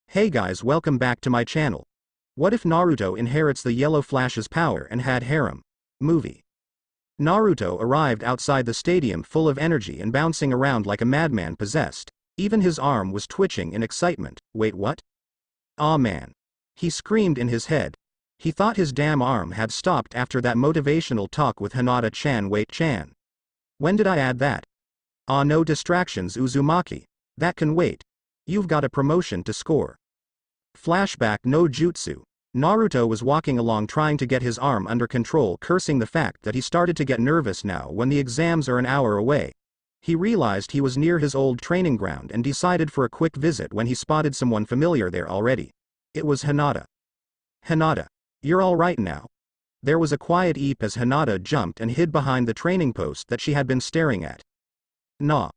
Hey guys, welcome back to my channel. What if Naruto inherits the Yellow Flash's power and had harem? Movie. Naruto arrived outside the stadium full of energy and bouncing around like a madman possessed. Even his arm was twitching in excitement. Wait, what? Aw man. He screamed in his head. He thought his damn arm had stopped after that motivational talk with Hinata-chan. Wait, Chan. When did I add that? Aw, no distractions, Uzumaki. That can wait. You've got a promotion to score. Flashback no jutsu. Naruto was walking along trying to get his arm under control, cursing the fact that he started to get nervous now when the exams are an hour away. He realized he was near his old training ground and decided for a quick visit when he spotted someone familiar there already. It was Hinata. Hinata. You're alright now. There was a quiet eep as Hinata jumped and hid behind the training post that she had been staring at. Nah.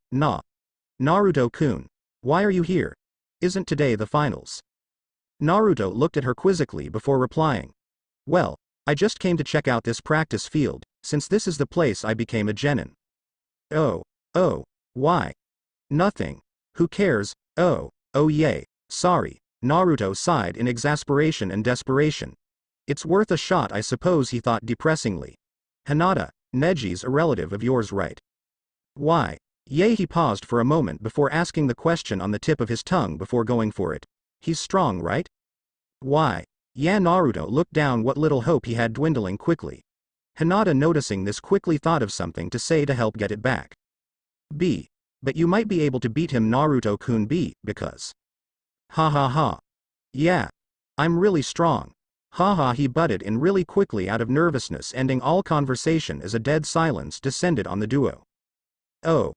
Naruto-kun. Why are you here? Isn't today the finals? Naruto looked at her quizzically before replying. Well, I just came to check out this practice field, since this is the place I became a genin. Oh, why? Nothing. Who cares? Oh yay, sorry. Naruto sighed in exasperation and desperation. It's worth a shot, I suppose, he thought depressingly. Hinata, Neji's a relative of yours, right? Why? Yay, he paused for a moment before asking the question on the tip of his tongue before going for it. He's strong, right? Why? Yeah, Naruto looked down, what little hope he had dwindling quickly. Hinata, noticing this, quickly thought of something to say to help get it back. But you might be able to beat him, Naruto-kun, because. Ha. Yeah. I'm really strong. Ha, he butted in really quickly out of nervousness, ending all conversation as a dead silence descended on the duo. Oh,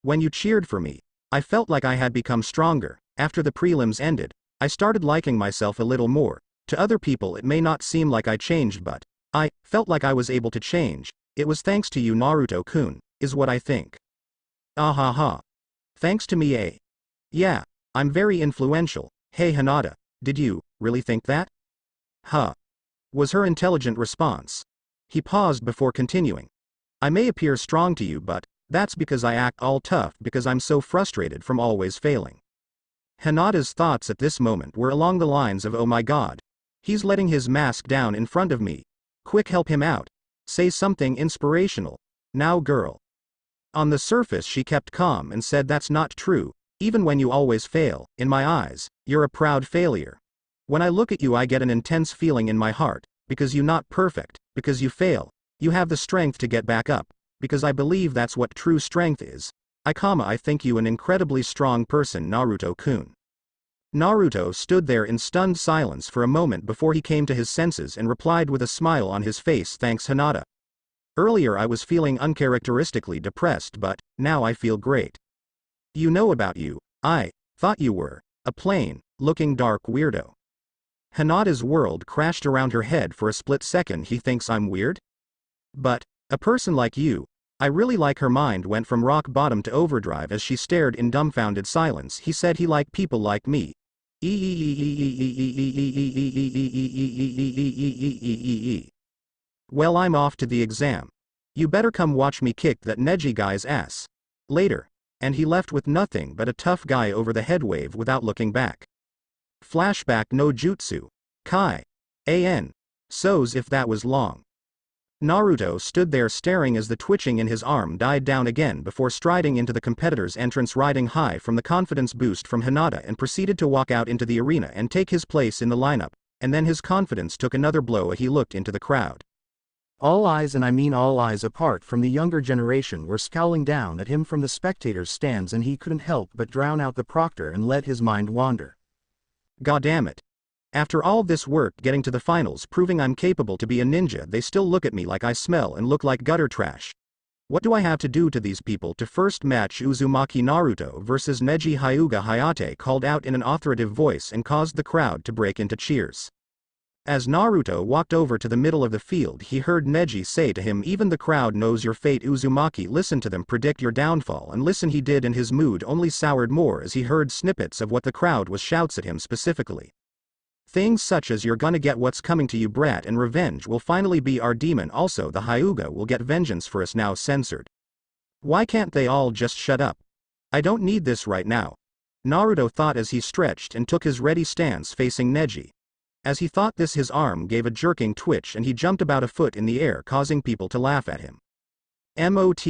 when you cheered for me, I felt like I had become stronger. After the prelims ended, I started liking myself a little more. To other people it may not seem like I changed, but I felt like I was able to change. It was thanks to you, Naruto-kun, is what I think. Ah ha. Thanks to me, eh? Yeah, I'm very influential. Hey Hinata, did you really think that? Huh. Was her intelligent response. He paused before continuing. I may appear strong to you, but that's because I act all tough because I'm so frustrated from always failing. Hinata's thoughts at this moment were along the lines of, oh my god. He's letting his mask down in front of me. Quick, help him out. Say something inspirational. Now girl. On the surface she kept calm and said, that's not true. Even when you always fail, in my eyes, you're a proud failure. When I look at you I get an intense feeling in my heart, because you're not perfect, because you fail. You have the strength to get back up, because I believe that's what true strength is. I think you an incredibly strong person, Naruto-kun. Naruto stood there in stunned silence for a moment before he came to his senses and replied with a smile on his face, thanks Hinata. Earlier I was feeling uncharacteristically depressed, but now I feel great. You know about you, I thought you were a plain-looking dark weirdo. Hinata's world crashed around her head for a split second. He thinks I'm weird? But a person like you, I really like. Her mind went from rock bottom to overdrive as she stared in dumbfounded silence. He said he liked people like me. Well, I'm off to the exam. You better come watch me kick that Neji guy's ass. Later. And he left with nothing but a tough guy over the head wave without looking back. Flashback no jutsu. Kai. An. So's if that was long. Naruto stood there staring as the twitching in his arm died down again before striding into the competitor's entrance, riding high from the confidence boost from Hinata, and proceeded to walk out into the arena and take his place in the lineup, and then his confidence took another blow as he looked into the crowd. All eyes, and I mean all eyes apart from the younger generation, were scowling down at him from the spectators' stands, and he couldn't help but drown out the proctor and let his mind wander. Goddammit. After all this work getting to the finals, proving I'm capable to be a ninja, they still look at me like I smell and look like gutter trash. What do I have to do to these people to first match? Uzumaki Naruto versus Neji Hyuga, Hayate called out in an authoritative voice and caused the crowd to break into cheers. As Naruto walked over to the middle of the field, he heard Neji say to him, even the crowd knows your fate, Uzumaki. Listen to them predict your downfall. And listen he did, and his mood only soured more as he heard snippets of what the crowd was shouts at him specifically. Things such as, you're gonna get what's coming to you, brat, and revenge will finally be our demon. Also, the Hyuga will get vengeance for us, now censored. Why can't they all just shut up? I don't need this right now. Naruto thought as he stretched and took his ready stance facing Neji. As he thought this, his arm gave a jerking twitch and he jumped about a foot in the air, causing people to laugh at him. "Motherfuff,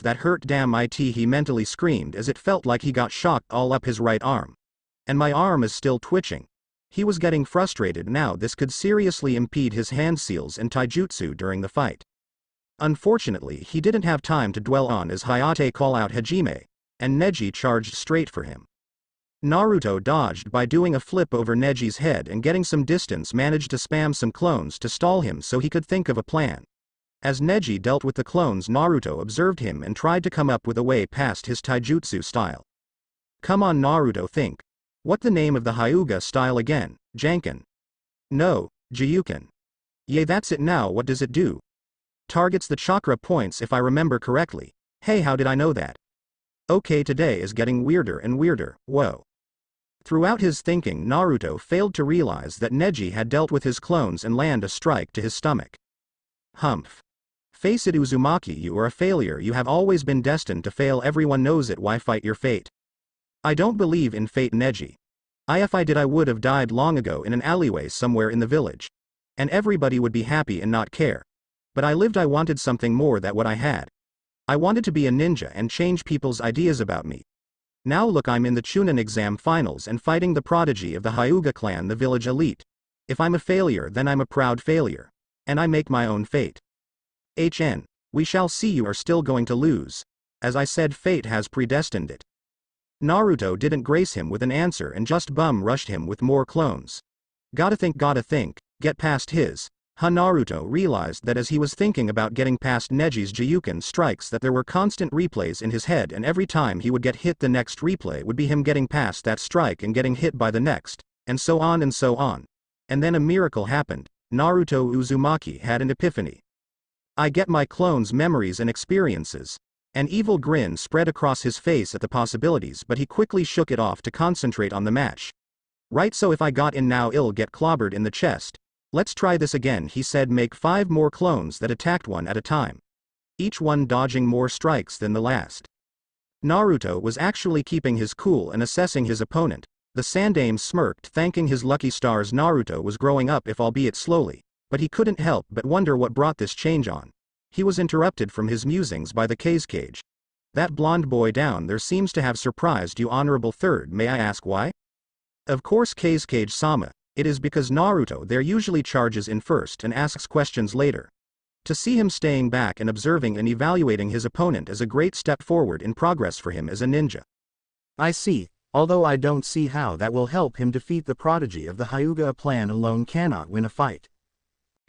that hurt, damn it," he mentally screamed as it felt like he got shocked all up his right arm. And my arm is still twitching. He was getting frustrated now. This could seriously impede his hand seals and taijutsu during the fight. Unfortunately, he didn't have time to dwell on as Hayate called out Hajime, and Neji charged straight for him. Naruto dodged by doing a flip over Neji's head and getting some distance, managed to spam some clones to stall him so he could think of a plan. As Neji dealt with the clones, Naruto observed him and tried to come up with a way past his taijutsu style. Come on Naruto, think. What the name of the Hyuga style again? Janken? No, Jiyuken. Yay, that's it. Now what does it do? Targets the chakra points if I remember correctly. Hey, how did I know that? Okay, today is getting weirder and weirder, whoa. Throughout his thinking, Naruto failed to realize that Neji had dealt with his clones and land a strike to his stomach. Humph. Face it, Uzumaki, you are a failure. You have always been destined to fail. Everyone knows it. Why fight your fate? I don't believe in fate, Neji. If I did, I would have died long ago in an alleyway somewhere in the village. And everybody would be happy and not care. But I lived. I wanted something more than what I had. I wanted to be a ninja and change people's ideas about me. Now look, I'm in the Chunin exam finals and fighting the prodigy of the Hyuga clan, the village elite. If I'm a failure, then I'm a proud failure. And I make my own fate. We shall see. You are still going to lose. As I said, fate has predestined it. Naruto didn't grace him with an answer and just bum rushed him with more clones. Gotta think, get past his. Naruto realized that as he was thinking about getting past Neji's Jiyuken strikes that there were constant replays in his head, and every time he would get hit, the next replay would be him getting past that strike and getting hit by the next, and so on and so on. And then a miracle happened. Naruto Uzumaki had an epiphany. I get my clones' memories and experiences. An evil grin spread across his face at the possibilities, but he quickly shook it off to concentrate on the match. Right, so if I got in now, I'll get clobbered in the chest. Let's try this again, he said. Make 5 more clones that attacked one at a time. Each one dodging more strikes than the last. Naruto was actually keeping his cool and assessing his opponent. The Sandaime smirked, thanking his lucky stars. Naruto was growing up, if albeit slowly, but he couldn't help but wonder what brought this change on. He was interrupted from his musings by the Kazekage. That blonde boy down there seems to have surprised you, Honorable Third. May I ask why? Of course, Kazekage-sama. It is because Naruto there usually charges in first and asks questions later. To see him staying back and observing and evaluating his opponent is a great step forward in progress for him as a ninja. I see, although I don't see how that will help him defeat the prodigy of the Hyuga. A plan alone cannot win a fight.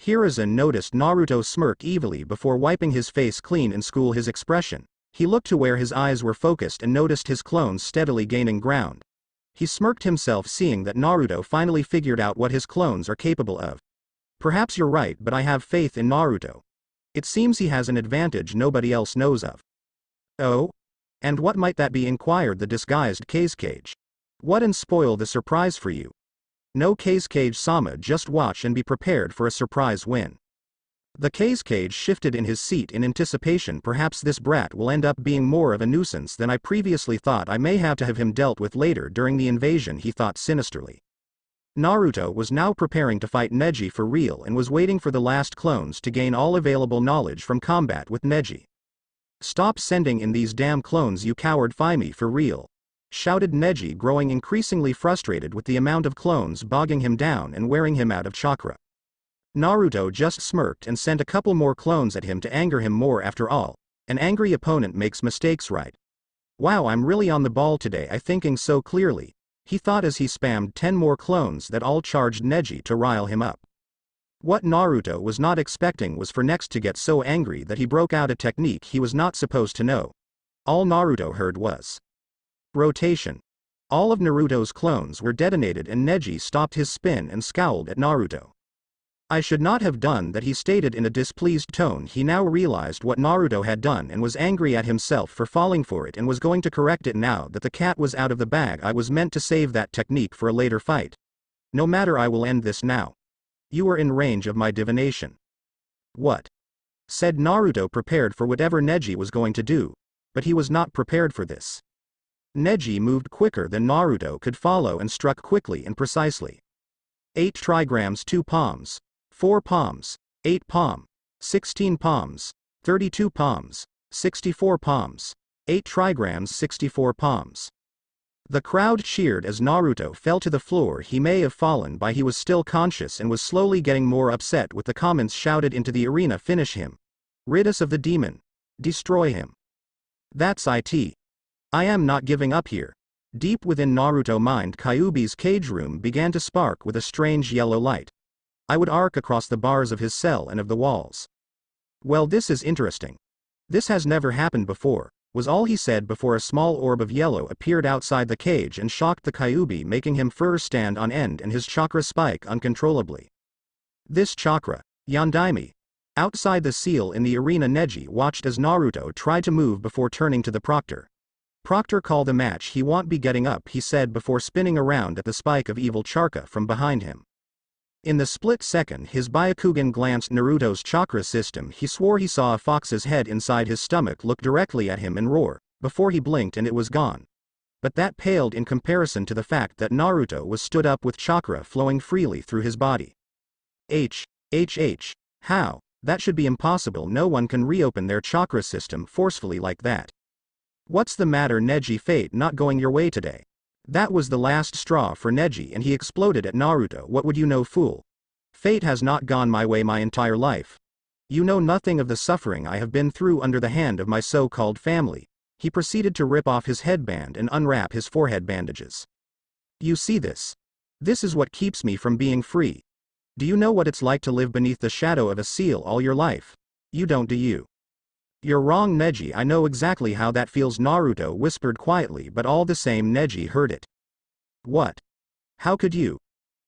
Hiruzen noticed Naruto smirk evilly before wiping his face clean and school his expression. He looked to where his eyes were focused and noticed his clones steadily gaining ground. He smirked himself, seeing that Naruto finally figured out what his clones are capable of. Perhaps you're right, but I have faith in Naruto. It seems he has an advantage nobody else knows of. Oh? And what might that be? Inquired the disguised Kazekage. What, and spoil the surprise for you? No, Kazekage-sama, just watch and be prepared for a surprise win. The Kazekage shifted in his seat in anticipation. Perhaps this brat will end up being more of a nuisance than I previously thought. I may have to have him dealt with later during the invasion, he thought sinisterly. Naruto was now preparing to fight Neji for real and was waiting for the last clones to gain all available knowledge from combat with Neji. Stop sending in these damn clones, you coward. Fight me for real, shouted Neji, growing increasingly frustrated with the amount of clones bogging him down and wearing him out of chakra. Naruto just smirked and sent a couple more clones at him to anger him more. After all, an angry opponent makes mistakes, right? Wow, I'm really on the ball today. I thinking so clearly, he thought as he spammed 10 more clones that all charged Neji to rile him up. What Naruto was not expecting was for Next to get so angry that he broke out a technique he was not supposed to know. All Naruto heard was rotation. All of Naruto's clones were detonated and Neji stopped his spin and scowled at Naruto. I should not have done that, he stated in a displeased tone. He now realized what Naruto had done and was angry at himself for falling for it and was going to correct it now that the cat was out of the bag. I was meant to save that technique for a later fight. No matter, I will end this now. You are in range of my divination. What? Said Naruto, prepared for whatever Neji was going to do. But he was not prepared for this. Neji moved quicker than Naruto could follow and struck quickly and precisely. 8 trigrams 2 palms. 4 palms. 8 palm. 16 palms. 32 palms. 64 palms. 8 trigrams 64 palms. The crowd cheered as Naruto fell to the floor. He may have fallen by he was still conscious and was slowly getting more upset with the comments shouted into the arena. Finish him. Rid us of the demon. Destroy him. That's it. I am not giving up here. Deep within Naruto mind, Kyuubi's cage room began to spark with a strange yellow light. I would arc across the bars of his cell and of the walls. Well, this is interesting. This has never happened before, was all he said before a small orb of yellow appeared outside the cage and shocked the Kyuubi, making him fur stand on end and his chakra spike uncontrollably. This chakra, Yondaime. Outside the seal in the arena, Neji watched as Naruto tried to move before turning to the proctor. Proctor, call the match. He won't be getting up, he said before spinning around at the spike of evil chakra from behind him. In the split second his Byakugan glanced Naruto's chakra system, he swore he saw a fox's head inside his stomach look directly at him and roar, before he blinked and it was gone. But that paled in comparison to the fact that Naruto was stood up with chakra flowing freely through his body. How? That should be impossible. No one can reopen their chakra system forcefully like that. What's the matter, Neji? Fate not going your way today? That was the last straw for Neji and he exploded at Naruto. What would you know, fool? Fate has not gone my way my entire life. You know nothing of the suffering I have been through under the hand of my so-called family. He proceeded to rip off his headband and unwrap his forehead bandages. You see this? This is what keeps me from being free. Do you know what it's like to live beneath the shadow of a seal all your life? You don't, do you? You're wrong, Neji. I know exactly how that feels, Naruto whispered quietly, but all the same Neji heard it. What? How could you?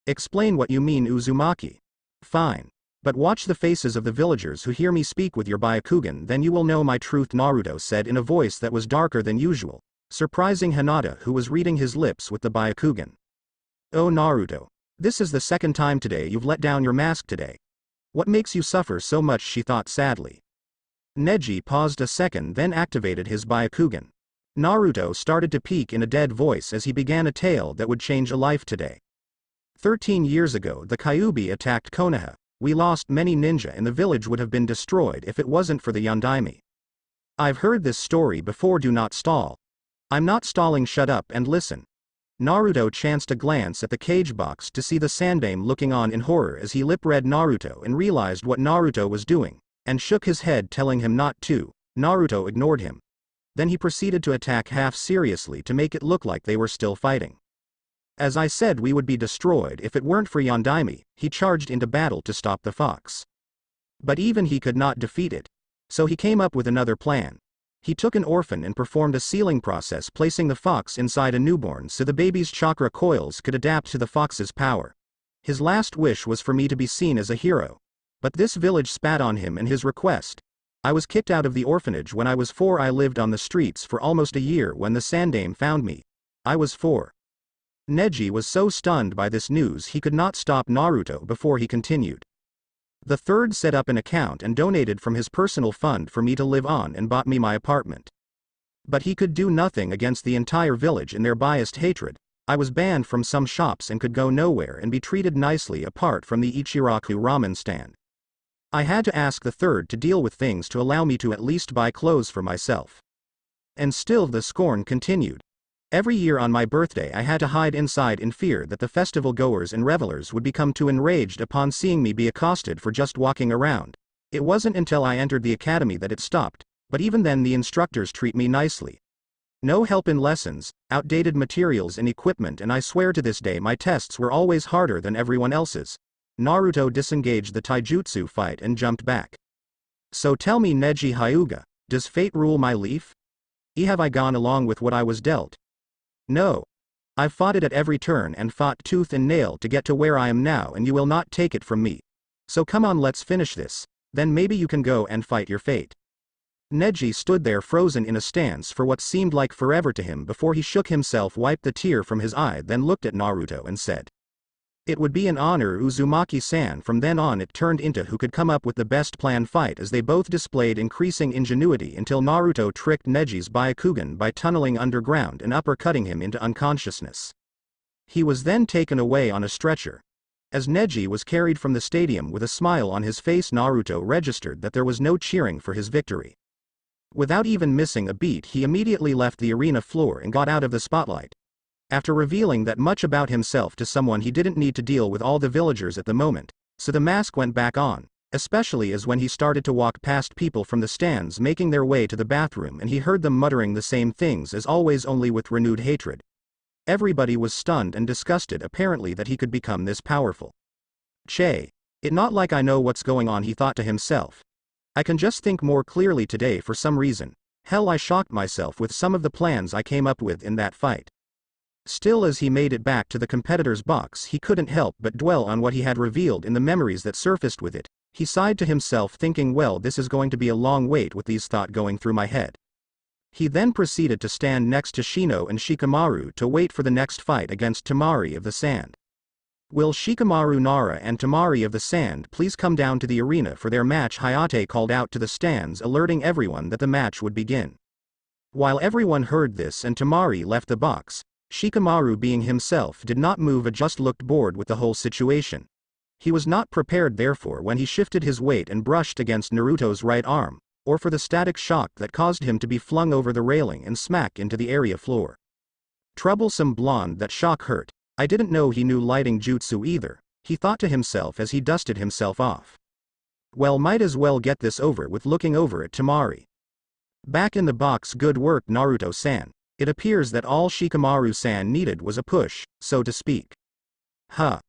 Explain what you mean, Uzumaki. Fine. But watch the faces of the villagers who hear me speak with your Byakugan, then you will know my truth, Naruto said in a voice that was darker than usual, surprising Hinata, who was reading his lips with the Byakugan. Oh Naruto. This is the second time today you've let down your mask today. What makes you suffer so much, she thought sadly. Neji paused a second, then activated his Byakugan. Naruto started to peak in a dead voice as he began a tale that would change a life today. 13 years ago the Kyuubi attacked Konoha. We lost many ninja and the village would have been destroyed if it wasn't for the Yondaime. I've heard this story before, do not stall. I'm not stalling, shut up and listen. Naruto chanced a glance at the cage box to see the Sandaime looking on in horror as he lip-read Naruto and realized what Naruto was doing, and shook his head telling him not to. Naruto ignored him. Then he proceeded to attack half seriously to make it look like they were still fighting. As I said, we would be destroyed if it weren't for Yondaime. He charged into battle to stop the fox. But even he could not defeat it. So he came up with another plan. He took an orphan and performed a sealing process, placing the fox inside a newborn so the baby's chakra coils could adapt to the fox's power. His last wish was for me to be seen as a hero. But this village spat on him and his request. I was kicked out of the orphanage when I was 4. I lived on the streets for almost a year when the Sandaime found me. I was 4. Neji was so stunned by this news he could not stop Naruto before he continued. The third set up an account and donated from his personal fund for me to live on and bought me my apartment. But he could do nothing against the entire village in their biased hatred. I was banned from some shops and could go nowhere and be treated nicely apart from the Ichiraku ramen stand. I had to ask the third to deal with things to allow me to at least buy clothes for myself. And still the scorn continued. Every year on my birthday I had to hide inside in fear that the festival goers and revelers would become too enraged upon seeing me be accosted for just walking around. It wasn't until I entered the academy that it stopped, but even then the instructors treat me nicely. No help in lessons, outdated materials and equipment, and I swear to this day my tests were always harder than everyone else's. Naruto disengaged the taijutsu fight and jumped back. So tell me, Neji Hyuga, does fate rule my life? Have I gone along with what I was dealt? No. I've fought it at every turn and fought tooth and nail to get to where I am now, and you will not take it from me. So come on, let's finish this, then maybe you can go and fight your fate. Neji stood there frozen in a stance for what seemed like forever to him before he shook himself, wiped the tear from his eye, then looked at Naruto and said, It would be an honor Uzumaki-san. From then on it turned into who could come up with the best plan fight, as they both displayed increasing ingenuity until Naruto tricked Neji's Byakugan by tunneling underground and uppercutting him into unconsciousness. He was then taken away on a stretcher. As Neji was carried from the stadium with a smile on his face, Naruto registered that there was no cheering for his victory. Without even missing a beat, he immediately left the arena floor and got out of the spotlight. After revealing that much about himself to someone, he didn't need to deal with all the villagers at the moment, so the mask went back on, especially as when he started to walk past people from the stands making their way to the bathroom and he heard them muttering the same things as always, only with renewed hatred. Everybody was stunned and disgusted, apparently, that he could become this powerful. Che. It not like I know what's going on, he thought to himself. I can just think more clearly today for some reason. Hell, I shocked myself with some of the plans I came up with in that fight. Still, as he made it back to the competitor's box, he couldn't help but dwell on what he had revealed in the memories that surfaced with it. He sighed to himself, thinking, well, this is going to be a long wait with these thoughts going through my head. He then proceeded to stand next to Shino and Shikamaru to wait for the next fight against Temari of the Sand. Will Shikamaru, Nara and Temari of the Sand please come down to the arena for their match? Hayate called out to the stands, alerting everyone that the match would begin. While everyone heard this and Temari left the box, Shikamaru, being himself, did not move, just looked bored with the whole situation. He was not prepared, therefore, when he shifted his weight and brushed against Naruto's right arm, or for the static shock that caused him to be flung over the railing and smack into the area floor. Troublesome blonde, that shock hurt. I didn't know he knew lighting jutsu either, he thought to himself as he dusted himself off. Well, might as well get this over with, looking over at Temari. Back in the box, good work, Naruto-san. It appears that all Shikamaru-san needed was a push, so to speak. Huh.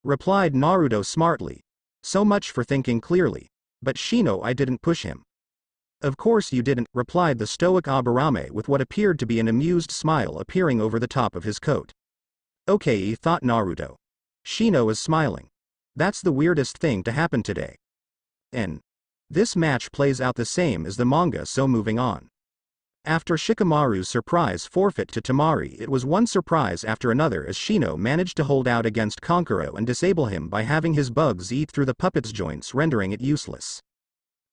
Replied Naruto smartly. So much for thinking clearly. But Shino, I didn't push him. Of course you didn't, replied the stoic Aburame with what appeared to be an amused smile appearing over the top of his coat. Okay, thought Naruto. Shino is smiling. That's the weirdest thing to happen today. And this match plays out the same as the manga, so moving on. After Shikamaru's surprise forfeit to Temari, it was one surprise after another as Shino managed to hold out against Kankuro and disable him by having his bugs eat through the puppet's joints, rendering it useless.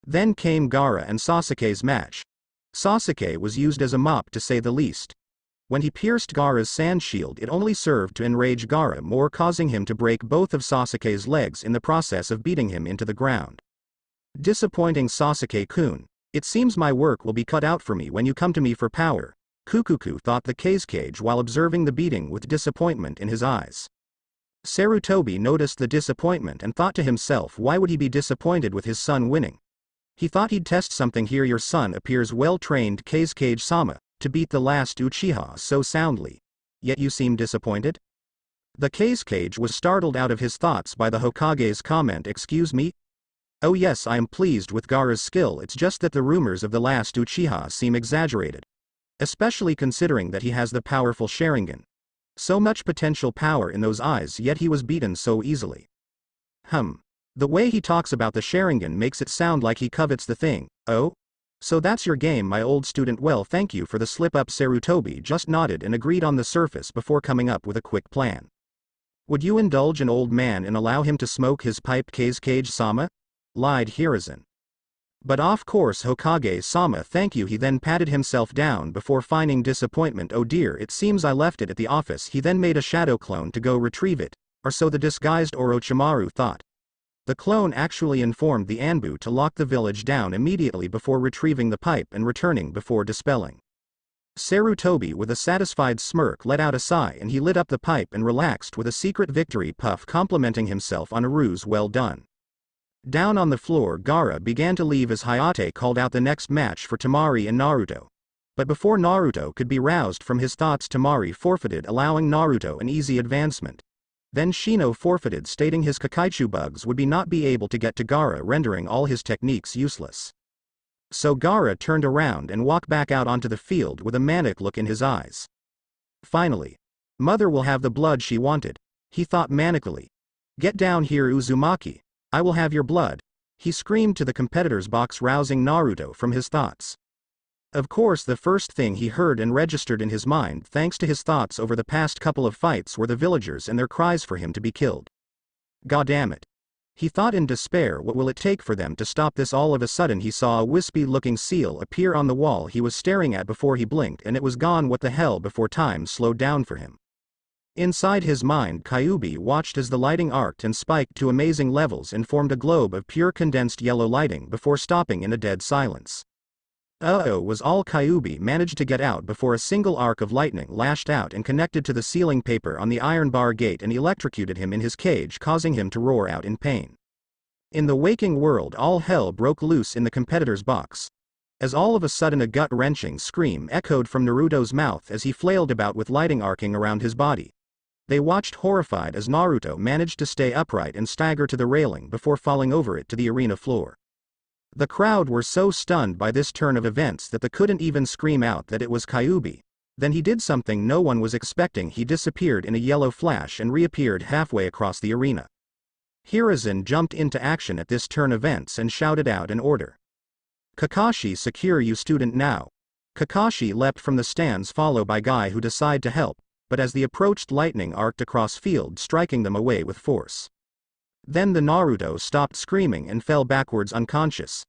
Then came Gaara and Sasuke's match. Sasuke was used as a mop, to say the least. When he pierced Gaara's sand shield, it only served to enrage Gaara more, causing him to break both of Sasuke's legs in the process of beating him into the ground. Disappointing, Sasuke-kun. It seems my work will be cut out for me when you come to me for power, Kukuku, thought the Kazekage while observing the beating with disappointment in his eyes. Sarutobi noticed the disappointment and thought to himself, why would he be disappointed with his son winning? He thought he'd test something here. Your son appears well-trained, Kazekage-sama, to beat the last Uchiha so soundly. Yet you seem disappointed? The Kazekage was startled out of his thoughts by the Hokage's comment. Excuse me? Oh yes, I am pleased with Gaara's skill, it's just that the rumors of the last Uchiha seem exaggerated. Especially considering that he has the powerful Sharingan. So much potential power in those eyes, yet he was beaten so easily. The way he talks about the Sharingan makes it sound like he covets the thing. Oh? So that's your game, my old student. Well, thank you for the slip-up. Sarutobi just nodded and agreed on the surface before coming up with a quick plan. Would you indulge an old man and allow him to smoke his pipe, Kazekage-sama? Lied Hiruzen. But of course, Hokage-sama, thank you. He then patted himself down before finding disappointment. Oh dear, it seems I left it at the office. He then made a shadow clone to go retrieve it, or so the disguised Orochimaru thought. The clone actually informed the Anbu to lock the village down immediately before retrieving the pipe and returning before dispelling. Sarutobi, with a satisfied smirk, let out a sigh and he lit up the pipe and relaxed with a secret victory puff, complimenting himself on a ruse well done. Down on the floor, Gaara began to leave as Hayate called out the next match for Temari and Naruto. But before Naruto could be roused from his thoughts, Temari forfeited, allowing Naruto an easy advancement. Then Shino forfeited, stating his Kakaichu bugs would not be able to get to Gaara, rendering all his techniques useless. So Gaara turned around and walked back out onto the field with a manic look in his eyes. Finally. Mother will have the blood she wanted, he thought manically. Get down here, Uzumaki. I will have your blood, he screamed to the competitor's box, rousing Naruto from his thoughts. Of course, the first thing he heard and registered in his mind, thanks to his thoughts over the past couple of fights, were the villagers and their cries for him to be killed. Goddamn it. He thought in despair, what will it take for them to stop this? All of a sudden he saw a wispy-looking seal appear on the wall he was staring at before he blinked, and it was gone. What the hell? Before time slowed down for him. Inside his mind, Kyuubi watched as the lighting arced and spiked to amazing levels and formed a globe of pure condensed yellow lighting before stopping in a dead silence. Was all Kyuubi managed to get out before a single arc of lightning lashed out and connected to the sealing paper on the iron bar gate and electrocuted him in his cage, causing him to roar out in pain. In the waking world, all hell broke loose in the competitor's box, as all of a sudden a gut-wrenching scream echoed from Naruto's mouth as he flailed about with lighting arcing around his body. They watched horrified as Naruto managed to stay upright and stagger to the railing before falling over it to the arena floor. The crowd were so stunned by this turn of events that they couldn't even scream out that it was Kyuubi. Then he did something no one was expecting. He disappeared in a yellow flash and reappeared halfway across the arena. Hiruzen jumped into action at this turn of events and shouted out an order. "Kakashi, secure you student now." Kakashi leapt from the stands, followed by Guy, who decided to help, but as the approached lightning arced across field, striking them away with force. Then the Naruto stopped screaming and fell backwards unconscious.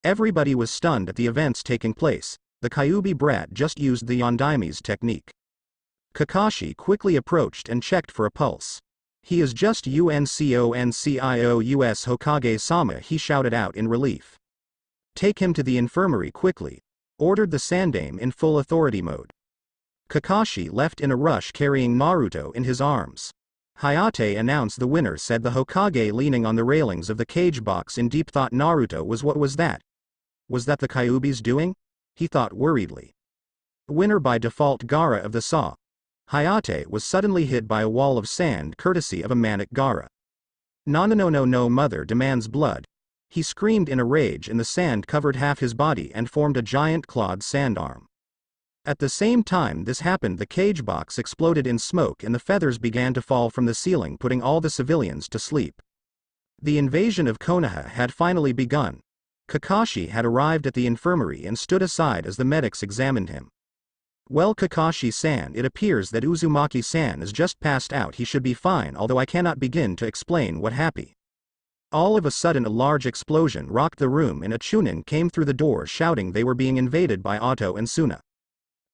Everybody was stunned at the events taking place. The Kyuubi brat just used the Yondaime's technique. Kakashi quickly approached and checked for a pulse. "He is just Unconcious Hokage-sama," he shouted out in relief. "Take him to the infirmary quickly," ordered the Sandaime in full authority mode. Kakashi left in a rush, carrying Naruto in his arms. "Hayate announced the winner," said the Hokage, leaning on the railings of the cage box in deep thought. Naruto was what was that? Was that the Kyuubi's doing? He thought worriedly. Winner by default, Gaara of the Saw. Hayate was suddenly hit by a wall of sand courtesy of a manic Gaara. No, mother demands blood. He screamed in a rage, and the sand covered half his body and formed a giant clawed sand arm. At the same time this happened, the cage box exploded in smoke and the feathers began to fall from the ceiling, putting all the civilians to sleep. The invasion of Konoha had finally begun. Kakashi had arrived at the infirmary and stood aside as the medics examined him. "Well, Kakashi-san, it appears that Uzumaki-san is just passed out. He should be fine, although I cannot begin to explain what happened." All of a sudden a large explosion rocked the room and a Chunin came through the door shouting they were being invaded by Otto and Suna.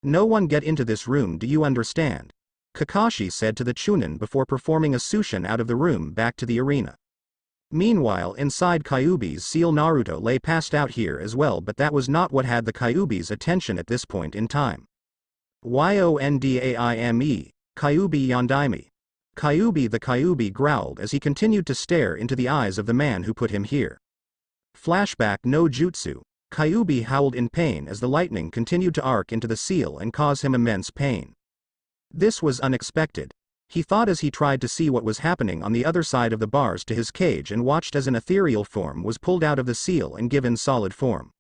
"No one get into this room, do you understand?" Kakashi said to the Chunin before performing a Sushin out of the room back to the arena. Meanwhile, inside Kyuubi's seal, Naruto lay passed out here as well, but that was not what had the Kyuubi's attention at this point in time. Yondaime, Kyuubi Yondaime. Kyuubi. The Kyuubi growled as he continued to stare into the eyes of the man who put him here. Flashback no jutsu. Kyuubi howled in pain as the lightning continued to arc into the seal and cause him immense pain. This was unexpected. He thought as he tried to see what was happening on the other side of the bars to his cage and watched as an ethereal form was pulled out of the seal and given solid form.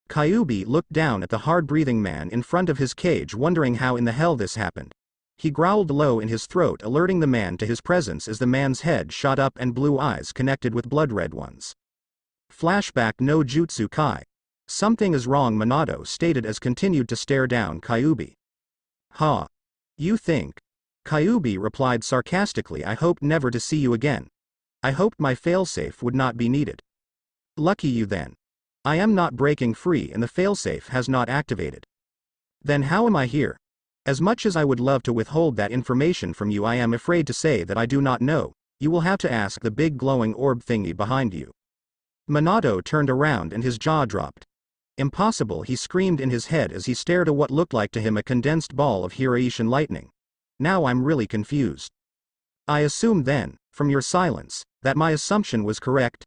Kyuubi looked down at the hard-breathing man in front of his cage, wondering how in the hell this happened. He growled low in his throat, alerting the man to his presence as the man's head shot up and blue eyes connected with blood-red ones. Flashback no jutsu kai. "Something is wrong," Minato stated as continued to stare down Kyuubi. "Ha. You think?" Kyuubi replied sarcastically, "I hoped never to see you again. I hoped my failsafe would not be needed." "Lucky you then. I am not breaking free and the failsafe has not activated." "Then how am I here? As much as I would love to withhold that information from you, I am afraid to say that I do not know. You will have to ask the big glowing orb thingy behind you." Minato turned around and his jaw dropped. "Impossible," he screamed in his head as he stared at what looked like to him a condensed ball of Hiraishin lightning. "Now I'm really confused. I assumed then, from your silence, that my assumption was correct.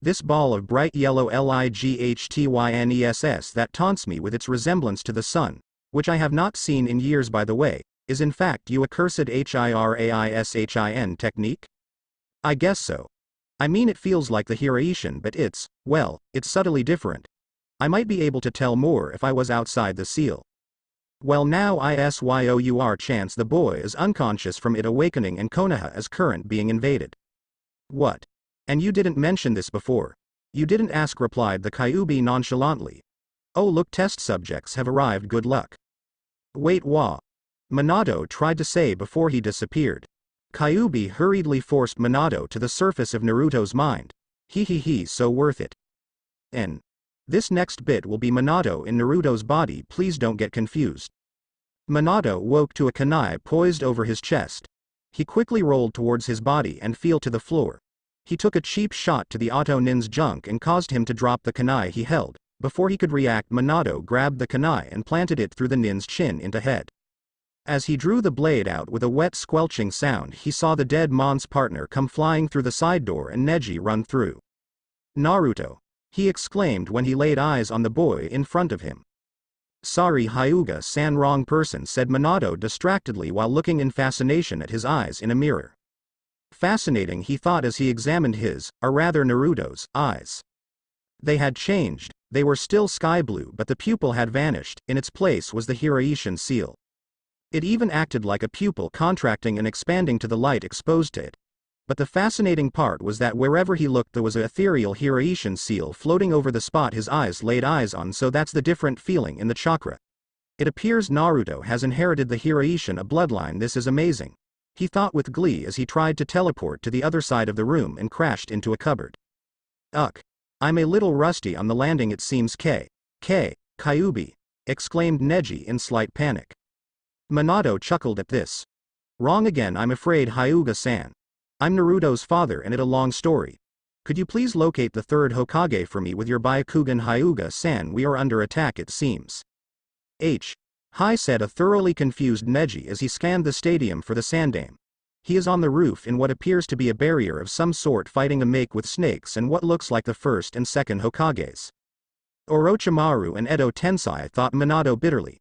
This ball of bright yellow lightness that taunts me with its resemblance to the sun, which I have not seen in years by the way, is in fact you accursed Hiraishin technique?" "I guess so. I mean, it feels like the Hiraishin, but it's subtly different. I might be able to tell more if I was outside the seal." "Well, now ISYOUR chance the boy is unconscious from it awakening and Konoha is current being invaded." "What? And you didn't mention this before?" "You didn't ask," replied the Kyuubi nonchalantly. Oh look, test subjects have arrived, good luck. Wait, wah. Minato tried to say before he disappeared. Kyuubi hurriedly forced Minato to the surface of Naruto's mind. He, so worth it. N. This next bit will be Minato in Naruto's body, please don't get confused. Minato woke to a kunai poised over his chest. He quickly rolled towards his body and fell to the floor. He took a cheap shot to the Auto Nin's junk and caused him to drop the kunai he held. Before he could react, Minato grabbed the kunai and planted it through the nin's chin into head. As he drew the blade out with a wet squelching sound, he saw the dead Mon's partner come flying through the side door and Neji run through. Naruto, he exclaimed when he laid eyes on the boy in front of him. Sorry Hyuga-san, wrong person, said Minato distractedly while looking in fascination at his eyes in a mirror. Fascinating, he thought as he examined his, or rather Naruto's, eyes. They had changed, they were still sky blue, but the pupil had vanished, in its place was the Hiraishin seal. It even acted like a pupil, contracting and expanding to the light exposed to it. But the fascinating part was that wherever he looked there was an ethereal Hiraishin seal floating over the spot his eyes laid eyes on, so that's the different feeling in the chakra. It appears Naruto has inherited the Hiraishin, a bloodline. This is amazing, he thought with glee as he tried to teleport to the other side of the room and crashed into a cupboard. I'm a little rusty on the landing it seems. Kyuubi, exclaimed Neji in slight panic. Minato chuckled at this. Wrong again, I'm afraid, Hyuga-san. I'm Naruto's father and it's a long story. Could you please locate the third Hokage for me with your Byakugan, Hyuga-san? We are under attack it seems. Hi, said a thoroughly confused Neji as he scanned the stadium for the Sandaime. He is on the roof in what appears to be a barrier of some sort, fighting a make with snakes and what looks like the first and second Hokages. Orochimaru and Edo Tensei, thought Minato bitterly.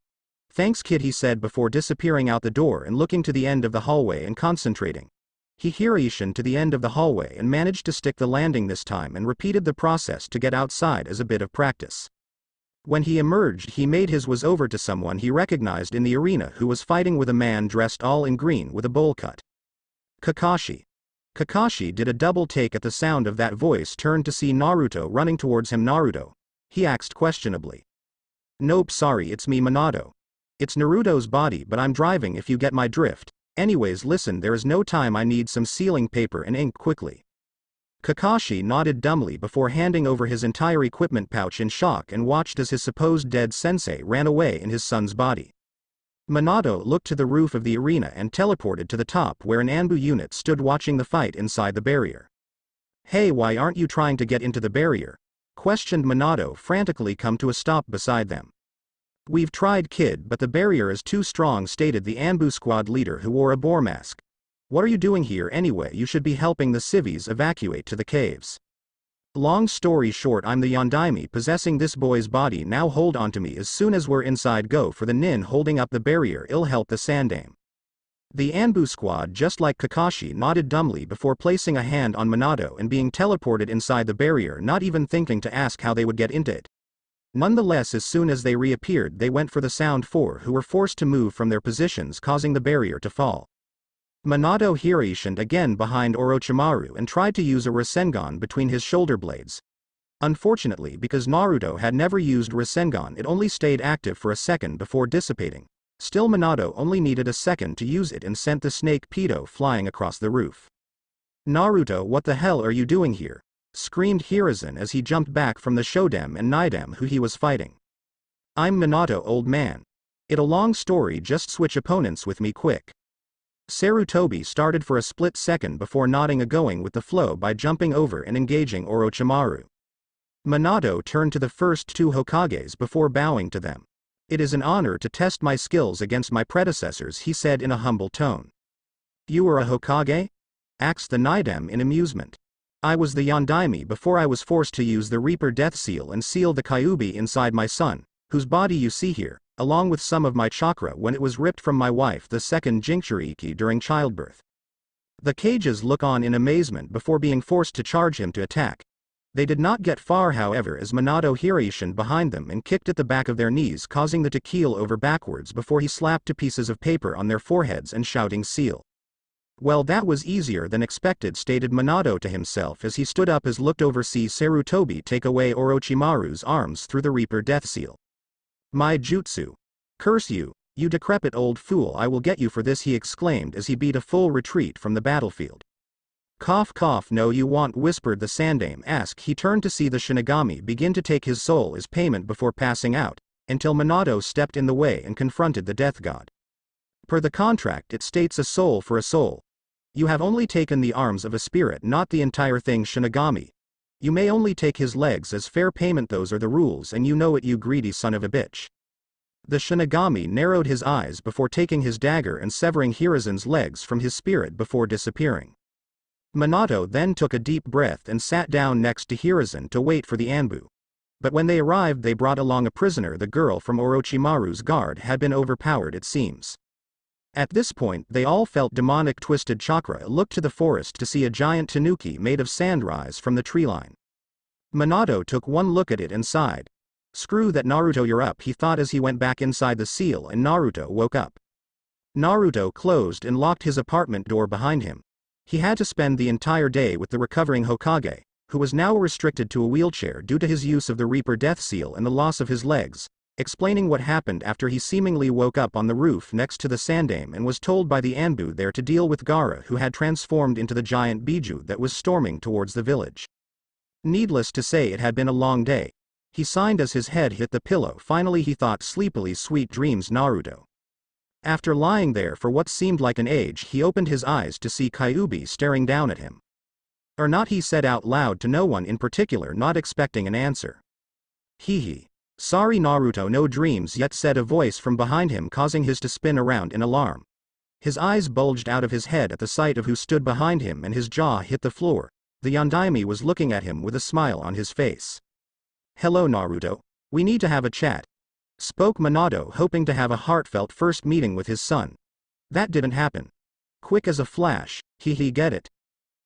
Thanks kid, he said before disappearing out the door and looking to the end of the hallway and concentrating. He Hiraishin to the end of the hallway and managed to stick the landing this time and repeated the process to get outside as a bit of practice. When he emerged, he made his was over to someone he recognized in the arena who was fighting with a man dressed all in green with a bowl cut. Kakashi. Kakashi did a double take at the sound of that voice, turned to see Naruto running towards him. Naruto? He asked questionably. Nope, sorry, it's me, Minato. It's Naruto's body, but I'm driving if you get my drift. Anyways, listen, there is no time, I need some sealing paper and ink quickly. Kakashi nodded dumbly before handing over his entire equipment pouch in shock and watched as his supposed dead sensei ran away in his son's body. Minato looked to the roof of the arena and teleported to the top where an Anbu unit stood watching the fight inside the barrier. Hey, why aren't you trying to get into the barrier? Questioned Minato, frantically come to a stop beside them. We've tried kid, but the barrier is too strong, stated the Anbu squad leader who wore a boar mask. What are you doing here anyway? You should be helping the civvies evacuate to the caves. Long story short, I'm the Yondaime possessing this boy's body, now hold on to me as soon as we're inside. Go for the nin holding up the barrier, it'll help the Sandaime. The Anbu squad, just like Kakashi, nodded dumbly before placing a hand on Minato and being teleported inside the barrier, not even thinking to ask how they would get into it. Nonetheless, as soon as they reappeared, they went for the Sound Four, who were forced to move from their positions, causing the barrier to fall. Minato Hiraishined again behind Orochimaru and tried to use a Rasengan between his shoulder blades. Unfortunately, because Naruto had never used Rasengan, it only stayed active for a second before dissipating. Still, Minato only needed a second to use it and sent the snake Pito flying across the roof. Naruto, what the hell are you doing here? Screamed Hiruzen as he jumped back from the Shodem and Nidem who he was fighting. I'm Minato, old man. It a long story, just switch opponents with me quick. Sarutobi started for a split second before nodding, going with the flow by jumping over and engaging Orochimaru. Minato turned to the first two Hokages before bowing to them. It is an honor to test my skills against my predecessors, he said in a humble tone. You were a Hokage? Asked the Nidem in amusement. I was the Yondaime before I was forced to use the Reaper Death Seal and seal the Kyuubi inside my son, whose body you see here, along with some of my chakra when it was ripped from my wife, the second Jinchuriki, during childbirth. The Kages look on in amazement before being forced to charge him to attack. They did not get far, however, as Minato Hiraishined behind them and kicked at the back of their knees, causing the to keel over backwards before he slapped two pieces of paper on their foreheads and shouting seal. Well, that was easier than expected, stated Minato to himself as he stood up as looked over see Sarutobi take away Orochimaru's arms through the Reaper Death Seal. My jutsu. Curse you, you decrepit old fool, I will get you for this, he exclaimed as he beat a full retreat from the battlefield. Cough cough, no you won't, whispered the Sandame. He turned to see the Shinigami begin to take his soul as payment before passing out, until Minato stepped in the way and confronted the death god. Per the contract it states a soul for a soul. You have only taken the arms of a spirit, not the entire thing, Shinigami. You may only take his legs as fair payment, those are the rules, and you know it, you greedy son of a bitch. The Shinigami narrowed his eyes before taking his dagger and severing Hiruzen's legs from his spirit before disappearing. Minato then took a deep breath and sat down next to Hiruzen to wait for the Anbu. But when they arrived they brought along a prisoner. The girl from Orochimaru's guard had been overpowered, it seems. At this point they all felt demonic twisted chakra, looked to the forest to see a giant tanuki made of sand rise from the tree line. Minato took one look at it and sighed. Screw that, Naruto, you're up, he thought as he went back inside the seal, and Naruto woke up. Naruto closed and locked his apartment door behind him. He had to spend the entire day with the recovering Hokage, who was now restricted to a wheelchair due to his use of the Reaper Death Seal and the loss of his legs, explaining what happened after he seemingly woke up on the roof next to the Sandame and was told by the Anbu there to deal with Gaara, who had transformed into the giant Biju that was storming towards the village. Needless to say, it had been a long day. He signed as his head hit the pillow. Finally he thought sleepily, sweet dreams, Naruto. After lying there for what seemed like an age, he opened his eyes to see Kyuubi staring down at him. Or not, he said out loud to no one in particular, not expecting an answer. Hee. Sorry Naruto, no dreams yet, said a voice from behind him, causing his to spin around in alarm. His eyes bulged out of his head at the sight of who stood behind him and his jaw hit the floor. The Yondaime was looking at him with a smile on his face. Hello Naruto. We need to have a chat. Spoke Minato, hoping to have a heartfelt first meeting with his son. That didn't happen. Quick as a flash, get it?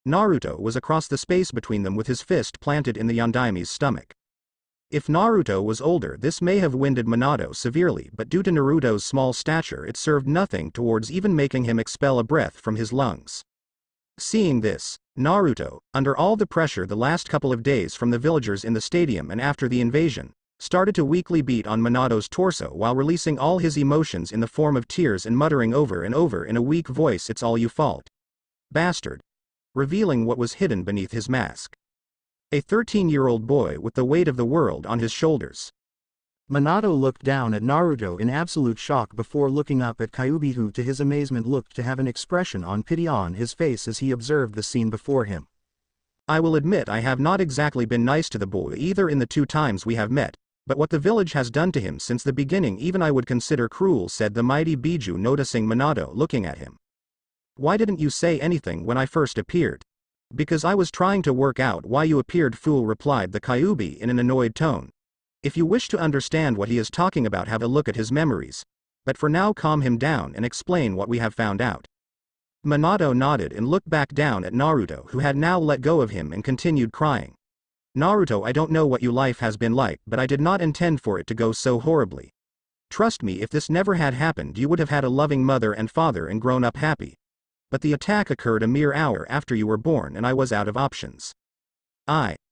Naruto was across the space between them with his fist planted in the Yondaime's stomach. If Naruto was older this may have winded Minato severely, but due to Naruto's small stature it served nothing towards even making him expel a breath from his lungs. Seeing this, Naruto, under all the pressure the last couple of days from the villagers in the stadium and after the invasion, started to weakly beat on Minato's torso while releasing all his emotions in the form of tears and muttering over and over in a weak voice, "It's all you fault, bastard," revealing what was hidden beneath his mask. A 13-year-old boy with the weight of the world on his shoulders. Minato looked down at Naruto in absolute shock before looking up at Kyuubi, who to his amazement looked to have an expression on pity on his face as he observed the scene before him. I will admit I have not exactly been nice to the boy either in the 2 times we have met, but what the village has done to him since the beginning even I would consider cruel, said the mighty Biju, noticing Minato looking at him. Why didn't you say anything when I first appeared? Because I was trying to work out why you appeared, fool, replied the Kyuubi in an annoyed tone. If you wish to understand what he is talking about, have a look at his memories. But for now calm him down and explain what we have found out. Minato nodded and looked back down at Naruto, who had now let go of him and continued crying. Naruto, I don't know what your life has been like, but I did not intend for it to go so horribly. Trust me, if this never had happened you would have had a loving mother and father and grown up happy. But the attack occurred a mere hour after you were born and I was out of options.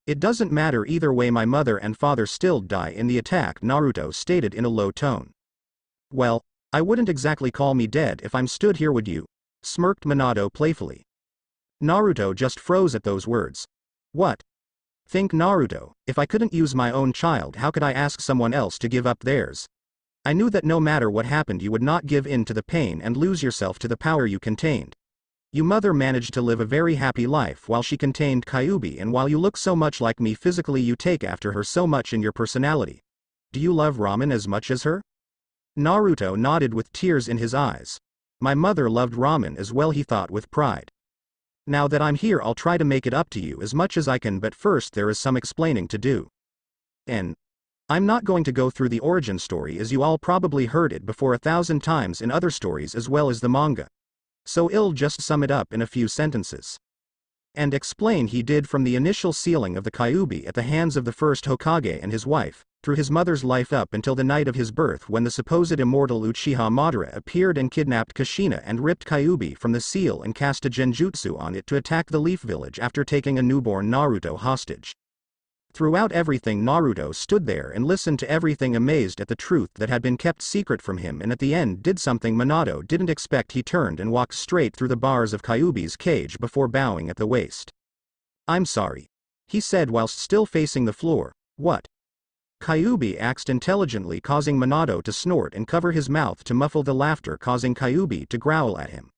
It doesn't matter either way, my mother and father still die in the attack, Naruto stated in a low tone. Well, I wouldn't exactly call me dead if I'm stood here, would you? Smirked Minato playfully. Naruto just froze at those words. What? Think, Naruto, if I couldn't use my own child, how could I ask someone else to give up theirs? I knew that no matter what happened you would not give in to the pain and lose yourself to the power you contained. Your mother managed to live a very happy life while she contained Kyuubi, and while you look so much like me physically you take after her so much in your personality. Do you love ramen as much as her? Naruto nodded with tears in his eyes. My mother loved ramen as well, he thought with pride. Now that I'm here I'll try to make it up to you as much as I can, but first there is some explaining to do. And I'm not going to go through the origin story as you all probably heard it before 1,000 times in other stories as well as the manga. So I'll just sum it up in a few sentences. And explain he did from the initial sealing of the Kyuubi at the hands of the first Hokage and his wife, through his mother's life up until the night of his birth when the supposed immortal Uchiha Madara appeared and kidnapped Kushina and ripped Kyuubi from the seal and cast a genjutsu on it to attack the Leaf Village after taking a newborn Naruto hostage. Throughout everything, Naruto stood there and listened to everything, amazed at the truth that had been kept secret from him, and at the end did something Minato didn't expect. He turned and walked straight through the bars of Kyuubi's cage before bowing at the waist. "I'm sorry," he said whilst still facing the floor. "What?" Kyuubi asked intelligently, causing Minato to snort and cover his mouth to muffle the laughter, causing Kyuubi to growl at him.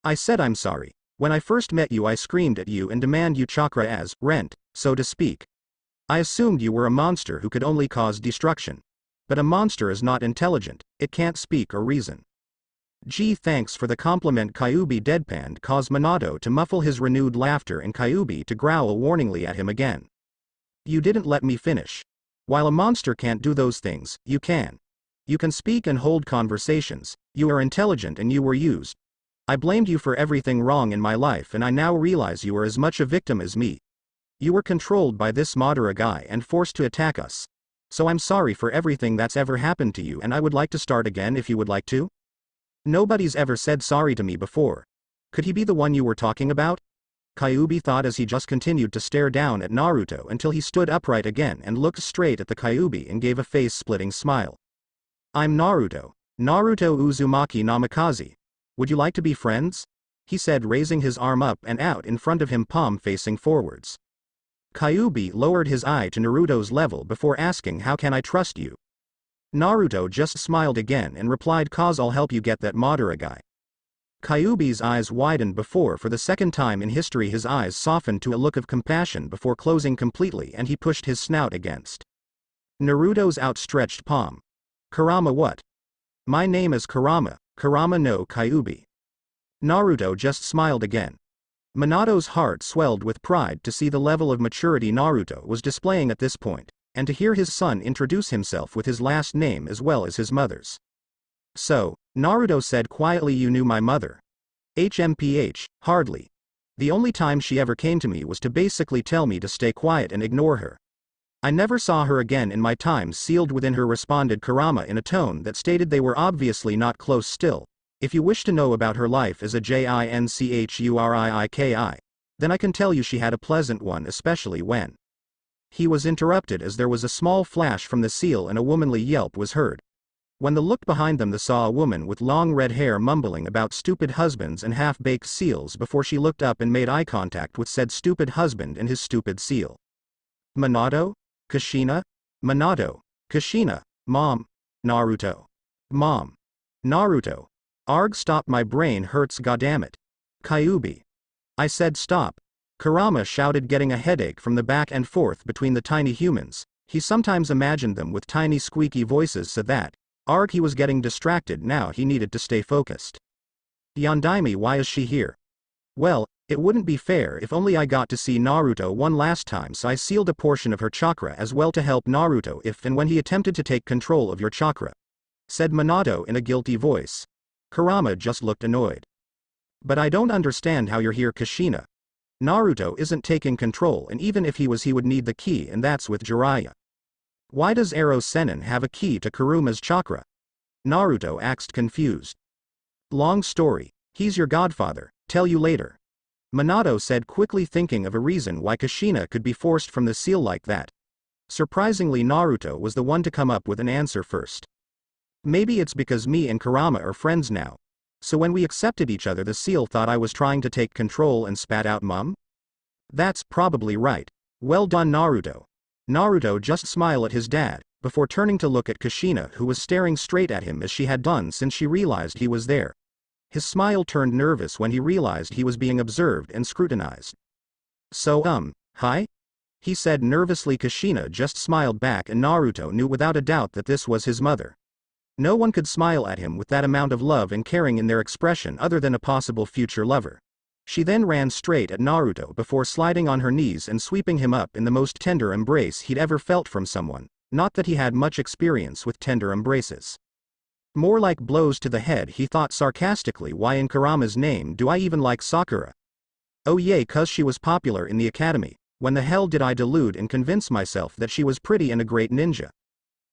"I said I'm sorry. When I first met you I screamed at you and demanded you chakra as rent, so to speak. I assumed you were a monster who could only cause destruction. But a monster is not intelligent, it can't speak or reason." "Gee, thanks for the compliment," Kyuubi deadpanned, caused Minato to muffle his renewed laughter and Kyuubi to growl warningly at him again. "You didn't let me finish. While a monster can't do those things, you can. You can speak and hold conversations, you are intelligent and you were used. I blamed you for everything wrong in my life and I now realize you are as much a victim as me. You were controlled by this Madara guy and forced to attack us. So I'm sorry for everything that's ever happened to you and I would like to start again if you would like to." "Nobody's ever said sorry to me before. Could he be the one you were talking about?" Kyuubi thought as he just continued to stare down at Naruto until he stood upright again and looked straight at the Kyuubi and gave a face-splitting smile. "I'm Naruto. Naruto Uzumaki Namikaze. Would you like to be friends?" he said, raising his arm up and out in front of him, palm facing forwards. Kyuubi lowered his eye to Naruto's level before asking, "How can I trust you?" Naruto just smiled again and replied, "Cause I'll help you get that Madara guy." Kyuubi's eyes widened before for the second time in history his eyes softened to a look of compassion before closing completely and he pushed his snout against Naruto's outstretched palm. "Kurama what?" "My name is Kurama, Kurama no Kyuubi." Naruto just smiled again. Minato's heart swelled with pride to see the level of maturity Naruto was displaying at this point, and to hear his son introduce himself with his last name as well as his mother's. "So," Naruto said quietly, "you knew my mother?" "HMPH, hardly. The only time she ever came to me was to basically tell me to stay quiet and ignore her. I never saw her again in my time sealed within her," responded Kurama in a tone that stated they were obviously not close still. "If you wish to know about her life as a Jinchurii, then I can tell you she had a pleasant one, especially when." He was interrupted as there was a small flash from the seal and a womanly yelp was heard. When they looked behind them they saw a woman with long red hair mumbling about stupid husbands and half-baked seals before she looked up and made eye contact with said stupid husband and his stupid seal. "Minato? Kushina? Minato, Kushina, Mom. Naruto. Mom. Naruto. Arg, stop, my brain hurts, goddammit. Kyuubi. I said stop." Kurama shouted, getting a headache from the back and forth between the tiny humans. He sometimes imagined them with tiny squeaky voices, so that, arg, he was getting distracted. Now he needed to stay focused. "Yondaime, why is she here?" "Well, it wouldn't be fair if only I got to see Naruto one last time, so I sealed a portion of her chakra as well to help Naruto if and when he attempted to take control of your chakra," said Minato in a guilty voice. Kurama just looked annoyed. "But I don't understand how you're here, Kushina. Naruto isn't taking control, and even if he was, he would need the key, and that's with Jiraiya. Why does Ero Sennin have a key to Kuruma's chakra?" Naruto asked, confused. "Long story. He's your godfather, tell you later," Minato said, quickly thinking of a reason why Kushina could be forced from the seal like that. Surprisingly, Naruto was the one to come up with an answer first. "Maybe it's because me and Kurama are friends now. So when we accepted each other the seal thought I was trying to take control and spat out mum?" "That's probably right. Well done, Naruto." Naruto just smiled at his dad, before turning to look at Kushina, who was staring straight at him as she had done since she realized he was there. His smile turned nervous when he realized he was being observed and scrutinized. "So, hi?" he said nervously. Kushina just smiled back and Naruto knew without a doubt that this was his mother. No one could smile at him with that amount of love and caring in their expression other than a possible future lover. She then ran straight at Naruto before sliding on her knees and sweeping him up in the most tender embrace he'd ever felt from someone, not that he had much experience with tender embraces. More like blows to the head, he thought sarcastically. Why in Kurama's name do I even like Sakura? Oh yay, cause she was popular in the academy. When the hell did I delude and convince myself that she was pretty and a great ninja?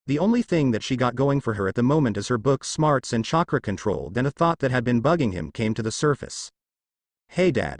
The only thing that she got going for her at the moment is her book smarts and chakra control. Then a thought that had been bugging him came to the surface. "Hey dad.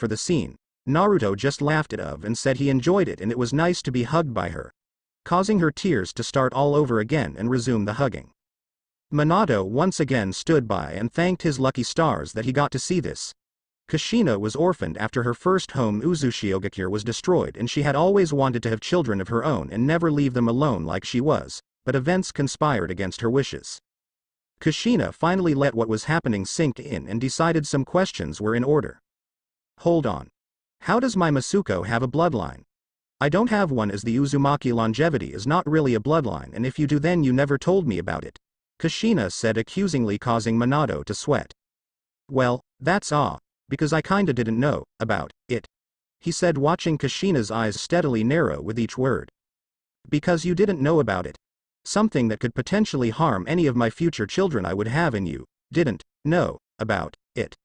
for the scene. Naruto just laughed it off and said he enjoyed it and it was nice to be hugged by her, causing her tears to start all over again and resume the hugging. Minato once again stood by and thanked his lucky stars that he got to see this. Kushina was orphaned after her first home Uzushiogakure was destroyed and she had always wanted to have children of her own and never leave them alone like she was, but events conspired against her wishes. Kushina finally let what was happening sink in and decided some questions were in order. Hold on. How does my Masuko have a bloodline? I don't have one, as the Uzumaki longevity is not really a bloodline, and if you do then you never told me about it, Kushina said accusingly, causing Minato to sweat. Well, that's because I kinda didn't know about it, he said, watching Kushina's eyes steadily narrow with each word. Because you didn't know about it. Something that could potentially harm any of my future children I would have, and you didn't know about it.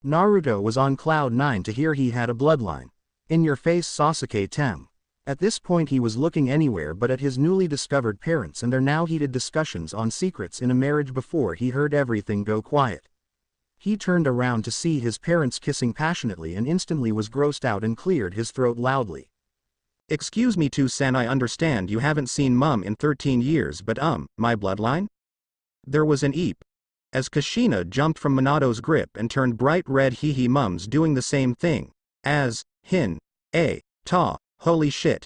Naruto was on cloud 9 to hear he had a bloodline. In your face, Sasuke Tem. At this point he was looking anywhere but at his newly discovered parents and their now heated discussions on secrets in a marriage before he heard everything go quiet. He turned around to see his parents kissing passionately and instantly was grossed out and cleared his throat loudly. Excuse me too, San, I understand you haven't seen Mum in 13 years, but my bloodline? There was an eep, as Kushina jumped from Minato's grip and turned bright red. Hee Mum's doing the same thing as holy shit.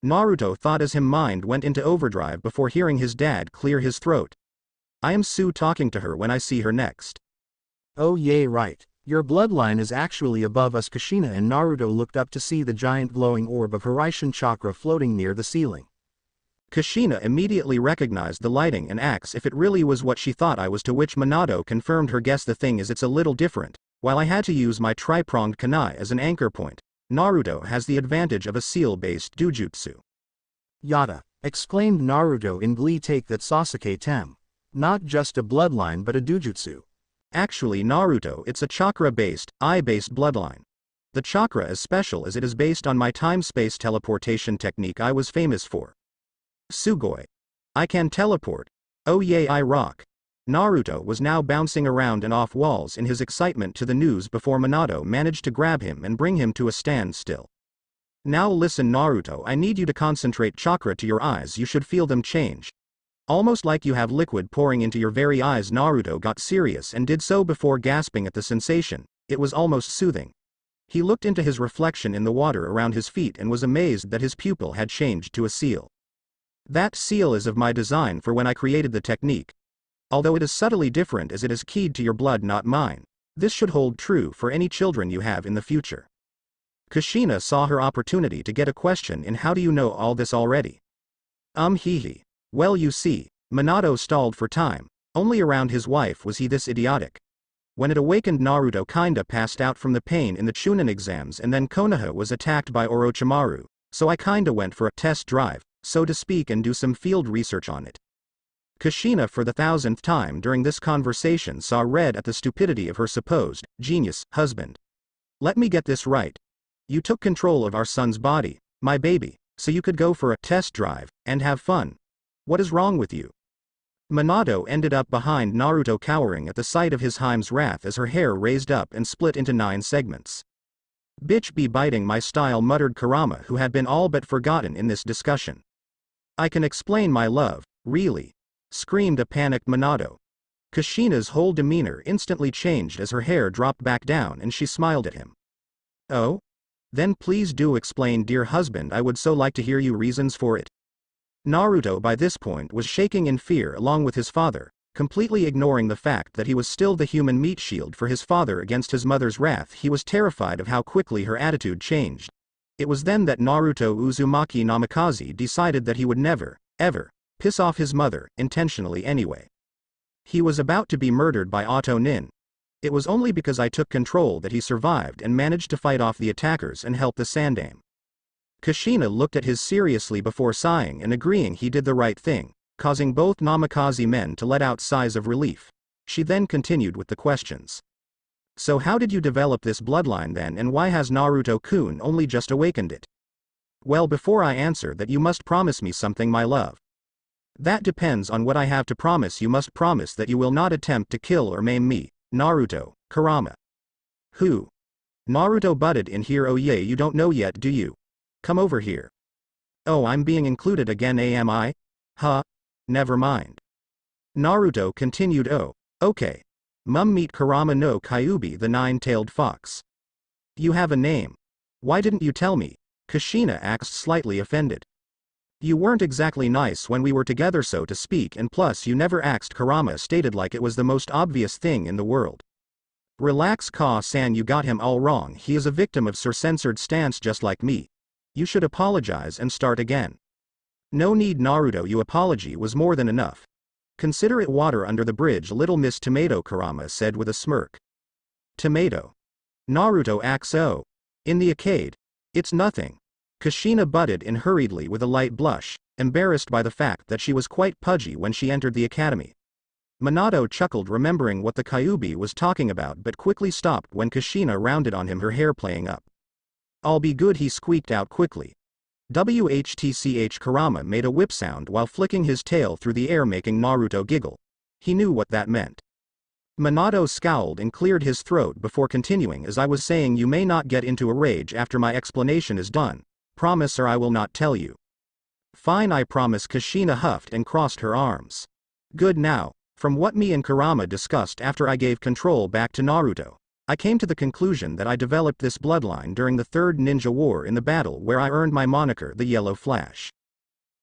Naruto thought as his mind went into overdrive before hearing his dad clear his throat. I am Sue talking to her when I see her next. Oh yay, right. Your bloodline is actually above us. Kushina and Naruto looked up to see the giant glowing orb of Hiraishin chakra floating near the ceiling. Kushina immediately recognized the lighting and asked if it really was what she thought I was, to which Minato confirmed her guess. The thing is, it's a little different. While I had to use my tri-pronged kunai as an anchor point, Naruto has the advantage of a seal-based dujutsu. Yada! Exclaimed Naruto in glee. Take that, Sasuke Tem. Not just a bloodline but a dujutsu. Actually Naruto, it's a chakra-based, eye-based bloodline. The chakra is special as it is based on my time-space teleportation technique I was famous for. Sugoi. I can teleport. Oh yay, I rock. Naruto was now bouncing around and off walls in his excitement to the news before Minato managed to grab him and bring him to a standstill. Now listen Naruto, I need you to concentrate chakra to your eyes. You should feel them change. Almost like you have liquid pouring into your very eyes. Naruto got serious and did so before gasping at the sensation. It was almost soothing. He looked into his reflection in the water around his feet and was amazed that his pupil had changed to a seal. That seal is of my design for when I created the technique. Although it is subtly different as it is keyed to your blood, not mine. This should hold true for any children you have in the future. Kushina saw her opportunity to get a question in. How do you know all this already? Hee. Well, you see, Minato stalled for time. Only around his wife was he this idiotic. When it awakened, Naruto kinda passed out from the pain in the Chunin exams, and then Konoha was attacked by Orochimaru, so I kinda went for a test drive, so to speak, and do some field research on it. Kushina for the 1000th time during this conversation saw red at the stupidity of her supposed genius husband. Let me get this right. You took control of our son's body, my baby, so you could go for a test drive and have fun. What is wrong with you? Minato ended up behind Naruto, cowering at the sight of his Heim's wrath as her hair raised up and split into 9 segments. Bitch be biting my style, muttered Kurama, who had been all but forgotten in this discussion. I can explain my love, really, screamed a panicked Minato. Kushina's whole demeanor instantly changed as her hair dropped back down and she smiled at him. Oh? Then please do explain, dear husband, I would so like to hear you reasons for it. Naruto by this point was shaking in fear along with his father, completely ignoring the fact that he was still the human meat shield for his father against his mother's wrath. He was terrified of how quickly her attitude changed. It was then that Naruto Uzumaki Namikaze decided that he would never, ever, piss off his mother, intentionally anyway. He was about to be murdered by Auto Nin. It was only because I took control that he survived and managed to fight off the attackers and help the Sandame. Kushina looked at his seriously before sighing and agreeing he did the right thing, causing both Namikaze men to let out sighs of relief. She then continued with the questions. So how did you develop this bloodline then, and why has Naruto-kun only just awakened it? Well, before I answer that, you must promise me something, my love. That depends on what I have to promise. You must promise that you will not attempt to kill or maim me, Naruto, Kurama. Who? Naruto butted in here. Oh yeah, you don't know yet, do you? Come over here. Oh, I'm being included again, am I? Huh? Never mind. Naruto continued. Oh, okay. Meet Kurama no Kyuubi, the nine-tailed fox. You have a name. Why didn't you tell me? Kushina asked, slightly offended. You weren't exactly nice when we were together, so to speak, and plus you never asked. Kurama stated like it was the most obvious thing in the world. Relax, Ka-san, you got him all wrong. He is a victim of censored stance just like me. You should apologize and start again. No need, Naruto, your apology was more than enough. Consider it water under the bridge, little Miss Tomato, Kurama said with a smirk. Tomato. Naruto acts. Oh. In the arcade. It's nothing. Kushina butted in hurriedly with a light blush, embarrassed by the fact that she was quite pudgy when she entered the academy. Minato chuckled, remembering what the Kyuubi was talking about, but quickly stopped when Kushina rounded on him, her hair playing up. I'll be good, he squeaked out quickly. WHTCH. Kurama made a whip sound while flicking his tail through the air, making Naruto giggle. He knew what that meant. Minato scowled and cleared his throat before continuing. As I was saying, you may not get into a rage after my explanation is done. Promise or I will not tell you. Fine, I promise, Kushina huffed and crossed her arms. Good. Now, from what me and Kurama discussed after I gave control back to Naruto, I came to the conclusion that I developed this bloodline during the Third Ninja War in the battle where I earned my moniker, the Yellow Flash.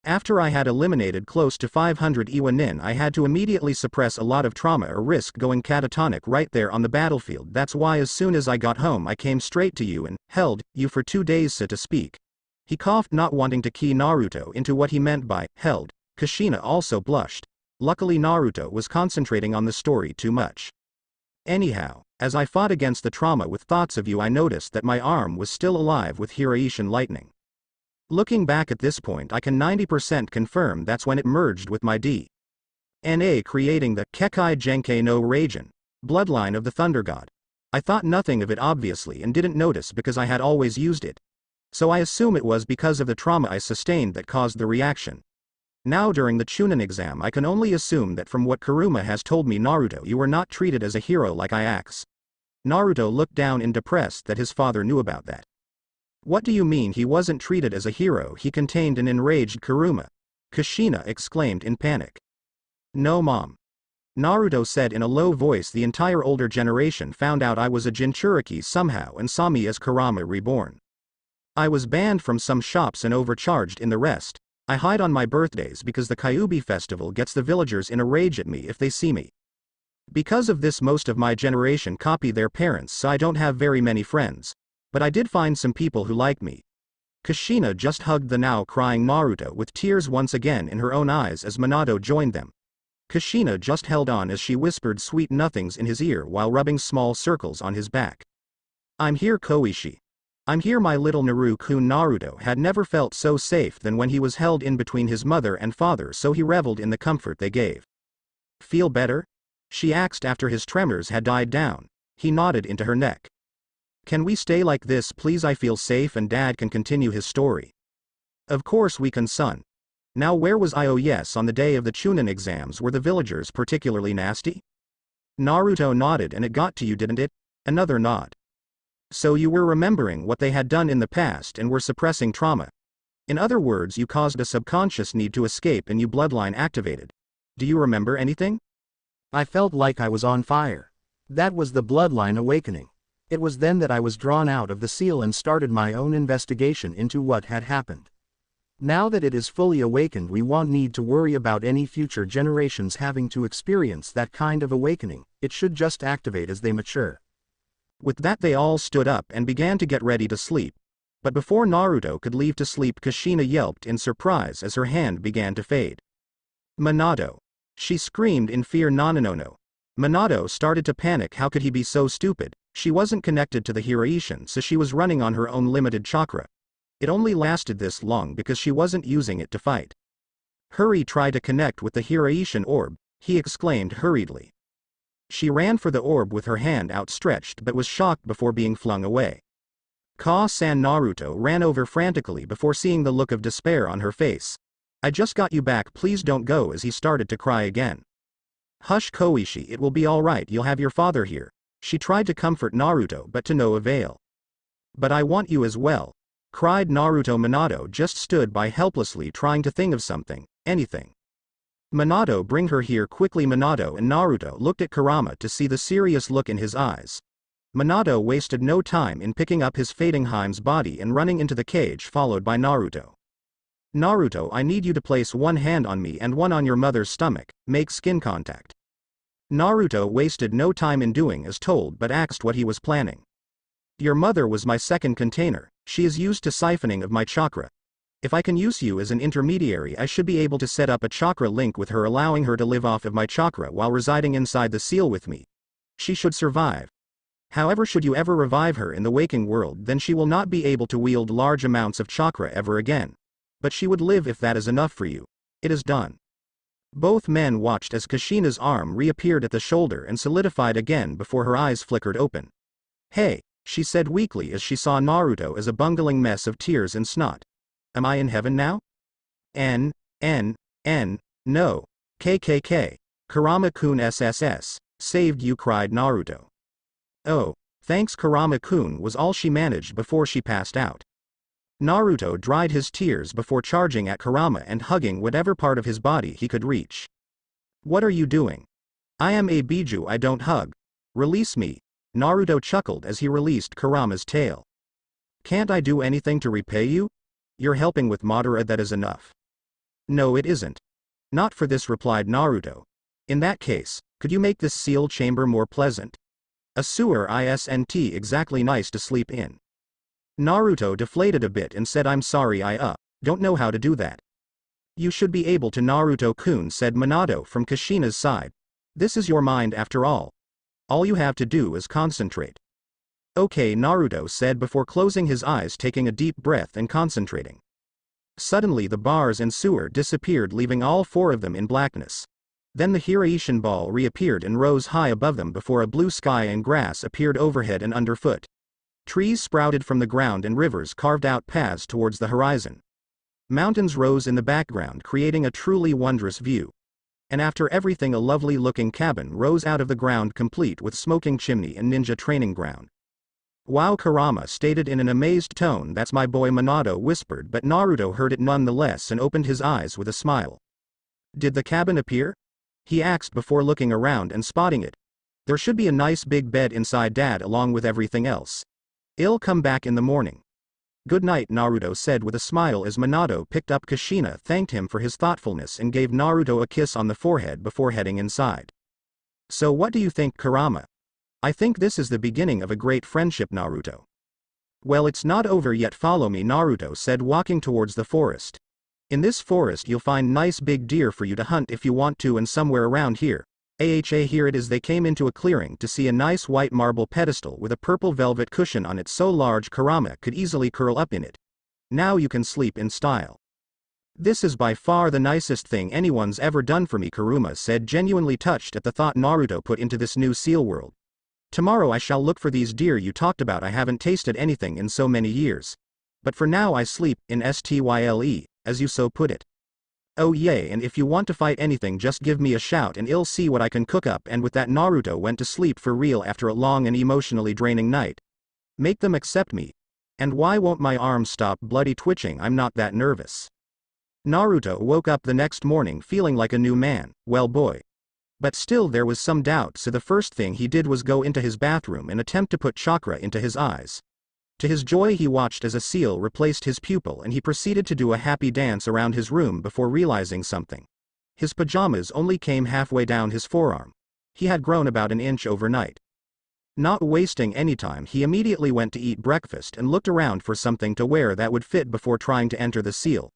After I had eliminated close to 500 Iwa-nin, I had to immediately suppress a lot of trauma or risk going catatonic right there on the battlefield. That's why as soon as I got home I came straight to you and held you for 2 days, so to speak. He coughed, not wanting to key Naruto into what he meant by held. Kushina also blushed. Luckily Naruto was concentrating on the story too much. Anyhow, as I fought against the trauma with thoughts of you, I noticed that my arm was still alive with Hiraishin lightning. Looking back at this point, I can 90% confirm that's when it merged with my DNA, creating the Kekai Genkei no Raijin, bloodline of the Thunder God. I thought nothing of it obviously and didn't notice because I had always used it. So I assume it was because of the trauma I sustained that caused the reaction. Now during the Chunin exam, I can only assume that from what Kuruma has told me, Naruto, you were not treated as a hero like I asked. Naruto looked down in depressed that his father knew about that. What do you mean he wasn't treated as a hero? He contained an enraged Kuruma. Kushina exclaimed in panic. No, Mom. Naruto said in a low voice. The entire older generation found out I was a Jinchuriki somehow and saw me as Kurama reborn. I was banned from some shops and overcharged in the rest. I hide on my birthdays because the Kyuubi festival gets the villagers in a rage at me if they see me. Because of this, most of my generation copy their parents, so I don't have very many friends. But I did find some people who like me. Kushina just hugged the now crying Naruto with tears once again in her own eyes as Minato joined them. Kushina just held on as she whispered sweet nothings in his ear while rubbing small circles on his back. I'm here, Koichi. I'm here, my little Naru-kun. Naruto had never felt so safe than when he was held in between his mother and father, so he reveled in the comfort they gave. Feel better? She asked after his tremors had died down. He nodded into her neck. Can we stay like this, please? I feel safe and Dad can continue his story. Of course we can, son. Now where was I? Oh yes, on the day of the Chunin exams. Were the villagers particularly nasty? Naruto nodded. And it got to you, didn't it? Another nod. So you were remembering what they had done in the past and were suppressing trauma. In other words, you caused a subconscious need to escape and you bloodline activated. Do you remember anything? I felt like I was on fire. That was the bloodline awakening. It was then that I was drawn out of the seal and started my own investigation into what had happened. Now that it is fully awakened, we won't need to worry about any future generations having to experience that kind of awakening. It should just activate as they mature. With that they all stood up and began to get ready to sleep. But before Naruto could leave to sleep, Kushina yelped in surprise as her hand began to fade. Minato. She screamed in fear. No. Minato started to panic. How could he be so stupid? She wasn't connected to the Hiraishin, so she was running on her own limited chakra. It only lasted this long because she wasn't using it to fight. Hurry, try to connect with the Hiraishin orb, he exclaimed hurriedly. She ran for the orb with her hand outstretched but was shocked before being flung away. Ka-san. Naruto ran over frantically before seeing the look of despair on her face. I just got you back, please don't go, as he started to cry again. Hush Koichi, it will be alright, you'll have your father here. She tried to comfort Naruto but to no avail. But I want you as well, cried Naruto. Minato just stood by helplessly trying to think of something, anything. Minato, bring her here quickly. Minato and Naruto looked at Kurama to see the serious look in his eyes. Minato wasted no time in picking up his fading Heim's body and running into the cage, followed by Naruto. Naruto, I need you to place one hand on me and one on your mother's stomach, make skin contact. Naruto wasted no time in doing as told but asked what he was planning. Your mother was my second container, she is used to siphoning of my chakra. If I can use you as an intermediary, I should be able to set up a chakra link with her, allowing her to live off of my chakra while residing inside the seal with me. She should survive. However, should you ever revive her in the waking world, then she will not be able to wield large amounts of chakra ever again. But she would live if that is enough for you. It is done. Both men watched as Kushina's arm reappeared at the shoulder and solidified again before her eyes flickered open. Hey, she said weakly as she saw Naruto as a bungling mess of tears and snot. Am I in heaven now? No. KKK. Kurama-kun SSS. Saved you, cried Naruto. Oh, thanks Kurama-kun, was all she managed before she passed out. Naruto dried his tears before charging at Kurama and hugging whatever part of his body he could reach. What are you doing? I am a Biju, I don't hug. Release me. Naruto chuckled as he released Kurama's tail. Can't I do anything to repay you? You're helping with Madara, that is enough. No, it isn't. Not for this, replied Naruto. In that case, could you make this seal chamber more pleasant? A sewer isn't exactly nice to sleep in. Naruto deflated a bit and said, I'm sorry, I don't know how to do that. You should be able to, Naruto-kun, said Minato from Kushina's side. This is your mind after all. All you have to do is concentrate. Okay, Naruto said before closing his eyes, taking a deep breath and concentrating. Suddenly the bars and sewer disappeared, leaving all four of them in blackness. Then the Hiraishin ball reappeared and rose high above them before a blue sky and grass appeared overhead and underfoot. Trees sprouted from the ground and rivers carved out paths towards the horizon. Mountains rose in the background, creating a truly wondrous view. And after everything, a lovely-looking cabin rose out of the ground, complete with smoking chimney and ninja training ground. Wow, Kurama stated in an amazed tone. That's my boy, Minato whispered, but Naruto heard it nonetheless and opened his eyes with a smile. Did the cabin appear? He asked before looking around and spotting it. There should be a nice big bed inside, Dad, along with everything else. I'll come back in the morning. Good night, Naruto said with a smile as Minato picked up Kushina, thanked him for his thoughtfulness and gave Naruto a kiss on the forehead before heading inside. So what do you think, Kurama? I think this is the beginning of a great friendship, Naruto. Well, it's not over yet, follow me, Naruto said, walking towards the forest. In this forest you'll find nice big deer for you to hunt if you want to, and somewhere around here. Here it is. They came into a clearing to see a nice white marble pedestal with a purple velvet cushion on it so large Kurama could easily curl up in it. Now you can sleep in style. This is by far the nicest thing anyone's ever done for me, Kurama said, genuinely touched at the thought Naruto put into this new seal world. Tomorrow I shall look for these deer you talked about. I haven't tasted anything in so many years. But for now I sleep in style, as you so put it. Oh yay, and if you want to fight anything, just give me a shout and I'll see what I can cook up. And with that, Naruto went to sleep for real after a long and emotionally draining night. Make them accept me. And why won't my arms stop bloody twitching? I'm not that nervous. Naruto woke up the next morning feeling like a new man, well boy. But still there was some doubt, so the first thing he did was go into his bathroom and attempt to put chakra into his eyes. To his joy, he watched as a seal replaced his pupil, and he proceeded to do a happy dance around his room before realizing something. His pajamas only came halfway down his forearm. He had grown about an inch overnight. Not wasting any time, he immediately went to eat breakfast and looked around for something to wear that would fit before trying to enter the seal.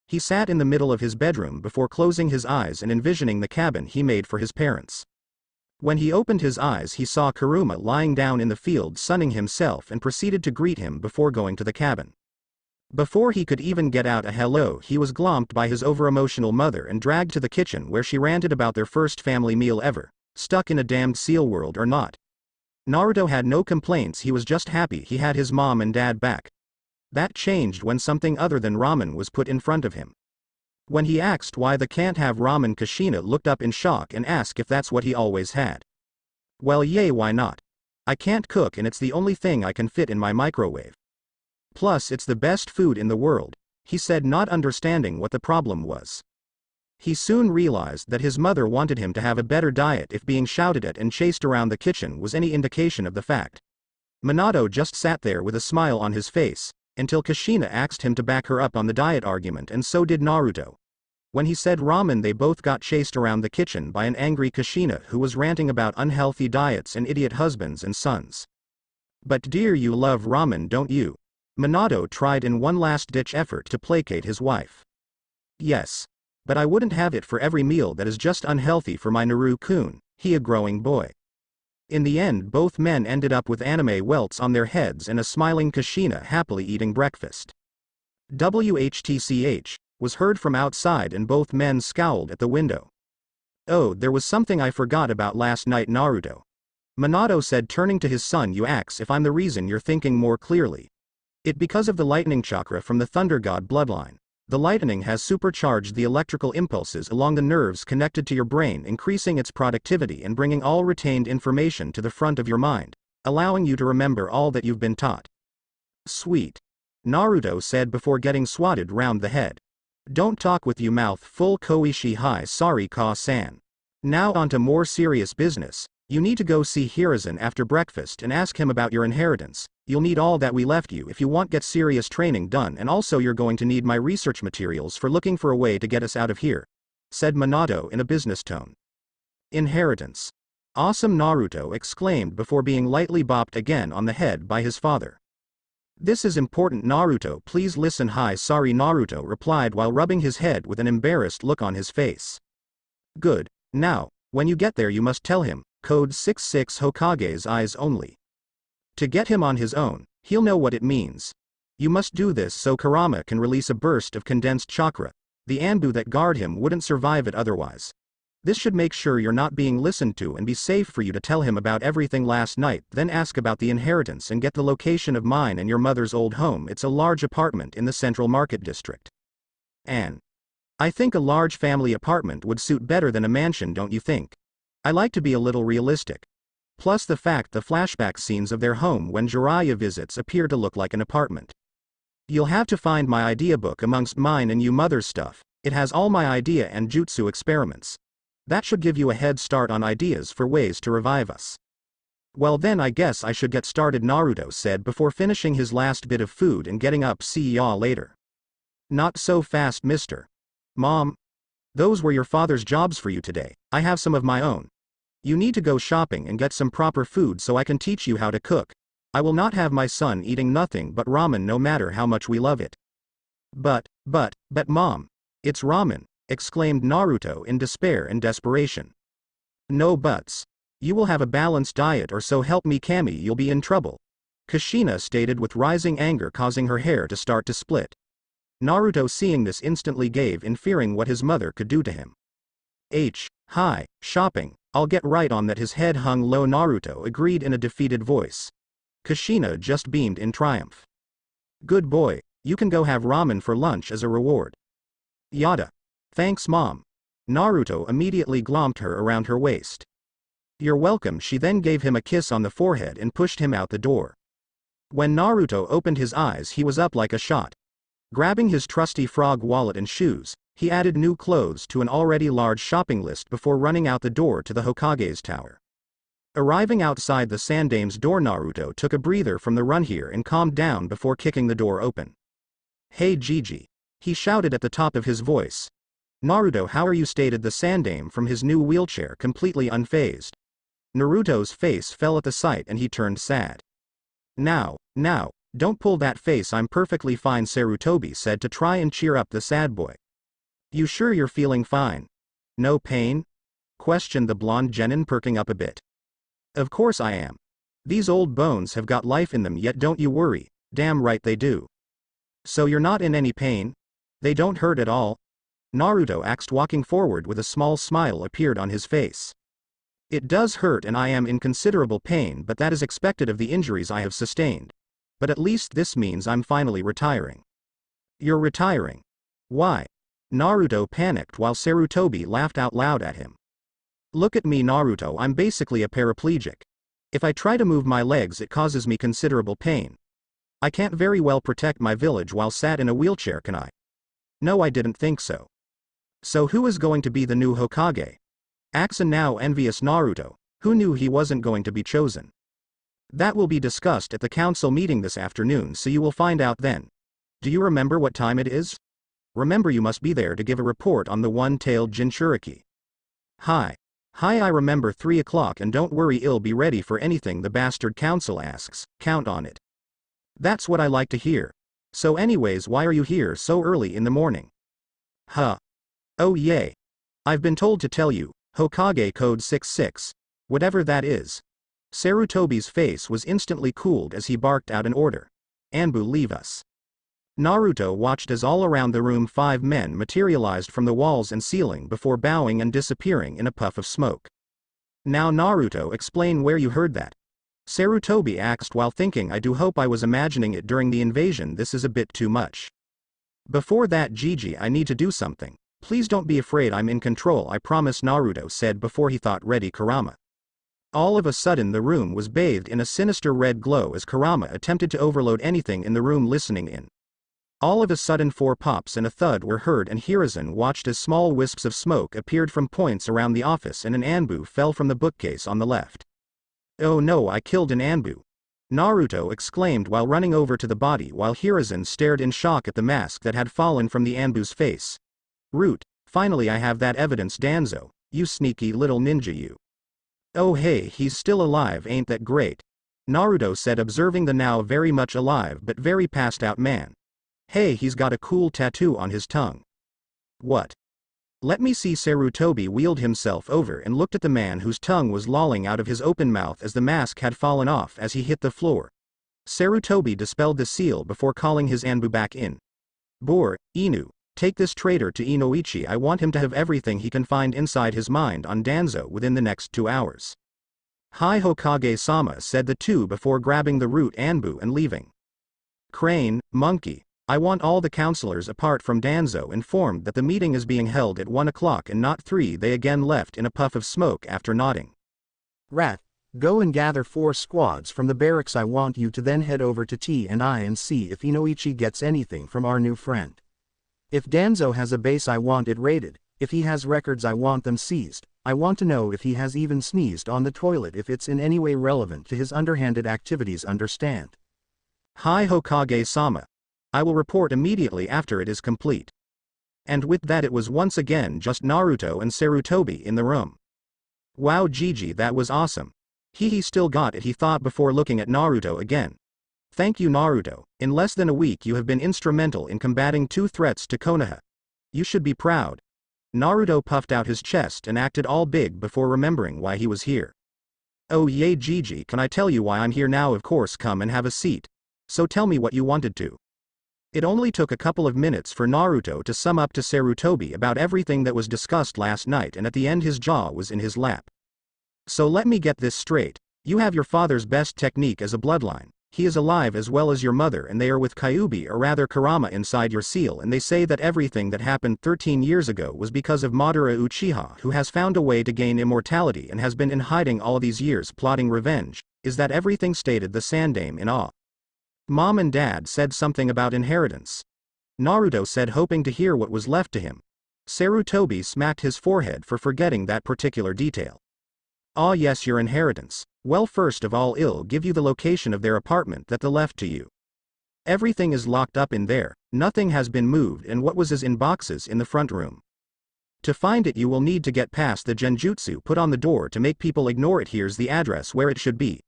He sat in the middle of his bedroom before closing his eyes and envisioning the cabin he made for his parents. When he opened his eyes he saw Kuruma lying down in the field sunning himself and proceeded to greet him before going to the cabin. Before he could even get out a hello he was glommed by his over-emotional mother and dragged to the kitchen where she ranted about their first family meal ever, stuck in a damned seal world or not. Naruto had no complaints, he was just happy he had his mom and dad back. That changed when something other than ramen was put in front of him. When he asked why the can't have ramen, Kushina looked up in shock and asked if that's what he always had. Well, yay, why not? I can't cook and it's the only thing I can fit in my microwave. Plus it's the best food in the world, he said, not understanding what the problem was. He soon realized that his mother wanted him to have a better diet if being shouted at and chased around the kitchen was any indication of the fact. Minato just sat there with a smile on his face, until Kushina asked him to back her up on the diet argument, and so did Naruto. When he said ramen they both got chased around the kitchen by an angry Kushina who was ranting about unhealthy diets and idiot husbands and sons. But dear, you love ramen, don't you? Minato tried in one last-ditch effort to placate his wife. Yes. But I wouldn't have it for every meal that is just unhealthy for my Naru-kun, he a growing boy. In the end both men ended up with anime welts on their heads and a smiling Kushina happily eating breakfast. WHTCH was heard from outside and both men scowled at the window. Oh, there was something I forgot about last night, Naruto. Minato said, turning to his son. You ask if I'm the reason you're thinking more clearly. It because of the lightning chakra from the thunder god bloodline. The lightning has supercharged the electrical impulses along the nerves connected to your brain, increasing its productivity and bringing all retained information to the front of your mind, allowing you to remember all that you've been taught. Sweet. Naruto said before getting swatted round the head. Don't talk with you mouth full, Koichi. Hi, sorry Ka-san. Now onto more serious business. You need to go see Hiruzen after breakfast and ask him about your inheritance. You'll need all that we left you if you want get serious training done, and also you're going to need my research materials for looking for a way to get us out of here, said Minato in a business tone. Inheritance. Awesome, Naruto exclaimed before being lightly bopped again on the head by his father. This is important, Naruto, please listen. Hi, sorry, Naruto replied while rubbing his head with an embarrassed look on his face. Good. Now, when you get there you must tell him, code 66 Hokage's eyes only. To get him on his own, he'll know what it means. You must do this so Kurama can release a burst of condensed chakra. The Anbu that guard him wouldn't survive it otherwise. This should make sure you're not being listened to and be safe for you to tell him about everything last night, then ask about the inheritance and get the location of mine and your mother's old home. It's a large apartment in the Central Market District. And I think a large family apartment would suit better than a mansion, don't you think? I like to be a little realistic. Plus the fact the flashback scenes of their home when Jiraiya visits appear to look like an apartment. You'll have to find my idea book amongst mine and you mother's stuff. It has all my idea and jutsu experiments. That should give you a head start on ideas for ways to revive us. Well then I guess I should get started, Naruto said before finishing his last bit of food and getting up. See ya later. Not so fast, mister. Mom. Those were your father's jobs for you today. I have some of my own. You need to go shopping and get some proper food so I can teach you how to cook. I will not have my son eating nothing but ramen no matter how much we love it. But Mom. It's ramen, exclaimed Naruto in despair and desperation. No buts. You will have a balanced diet or so help me Kami, you'll be in trouble. Kushina stated with rising anger causing her hair to start to split. Naruto seeing this instantly gave in, fearing what his mother could do to him. Hi, shopping, I'll get right on that. His head hung low, Naruto agreed in a defeated voice. Kushina just beamed in triumph. Good boy, you can go have ramen for lunch as a reward. Yada. Thanks Mom. Naruto immediately glommed her around her waist. You're welcome. She then gave him a kiss on the forehead and pushed him out the door. When Naruto opened his eyes he was up like a shot. Grabbing his trusty frog wallet and shoes, he added new clothes to an already large shopping list before running out the door to the Hokage's tower. Arriving outside the Sandame's door, Naruto took a breather from the run here and calmed down before kicking the door open. Hey Gigi. He shouted at the top of his voice. Naruto, how are you? Stated the Sandame from his new wheelchair, completely unfazed. Naruto's face fell at the sight and he turned sad. Now, don't pull that face, I'm perfectly fine, Sarutobi said to try and cheer up the sad boy. You sure you're feeling fine? No pain? questioned the blonde genin, perking up a bit. Of course I am. These old bones have got life in them, yet don't you worry, damn right they do. So you're not in any pain? They don't hurt at all? Naruto asked, walking forward with a small smile appeared on his face. It does hurt and I am in considerable pain, but that is expected of the injuries I have sustained. But at least this means I'm finally retiring. You're retiring? Why? Naruto panicked while Sarutobi laughed out loud at him. Look at me, Naruto, I'm basically a paraplegic. If I try to move my legs it causes me considerable pain. I can't very well protect my village while sat in a wheelchair, can I? No, I didn't think so. So who is going to be the new Hokage? Axa, now envious Naruto, who knew he wasn't going to be chosen. That will be discussed at the council meeting this afternoon, so you will find out then. Do you remember what time it is? Remember, you must be there to give a report on the one-tailed Jinchuriki. Hi, I remember 3 o'clock, and don't worry, I'll be ready for anything the bastard council asks, count on it. That's what I like to hear. So anyways, why are you here so early in the morning? Huh. Oh yay. I've been told to tell you, Hokage code 66. Whatever that is. Sarutobi's face was instantly cooled as he barked out an order. Anbu, leave us. Naruto watched as all around the room 5 men materialized from the walls and ceiling before bowing and disappearing in a puff of smoke. Now Naruto, explain where you heard that. Sarutobi asked while thinking, I do hope I was imagining it during the invasion, this is a bit too much. Before that, Gigi, I need to do something. Please don't be afraid, I'm in control, I promise, Naruto said before he thought ready Kurama. All of a sudden the room was bathed in a sinister red glow as Kurama attempted to overload anything in the room listening in. All of a sudden 4 pops and a thud were heard, and Hiruzen watched as small wisps of smoke appeared from points around the office and an Anbu fell from the bookcase on the left. Oh no, I killed an Anbu. Naruto exclaimed while running over to the body while Hiruzen stared in shock at the mask that had fallen from the Anbu's face. Root, finally I have that evidence, Danzo, you sneaky little ninja you. Oh hey, he's still alive, ain't that great? Naruto said, observing the now very much alive but very passed out man. Hey, he's got a cool tattoo on his tongue. What? Let me see. Sarutobi wheeled himself over and looked at the man whose tongue was lolling out of his open mouth as the mask had fallen off as he hit the floor. Sarutobi dispelled the seal before calling his Anbu back in. Bore, Inu, take this traitor to Inoichi. I want him to have everything he can find inside his mind on Danzo within the next 2 hours. Hi Hokage-sama, said the two before grabbing the root Anbu and leaving. Crane, Monkey, I want all the counselors apart from Danzo informed that the meeting is being held at 1 o'clock and not 3. They again left in a puff of smoke after nodding. Rat, go and gather 4 squads from the barracks. I want you to then head over to T&I and see if Inoichi gets anything from our new friend. If Danzo has a base, I want it raided. If he has records, I want them seized. I want to know if he has even sneezed on the toilet, if it's in any way relevant to his underhanded activities, understand? Hi Hokage-sama. I will report immediately after it is complete. And with that it was once again just Naruto and Sarutobi in the room. Wow Gigi, that was awesome. He still got it, he thought before looking at Naruto again. Thank you Naruto, in less than a week you have been instrumental in combating 2 threats to Konoha. You should be proud. Naruto puffed out his chest and acted all big before remembering why he was here. Oh yay Gigi, can I tell you why I'm here now? Of course, come and have a seat. So tell me what you wanted to. It only took a couple of minutes for Naruto to sum up to Sarutobi about everything that was discussed last night, and at the end his jaw was in his lap. So let me get this straight. You have your father's best technique as a bloodline. He is alive as well as your mother, and they are with Kyuubi, or rather Kurama, inside your seal, and they say that everything that happened 13 years ago was because of Madara Uchiha, who has found a way to gain immortality and has been in hiding all these years plotting revenge. Is that everything? Stated the Sandame in awe. Mom and Dad said something about inheritance. Naruto said, hoping to hear what was left to him. Sarutobi smacked his forehead for forgetting that particular detail. Ah yes, your inheritance. Well, first of all, I'll give you the location of their apartment that they left to you. Everything is locked up in there, nothing has been moved, and what was is in boxes in the front room. To find it you will need to get past the genjutsu put on the door to make people ignore it. Here's the address where it should be.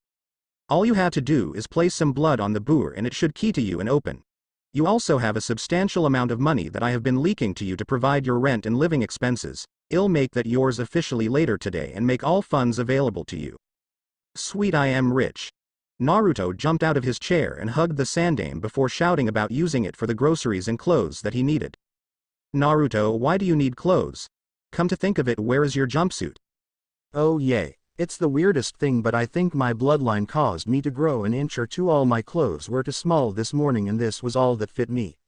All you have to do is place some blood on the boor and it should key to you and open. You also have a substantial amount of money that I have been leaking to you to provide your rent and living expenses. I'll make that yours officially later today and make all funds available to you. Sweet, I am rich. Naruto jumped out of his chair and hugged the sandame before shouting about using it for the groceries and clothes that he needed. Naruto, why do you need clothes? Come to think of it, where is your jumpsuit? Oh yay. It's the weirdest thing, but I think my bloodline caused me to grow an inch or two. All my clothes were too small this morning and this was all that fit me.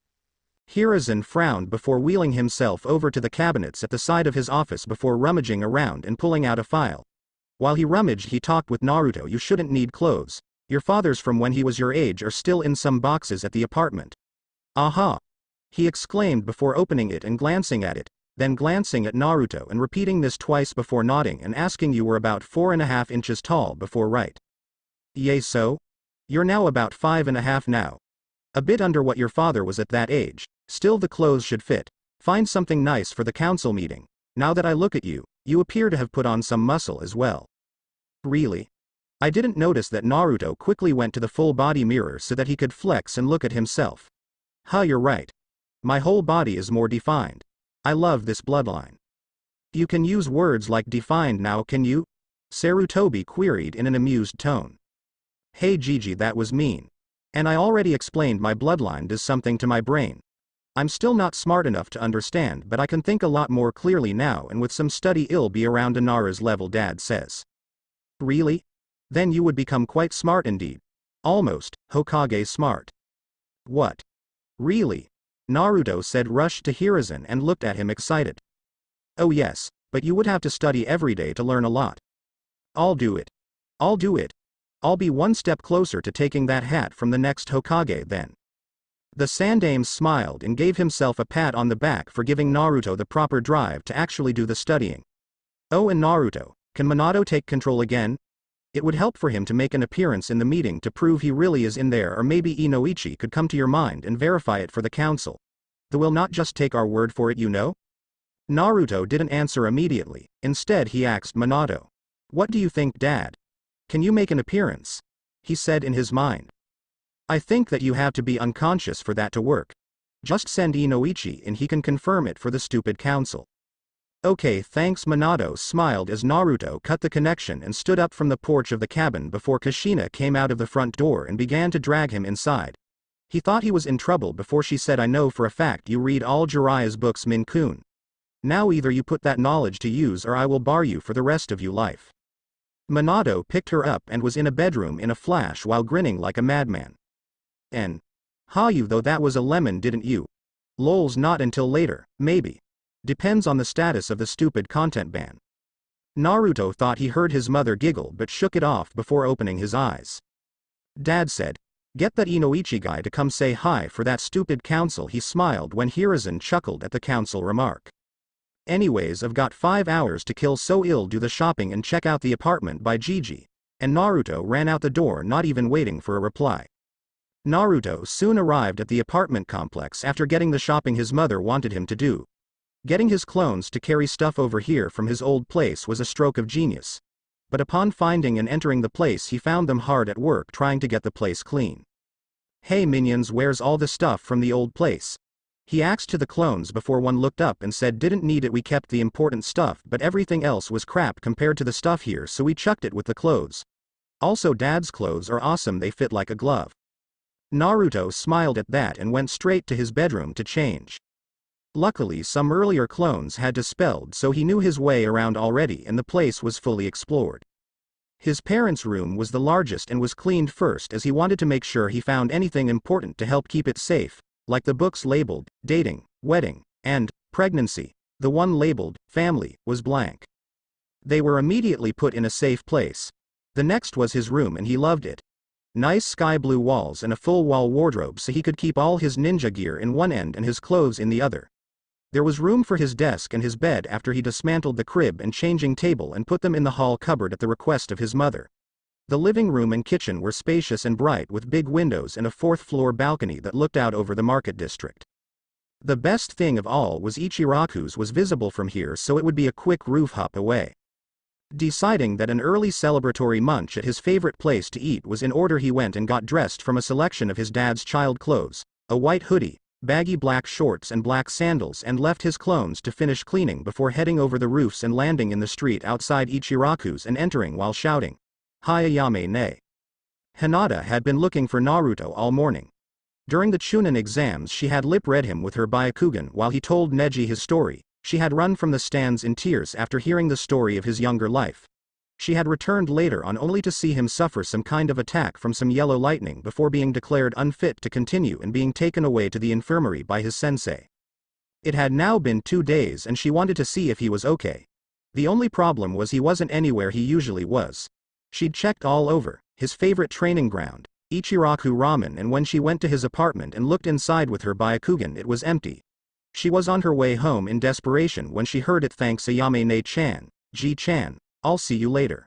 Hiruzen frowned before wheeling himself over to the cabinets at the side of his office before rummaging around and pulling out a file. While he rummaged, he talked with Naruto. You shouldn't need clothes. Your father's from when he was your age are still in some boxes at the apartment. Aha! He exclaimed before opening it and glancing at it, then glancing at Naruto and repeating this twice before nodding and asking, you were about 4.5 inches tall before, right? Yay, so? You're now about 5.5 now. A bit under what your father was at that age. Still, the clothes should fit. Find something nice for the council meeting. Now that I look at you, you appear to have put on some muscle as well. Really? I didn't notice that. Naruto quickly went to the full body mirror so that he could flex and look at himself. You're right. My whole body is more defined. I love this bloodline. You can use words like defined now, can you? Sarutobi queried in an amused tone. Hey Gigi, that was mean. And I already explained my bloodline does something to my brain. I'm still not smart enough to understand, but I can think a lot more clearly now, and with some study I'll be around Inara's level, Dad says. Really? Then you would become quite smart indeed. Almost, Hokage smart. What? Really? Naruto said, rushed to Hiruzen and looked at him excited. Oh yes, but you would have to study every day to learn a lot. I'll do it. I'll do it. I'll be one step closer to taking that hat from the next Hokage then. The sandame smiled and gave himself a pat on the back for giving Naruto the proper drive to actually do the studying. Oh, and Naruto, can Minato take control again? It would help for him to make an appearance in the meeting to prove he really is in there, or maybe Inoichi could come to your mind and verify it for the council. They will not just take our word for it, you know? Naruto didn't answer immediately. Instead he asked Minato. What do you think, Dad? Can you make an appearance? He said in his mind. I think that you have to be unconscious for that to work. Just send Inoichi and he can confirm it for the stupid council. Okay, thanks. Minato smiled as Naruto cut the connection and stood up from the porch of the cabin before Kushina came out of the front door and began to drag him inside. He thought he was in trouble before she said, I know for a fact you read all Jiraiya's books, Min-kun. Now either you put that knowledge to use or I will bar you for the rest of your life. Minato picked her up and was in a bedroom in a flash while grinning like a madman. And, you though that was a lemon, didn't you? Lols, not until later, maybe. Depends on the status of the stupid content ban. Naruto thought he heard his mother giggle but shook it off before opening his eyes. Dad said, get that Inoichi guy to come say hi for that stupid council. He smiled when Hiruzen chuckled at the council remark. Anyways, I've got 5 hours to kill, so I'll do the shopping and check out the apartment by Gigi. And Naruto ran out the door, not even waiting for a reply. Naruto soon arrived at the apartment complex after getting the shopping his mother wanted him to do. Getting his clones to carry stuff over here from his old place was a stroke of genius. But upon finding and entering the place, he found them hard at work trying to get the place clean. Hey minions, where's all the stuff from the old place? He asked to the clones before one looked up and said, didn't need it, we kept the important stuff, but everything else was crap compared to the stuff here, so we chucked it with the clothes. Also, Dad's clothes are awesome, they fit like a glove. Naruto smiled at that and went straight to his bedroom to change. Luckily, some earlier clones had dispelled, so he knew his way around already and the place was fully explored. His parents' room was the largest and was cleaned first, as he wanted to make sure he found anything important to help keep it safe, like the books labeled dating, wedding, and pregnancy. The one labeled family was blank. They were immediately put in a safe place. The next was his room, and he loved it. Nice sky blue walls and a full wall wardrobe so he could keep all his ninja gear in one end and his clothes in the other. There was room for his desk and his bed after he dismantled the crib and changing table and put them in the hall cupboard at the request of his mother. The living room and kitchen were spacious and bright with big windows and a 4th-floor balcony that looked out over the market district. The best thing of all was Ichiraku's was visible from here, so it would be a quick roof hop away. Deciding that an early celebratory munch at his favorite place to eat was in order, he went and got dressed from a selection of his dad's child clothes, a white hoodie, baggy black shorts and black sandals, and left his clones to finish cleaning before heading over the roofs and landing in the street outside Ichiraku's and entering while shouting, "Hi Ayame ne." Hinata had been looking for Naruto all morning. During the Chunin exams she had lip-read him with her Byakugan while he told Neji his story. She had run from the stands in tears after hearing the story of his younger life. She had returned later on only to see him suffer some kind of attack from some yellow lightning before being declared unfit to continue and being taken away to the infirmary by his sensei. It had now been 2 days and she wanted to see if he was okay. The only problem was he wasn't anywhere he usually was. She'd checked all over, his favorite training ground, Ichiraku Ramen, and when she went to his apartment and looked inside with her Byakugan it was empty. She was on her way home in desperation when she heard it. "Thanks Ayame-ne-chan, G-chan, I'll see you later."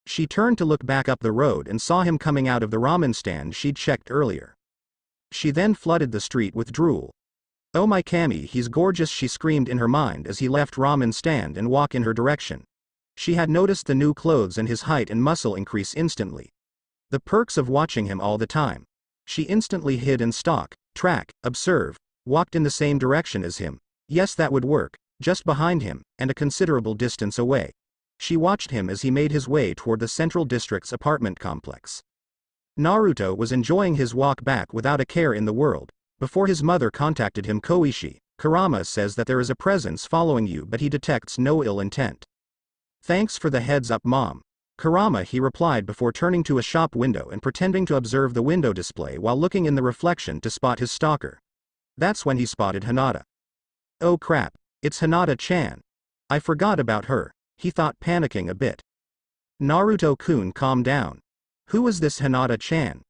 She turned to look back up the road and saw him coming out of the ramen stand she'd checked earlier. She then flooded the street with drool. "Oh my Kami, he's gorgeous," she screamed in her mind as he left ramen stand and walked in her direction. She had noticed the new clothes and his height and muscle increase instantly. The perks of watching him all the time. She instantly hid and stalk, track, observe, walked in the same direction as him. Yes, that would work, just behind him, and a considerable distance away. She watched him as he made his way toward the Central District's apartment complex. Naruto was enjoying his walk back without a care in the world, before his mother contacted him. "Koichi, Kurama says that there is a presence following you but he detects no ill intent." "Thanks for the heads up, Mom. Kurama," he replied before turning to a shop window and pretending to observe the window display while looking in the reflection to spot his stalker. That's when he spotted Hinata. "Oh crap, it's Hinata-chan. I forgot about her," he thought, panicking a bit. "Naruto-kun, calm down. Who is this Hinata-chan?"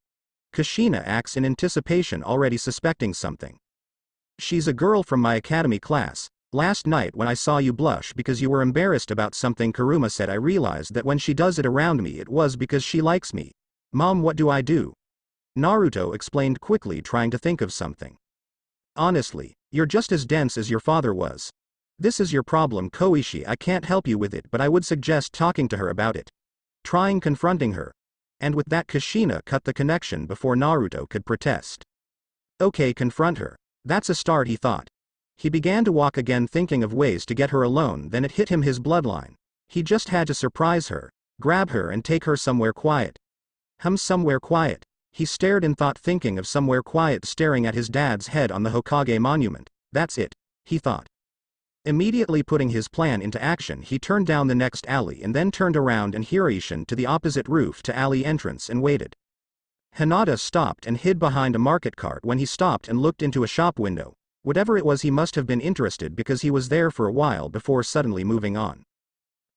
Kushina acts in anticipation, already suspecting something. "She's a girl from my academy class. Last night when I saw you blush because you were embarrassed about something Kuruma said, I realized that when she does it around me it was because she likes me. Mom, what do I do?" Naruto explained quickly, trying to think of something. "Honestly, you're just as dense as your father was. This is your problem, Koichi. I can't help you with it, but I would suggest talking to her about it. Trying confronting her." And with that Kushina cut the connection before Naruto could protest. "Okay, confront her. That's a start," he thought. He began to walk again, thinking of ways to get her alone. Then it hit him, his bloodline. He just had to surprise her, grab her and take her somewhere quiet. Somewhere quiet. He stared in thought, thinking of somewhere quiet, staring at his dad's head on the Hokage monument. That's it, he thought. Immediately putting his plan into action, he turned down the next alley and then turned around and Hirishin to the opposite roof to alley entrance and waited. Hinata stopped and hid behind a market cart. When he stopped and looked into a shop window, whatever it was, he must have been interested because he was there for a while before suddenly moving on.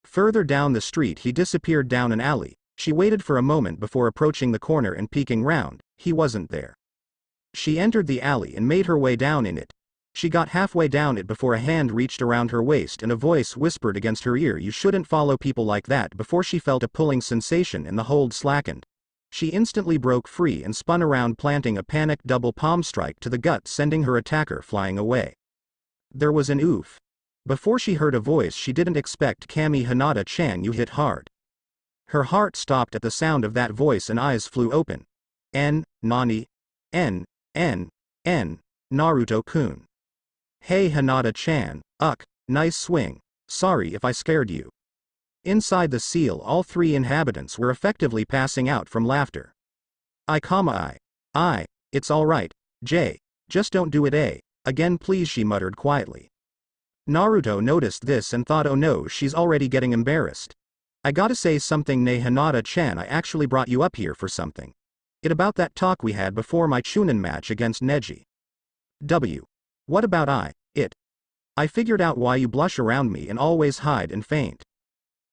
Further down the street he disappeared down an alley. She waited for a moment before approaching the corner and peeking round. He wasn't there. She entered the alley and made her way down in it. She got halfway down it before a hand reached around her waist and a voice whispered against her ear, "You shouldn't follow people like that." Before she felt a pulling sensation and the hold slackened. She instantly broke free and spun around, planting a panicked double palm strike to the gut, sending her attacker flying away. There was an oof. Before she heard a voice she didn't expect. "Kami, Hinata-chan, you hit hard." Her heart stopped at the sound of that voice and eyes flew open. Nani? Naruto-kun. "Hey Hinata-chan, nice swing. Sorry if I scared you." Inside the seal, all three inhabitants were effectively passing out from laughter. It's alright, Jay. Just don't do it, again please," she muttered quietly. Naruto noticed this and thought, oh no, she's already getting embarrassed. "I gotta say something, ne Hinata-chan, I actually brought you up here for something. It about that talk we had before my Chunin match against Neji." What about I figured out why you blush around me and always hide and faint."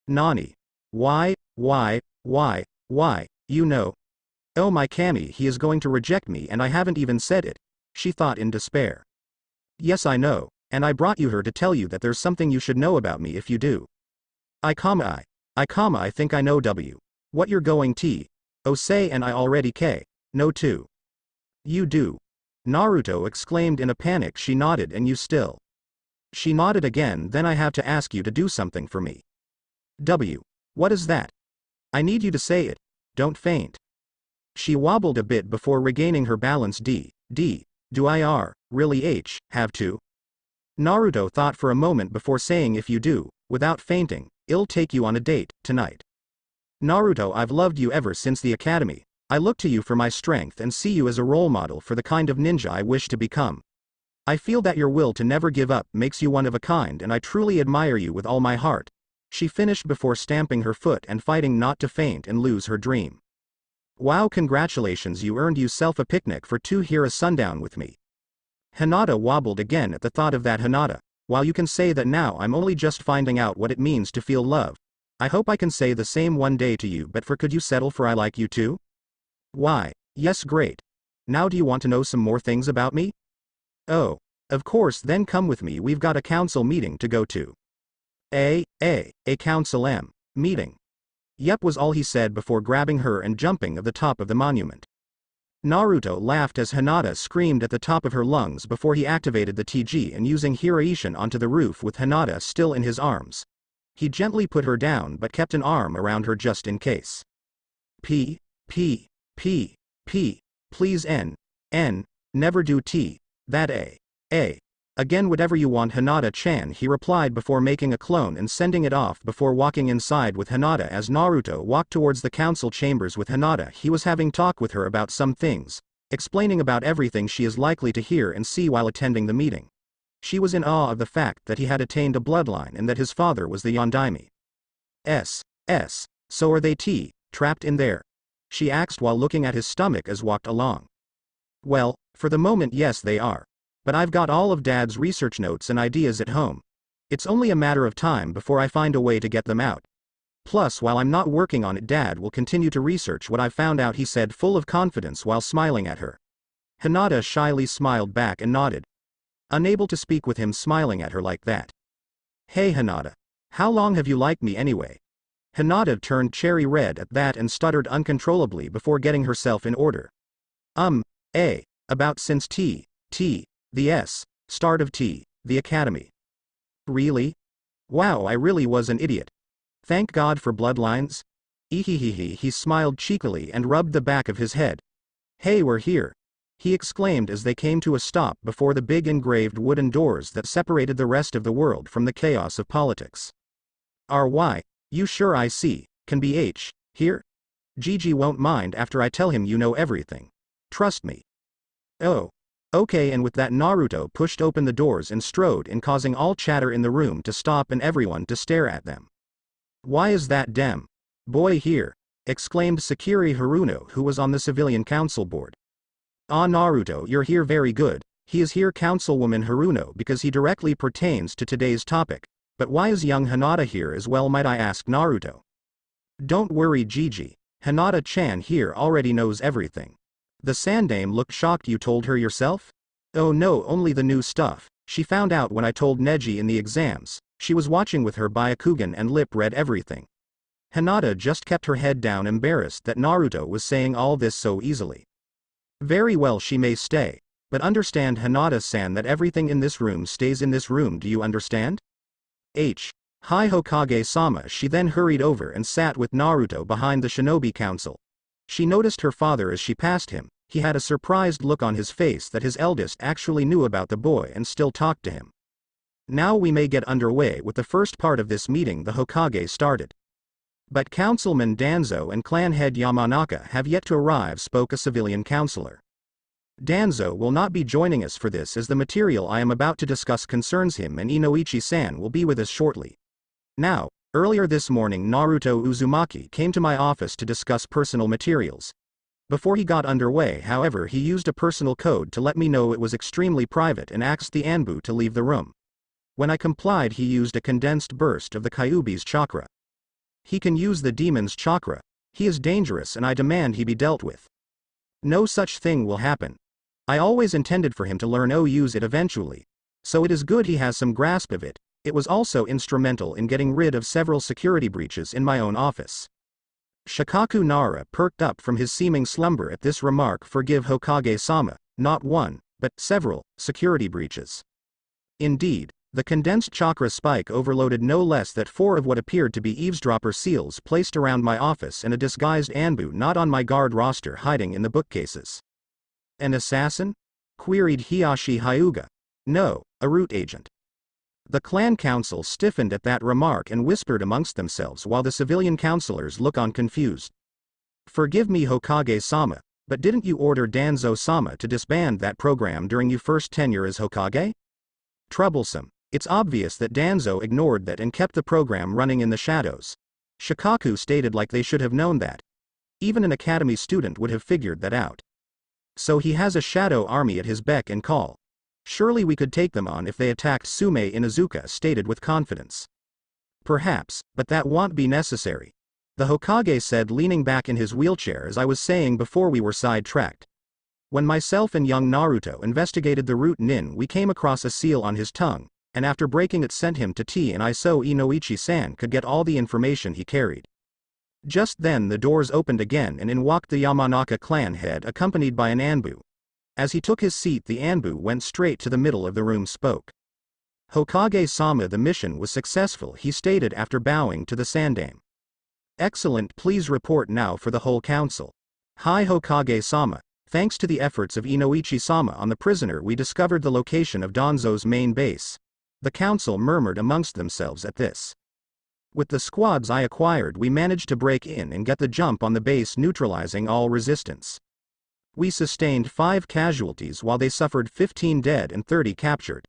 "Nani? Why, you know. Oh my Kami, he is going to reject me and I haven't even said it," she thought in despair. "Yes I know, and I brought you here to tell you that there's something you should know about me if you do." I think I know what you're going to say, and I already know too." "You do?" Naruto exclaimed in a panic. She nodded. "And you still?" She nodded again. "Then I have to ask you to do something for me." What is that?" "I need you to say it. Don't faint." She wobbled a bit before regaining her balance. Do I Really have to? Naruto thought for a moment before saying if you do, without fainting, I'll take you on a date, tonight. Naruto, I've loved you ever since the academy. I look to you for my strength and see you as a role model for the kind of ninja I wish to become. I feel that your will to never give up makes you one of a kind and I truly admire you with all my heart. She finished before stamping her foot and fighting not to faint and lose her dream. Wow, congratulations, you earned yourself a picnic for 2 here a sundown with me. Hinata wobbled again at the thought of that. Hinata, while you can say that now, I'm only just finding out what it means to feel love. I hope I can say the same one day to you, but could you settle for I like you too? Why, yes, great. Now do you want to know some more things about me? Oh, of course, then come with me, we've got a council meeting to go to. A council meeting. Yep, was all he said before grabbing her and jumping of the top of the monument. Naruto laughed as Hinata screamed at the top of her lungs before he activated the TG and using Hiraishin onto the roof with Hinata still in his arms. He gently put her down but kept an arm around her just in case. Please N, never do T, that A. Again, whatever you want, Hinata-chan, he replied before making a clone and sending it off before walking inside with Hinata. As Naruto walked towards the council chambers with Hinata, he was having talk with her about some things, explaining about everything she is likely to hear and see while attending the meeting. She was in awe of the fact that he had attained a bloodline and that his father was the Yondaime. So are they trapped in there? She asked while looking at his stomach as walked along. Well, for the moment yes they are. But I've got all of Dad's research notes and ideas at home. It's only a matter of time before I find a way to get them out. Plus, while I'm not working on it, Dad will continue to research what I've found out, he said full of confidence while smiling at her. Hinata shyly smiled back and nodded. Unable to speak with him smiling at her like that. Hey Hinata. How long have you liked me anyway? Hinata turned cherry red at that and stuttered uncontrollably before getting herself in order. About since the start of the academy. Really? Wow, I really was an idiot. Thank God for bloodlines. He smiled cheekily and rubbed the back of his head. Hey, we're here, he exclaimed as they came to a stop before the big engraved wooden doors that separated the rest of the world from the chaos of politics. You sure I see, can be here? Gigi won't mind after I tell him you know everything. Trust me. Oh. Okay, and with that Naruto pushed open the doors and strode in, causing all chatter in the room to stop and everyone to stare at them. Why is that dem boy here? Exclaimed Sakiri Haruno, who was on the civilian council board. Ah, Naruto, you're here, very good. He is here, Councilwoman Haruno, because he directly pertains to today's topic. But why is young Hinata here as well, might I ask, Naruto? Don't worry, Gigi. Hinata-chan here already knows everything. The Sandame looked shocked. You told her yourself? Oh no, only the new stuff. She found out when I told Neji in the exams. She was watching with her Byakugan and lip read everything. Hinata just kept her head down, embarrassed that Naruto was saying all this so easily. Very well, she may stay. But understand, Hinata-san, that everything in this room stays in this room, do you understand? Hi Hokage-sama. She then hurried over and sat with Naruto behind the Shinobi Council. She noticed her father as she passed him. He had a surprised look on his face that his eldest actually knew about the boy and still talked to him. Now we may get underway with the first part of this meeting, the Hokage started. But Councilman Danzo and clan head Yamanaka have yet to arrive, spoke a civilian councilor. Danzo will not be joining us for this, as the material I am about to discuss concerns him, and Inoichi-san will be with us shortly. Now, earlier this morning Naruto Uzumaki came to my office to discuss personal materials. Before he got underway, however, he used a personal code to let me know it was extremely private and asked the Anbu to leave the room. When I complied, he used a condensed burst of the Kyuubi's chakra. He can use the demon's chakra. He is dangerous and I demand he be dealt with. No such thing will happen. I always intended for him to learn or use it eventually. So it is good he has some grasp of it. It was also instrumental in getting rid of several security breaches in my own office. Shikaku Nara perked up from his seeming slumber at this remark. Forgive Hokage-sama, not one, but several security breaches. Indeed, the condensed chakra spike overloaded no less than 4 of what appeared to be eavesdropper seals placed around my office and a disguised Anbu not on my guard roster hiding in the bookcases. An assassin? queried Hiyashi Hyuga. No, a root agent. The clan council stiffened at that remark and whispered amongst themselves while the civilian councilors look on confused. Forgive me Hokage-sama, but didn't you order Danzo-sama to disband that program during your first tenure as Hokage? Troublesome. It's obvious that Danzo ignored that and kept the program running in the shadows. Shikaku stated like they should have known that. Even an academy student would have figured that out. So he has a shadow army at his beck and call. Surely we could take them on if they attacked Sume Inuzuka stated with confidence. Perhaps, but that won't be necessary. The Hokage said leaning back in his wheelchair as I was saying before we were sidetracked. When myself and young Naruto investigated the root nin we came across a seal on his tongue, and after breaking it sent him to T and I so Inoichi-san could get all the information he carried. Just then the doors opened again and in walked the Yamanaka clan head accompanied by an Anbu. As he took his seat the Anbu went straight to the middle of the room spoke. Hokage-sama, the mission was successful, he stated after bowing to the Sandame. Excellent, please report now for the whole council. Hi Hokage-sama, thanks to the efforts of Inoichi-sama on the prisoner we discovered the location of Danzo's main base. The council murmured amongst themselves at this. With the squads I acquired we managed to break in and get the jump on the base, neutralizing all resistance. We sustained 5 casualties while they suffered 15 dead and 30 captured.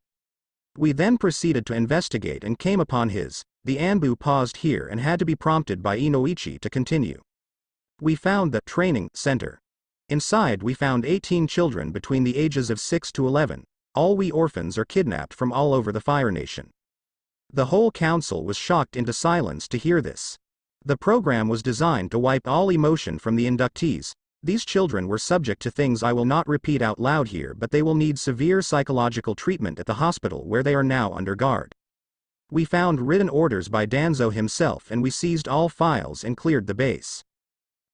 We then proceeded to investigate and came upon the Anbu paused here and had to be prompted by Inoichi to continue. We found the training center. Inside we found 18 children between the ages of 6 to 11, all we orphans are kidnapped from all over the Fire Nation. The whole council was shocked into silence to hear this. The program was designed to wipe all emotion from the inductees. These children were subject to things I will not repeat out loud here, but they will need severe psychological treatment at the hospital where they are now under guard. We found written orders by Danzo himself and we seized all files and cleared the base.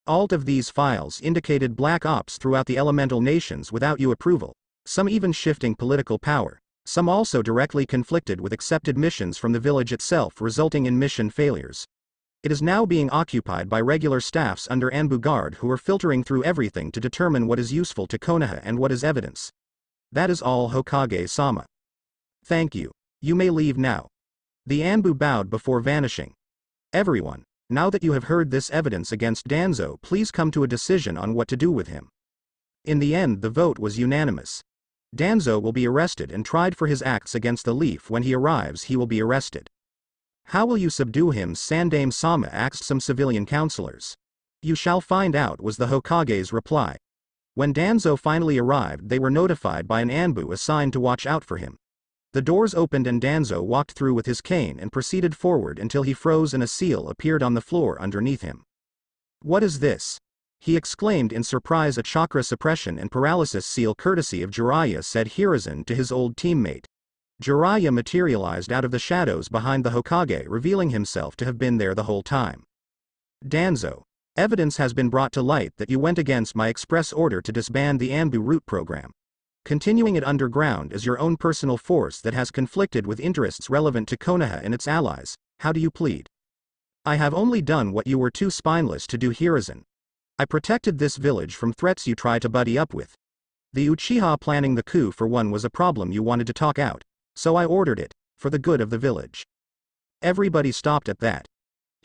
All of these files indicated black ops throughout the elemental nations without your approval, some even shifting political power, some also directly conflicted with accepted missions from the village itself, resulting in mission failures. It is now being occupied by regular staffs under Anbu guard who are filtering through everything to determine what is useful to Konoha and what is evidence. That is all, Hokage-sama. Thank you. You may leave now. The Anbu bowed before vanishing. Everyone, now that you have heard this evidence against Danzo, please come to a decision on what to do with him. In the end the vote was unanimous. Danzo will be arrested and tried for his acts against the Leaf. When he arrives he will be arrested. How will you subdue him? Sandame-sama asked some civilian councilors. You shall find out, was the Hokage's reply. When Danzo finally arrived they were notified by an Anbu assigned to watch out for him. The doors opened and Danzo walked through with his cane and proceeded forward until he froze and a seal appeared on the floor underneath him. What is this? He exclaimed in surprise. A chakra suppression and paralysis seal courtesy of Jiraiya, said Hiruzen to his old teammate. Jiraiya materialized out of the shadows behind the Hokage, revealing himself to have been there the whole time. Danzo, evidence has been brought to light that you went against my express order to disband the Anbu root program. Continuing it underground as your own personal force that has conflicted with interests relevant to Konoha and its allies. How do you plead? I have only done what you were too spineless to do, Hiruzen. I protected this village from threats you try to buddy up with. The Uchiha planning the coup for one was a problem you wanted to talk out. So I ordered it, for the good of the village. Everybody stopped at that.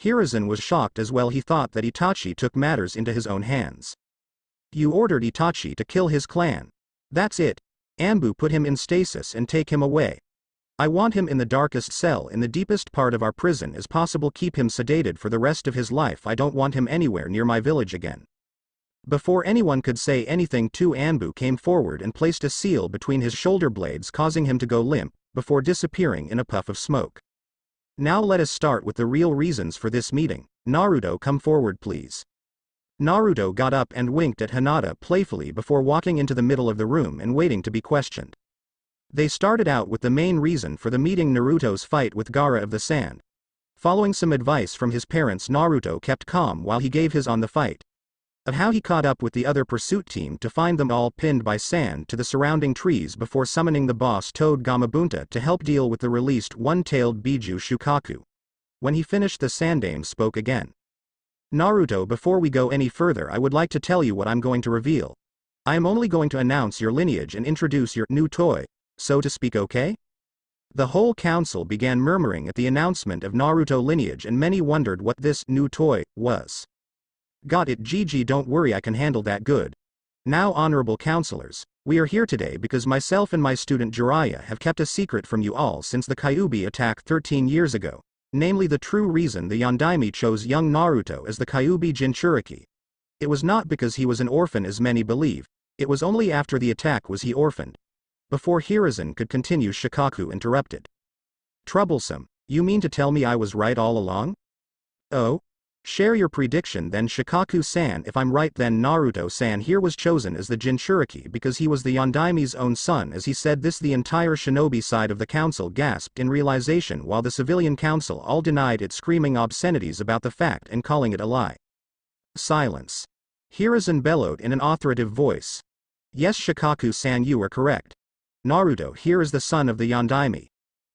Hiruzen was shocked as well. He thought that Itachi took matters into his own hands. You ordered Itachi to kill his clan. That's it. Anbu put him in stasis and take him away. I want him in the darkest cell in the deepest part of our prison as possible. Keep him sedated for the rest of his life. I don't want him anywhere near my village again. Before anyone could say anything, Anbu came forward and placed a seal between his shoulder blades, causing him to go limp, before disappearing in a puff of smoke. Now let us start with the real reasons for this meeting. Naruto, come forward please. Naruto got up and winked at Hinata playfully before walking into the middle of the room and waiting to be questioned. They started out with the main reason for the meeting, Naruto's fight with Gaara of the Sand. Following some advice from his parents, Naruto kept calm while he gave his on the fight. Of how he caught up with the other pursuit team to find them all pinned by sand to the surrounding trees before summoning the boss Toad Gamabunta to help deal with the released one-tailed Biju Shukaku. When he finished, the Sandame spoke again. Naruto, before we go any further, I would like to tell you what I'm going to reveal. I am only going to announce your lineage and introduce your new toy, so to speak, okay? The whole council began murmuring at the announcement of Naruto lineage and many wondered what this new toy was. Got it, Gigi, don't worry, I can handle that good. Now, honorable counselors, we are here today because myself and my student Jiraiya have kept a secret from you all since the Kyuubi attack 13 years ago, namely the true reason the Yondaime chose young Naruto as the Kyuubi Jinchuriki. It was not because he was an orphan as many believe, it was only after the attack was he orphaned. Before Hiruzen could continue, Shikaku interrupted. Troublesome, you mean to tell me I was right all along? Oh? Share your prediction then, Shikaku-san. If I'm right, then Naruto-san here was chosen as the Jinchuriki because he was the Yondaime's own son. As he said this, the entire shinobi side of the council gasped in realization while the civilian council all denied it, screaming obscenities about the fact and calling it a lie. Silence. Hiruzen bellowed in an authoritative voice. Yes, Shikaku-san, you are correct. Naruto here is the son of the Yondaime.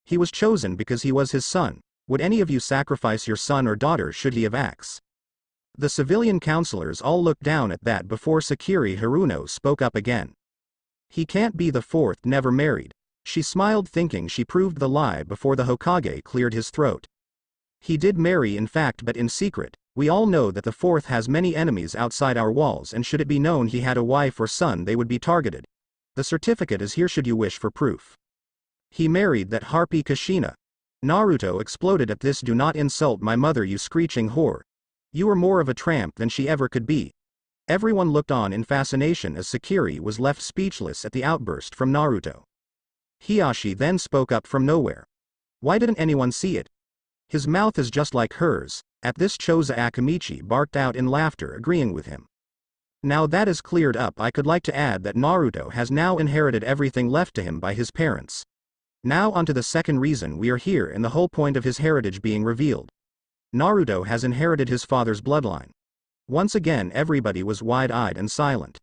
He was chosen because he was his son. Would any of you sacrifice your son or daughter should he have asked? The civilian counselors all looked down at that before Sakiri Haruno spoke up again. He can't be the fourth, never married. She smiled, thinking she proved the lie before the Hokage cleared his throat. He did marry, in fact, but in secret. We all know that the fourth has many enemies outside our walls, and should it be known he had a wife or son, they would be targeted. The certificate is here should you wish for proof. He married that harpy Kushina. Naruto exploded at this. Do not insult my mother, you screeching whore. You are more of a tramp than she ever could be. Everyone looked on in fascination as Sakiri was left speechless at the outburst from Naruto. Hiashi then spoke up from nowhere. Why didn't anyone see it? His mouth is just like hers. At this, Choza Akamichi barked out in laughter, agreeing with him. Now that is cleared up, I could like to add that Naruto has now inherited everything left to him by his parents. Now onto the second reason we are here and the whole point of his heritage being revealed. Naruto has inherited his father's bloodline. Once again everybody was wide-eyed and silent.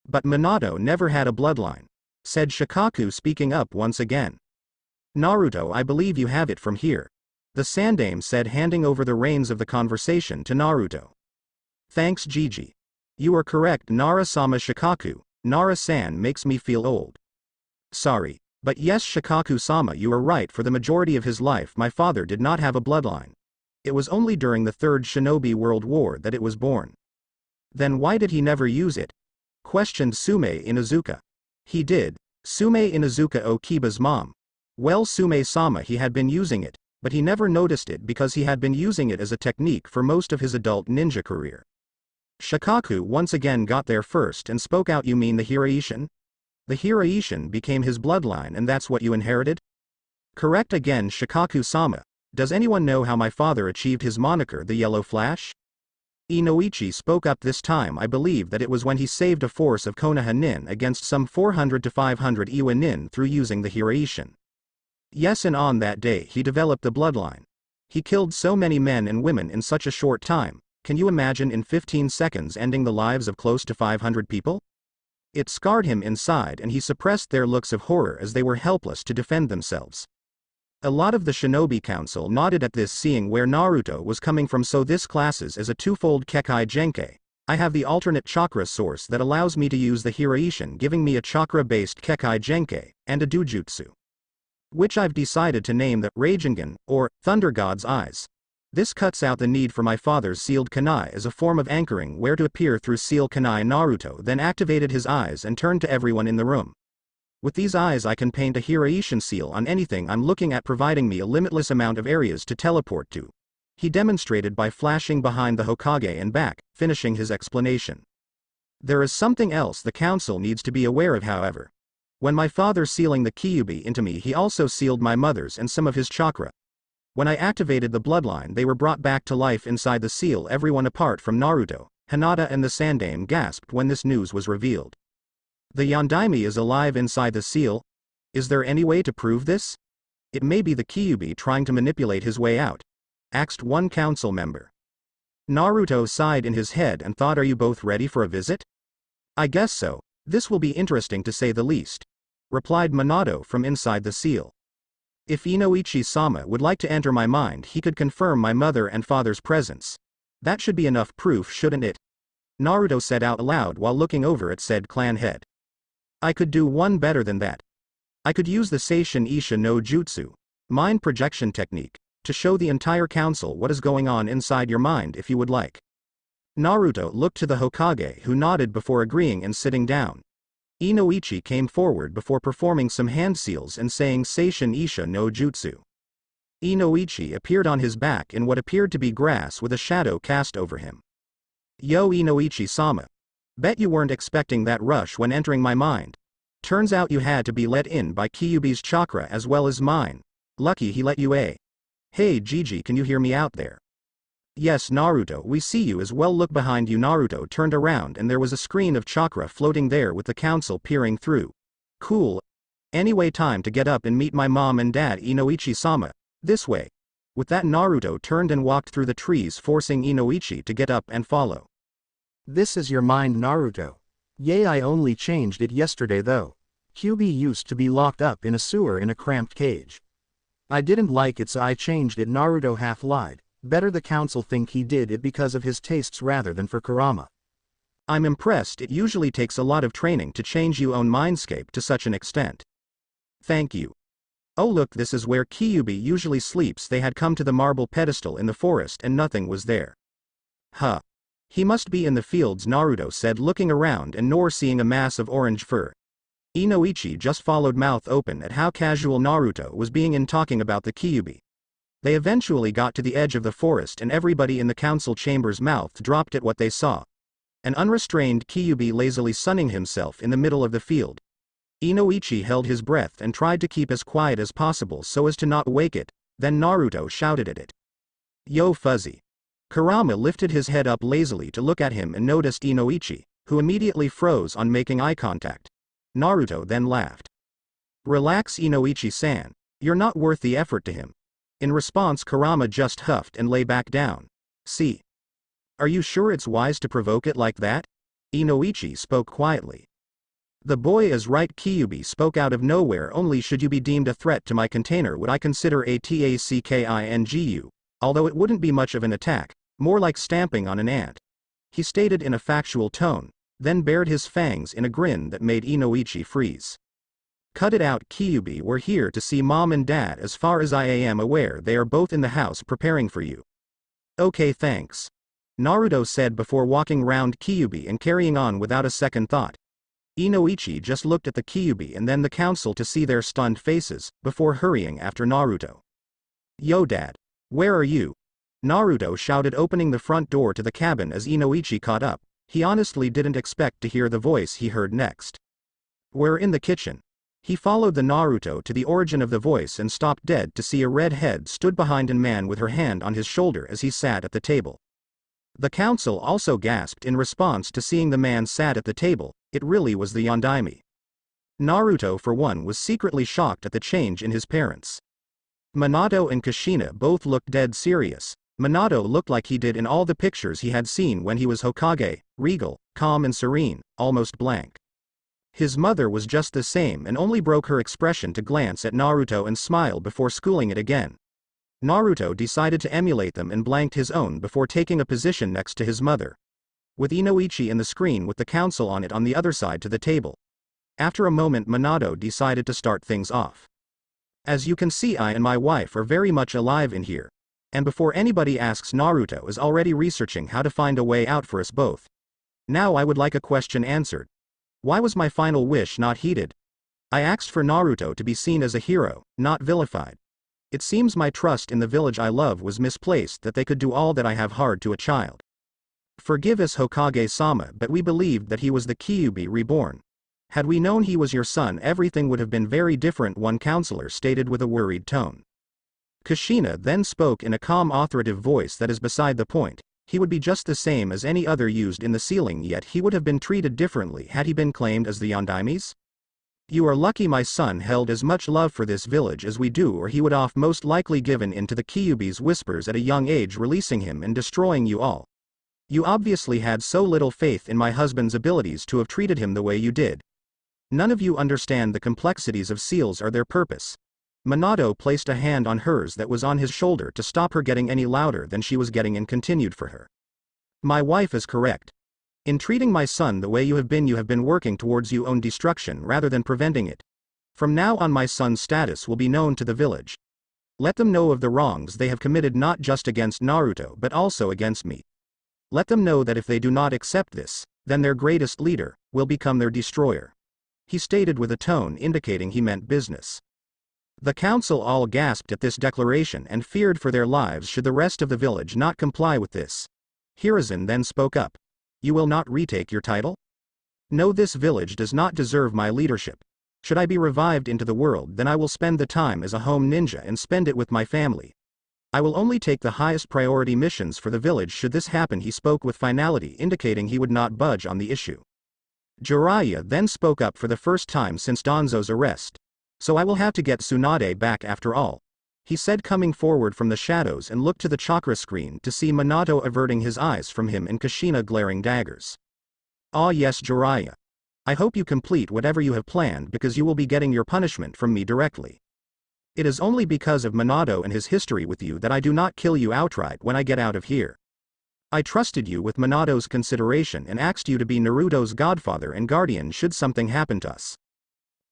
But Minato never had a bloodline, said Shikaku, speaking up once again. Naruto, I believe you have it from here, the Sandaime said, handing over the reins of the conversation to Naruto. Thanks, Gigi. You are correct, Nara-sama. Shikaku, Nara-san makes me feel old. Sorry. But yes, Shikaku-sama, you are right. For the majority of his life my father did not have a bloodline. It was only during the Third Shinobi World War that it was born. Then why did he never use it? Questioned Sume Inuzuka. He did. Sume Inuzuka, Okiba's mom. Well, Sume-sama, he had been using it, but he never noticed it because he had been using it as a technique for most of his adult ninja career. Shikaku once again got there first and spoke out. You mean the Hiraishin? The Hiraishin became his bloodline and that's what you inherited? Correct again, Shikaku-sama. Does anyone know how my father achieved his moniker, the Yellow Flash? Inoichi spoke up this time. I believe that it was when he saved a force of Konoha nin against some 400 to 500 Iwa nin through using the Hiraishin. Yes, and on that day he developed the bloodline. He killed so many men and women in such a short time. Can you imagine, in 15 seconds ending the lives of close to 500 people? It scarred him inside and he suppressed their looks of horror as they were helpless to defend themselves. A lot of the Shinobi Council nodded at this, seeing where Naruto was coming from. So this classes as a twofold Kekai Genkai. I have the alternate chakra source that allows me to use the Hiraishin, giving me a chakra-based Kekai Genkai, and a Dujutsu, which I've decided to name the Raijingen, or Thunder God's Eyes. This cuts out the need for my father's sealed kunai as a form of anchoring where to appear through sealed kunai. Naruto then activated his eyes and turned to everyone in the room. With these eyes I can paint a Hiraishin seal on anything I'm looking at, providing me a limitless amount of areas to teleport to. He demonstrated by flashing behind the Hokage and back, finishing his explanation. There is something else the council needs to be aware of, however. When my father sealing the Kyuubi into me, he also sealed my mother's and some of his chakra. When I activated the bloodline, they were brought back to life inside the seal. Everyone apart from Naruto, Hinata and the Sandaime gasped when this news was revealed. The Yondaime is alive inside the seal? Is there any way to prove this? It may be the Kyuubi trying to manipulate his way out, asked one council member. Naruto sighed in his head and thought, are you both ready for a visit? I guess so. This will be interesting to say the least, replied Minato from inside the seal. If Inoichi-sama would like to enter my mind, he could confirm my mother and father's presence. That should be enough proof, shouldn't it? Naruto said out loud while looking over at said clan head. I could do one better than that. I could use the Seishin Isha no Jutsu, mind projection technique, to show the entire council what is going on inside your mind if you would like. Naruto looked to the Hokage who nodded before agreeing and sitting down. Inoichi came forward before performing some hand seals and saying Seishin Isha no Jutsu. Inoichi appeared on his back in what appeared to be grass with a shadow cast over him. Yo Inoichi-sama. Bet you weren't expecting that rush when entering my mind. Turns out you had to be let in by Kyuubi's chakra as well as mine. Lucky he let you a. Hey Gigi, can you hear me out there? Yes Naruto, we see you as well. Look behind you. Naruto turned around and there was a screen of chakra floating there with the council peering through. Cool. Anyway, time to get up and meet my mom and dad. Inoichi-sama. This way. With that, Naruto turned and walked through the trees, forcing Inoichi to get up and follow. This is your mind, Naruto. Yay, I only changed it yesterday though. Kyuubi used to be locked up in a sewer in a cramped cage. I didn't like it so I changed it. Naruto half lied. Better the council think he did it because of his tastes rather than for Kurama. I'm impressed. It usually takes a lot of training to change your own mindscape to such an extent. Thank you. Oh look, this is where Kyuubi usually sleeps. They had come to the marble pedestal in the forest and nothing was there. Huh. He must be in the fields, Naruto said, looking around and nor seeing a mass of orange fur. Inoichi just followed, mouth open at how casual Naruto was being in talking about the Kyuubi. They eventually got to the edge of the forest and everybody in the council chamber's mouth dropped at what they saw. An unrestrained Kyuubi lazily sunning himself in the middle of the field. Inoichi held his breath and tried to keep as quiet as possible so as to not wake it, then Naruto shouted at it. Yo Fuzzy. Kurama lifted his head up lazily to look at him and noticed Inoichi, who immediately froze on making eye contact. Naruto then laughed. Relax Inoichi-san. You're not worth the effort to him. In response, Kurama just huffed and lay back down. See. Are you sure it's wise to provoke it like that? Inoichi spoke quietly. The boy is right. Kyuubi spoke out of nowhere. Only should you be deemed a threat to my container would I consider a tackkingu, although it wouldn't be much of an attack, more like stamping on an ant. He stated in a factual tone, then bared his fangs in a grin that made Inoichi freeze. Cut it out Kyuubi, we're here to see mom and dad. As far as I am aware they are both in the house preparing for you. Okay thanks. Naruto said before walking round Kyuubi and carrying on without a second thought. Inoichi just looked at the Kyuubi and then the council to see their stunned faces, before hurrying after Naruto. Yo dad. Where are you? Naruto shouted, opening the front door to the cabin as Inoichi caught up. He honestly didn't expect to hear the voice he heard next. We're in the kitchen. He followed the Naruto to the origin of the voice and stopped dead to see a red head stood behind a man with her hand on his shoulder as he sat at the table. The council also gasped in response to seeing the man sat at the table. It really was the Yondaime. Naruto for one was secretly shocked at the change in his parents. Minato and Kushina both looked dead serious. Minato looked like he did in all the pictures he had seen when he was Hokage, regal, calm and serene, almost blank. His mother was just the same and only broke her expression to glance at Naruto and smile before schooling it again. Naruto decided to emulate them and blanked his own before taking a position next to his mother. With Inoichi in the screen with the council on it on the other side to the table. After a moment, Minato decided to start things off. As you can see, I and my wife are very much alive in here. And before anybody asks, Naruto is already researching how to find a way out for us both. Now I would like a question answered. Why was my final wish not heeded? I asked for Naruto to be seen as a hero, not vilified. It seems my trust in the village I love was misplaced, that they could do all that I have hard to a child. Forgive us Hokage-sama, but we believed that he was the Kyuubi reborn. Had we known he was your son, everything would have been very different, one counselor stated with a worried tone. Kushina then spoke in a calm authoritative voice that is beside the point. He would be just the same as any other used in the ceiling, yet he would have been treated differently had he been claimed as the Yondaimes? You are lucky my son held as much love for this village as we do, or he would have most likely given in to the Kyuubi's whispers at a young age, releasing him and destroying you all. You obviously had so little faith in my husband's abilities to have treated him the way you did. None of you understand the complexities of seals or their purpose. Minato placed a hand on hers that was on his shoulder to stop her getting any louder than she was getting and continued for her. My wife is correct. In treating my son the way you have been working towards your own destruction rather than preventing it. From now on my son's status will be known to the village. Let them know of the wrongs they have committed not just against Naruto but also against me. Let them know that if they do not accept this, then their greatest leader will become their destroyer. He stated with a tone indicating he meant business. The council all gasped at this declaration and feared for their lives should the rest of the village not comply with this. Hiruzen then spoke up. You will not retake your title? No, this village does not deserve my leadership. Should I be revived into the world, then I will spend the time as a home ninja and spend it with my family. I will only take the highest priority missions for the village should this happen. He spoke with finality, indicating he would not budge on the issue. Jiraiya then spoke up for the first time since Danzo's arrest. So I will have to get Tsunade back after all. He said, coming forward from the shadows and looked to the chakra screen to see Minato averting his eyes from him and Kushina glaring daggers. Ah yes, Jiraiya. I hope you complete whatever you have planned because you will be getting your punishment from me directly. It is only because of Minato and his history with you that I do not kill you outright when I get out of here. I trusted you with Minato's consideration and asked you to be Naruto's godfather and guardian should something happen to us.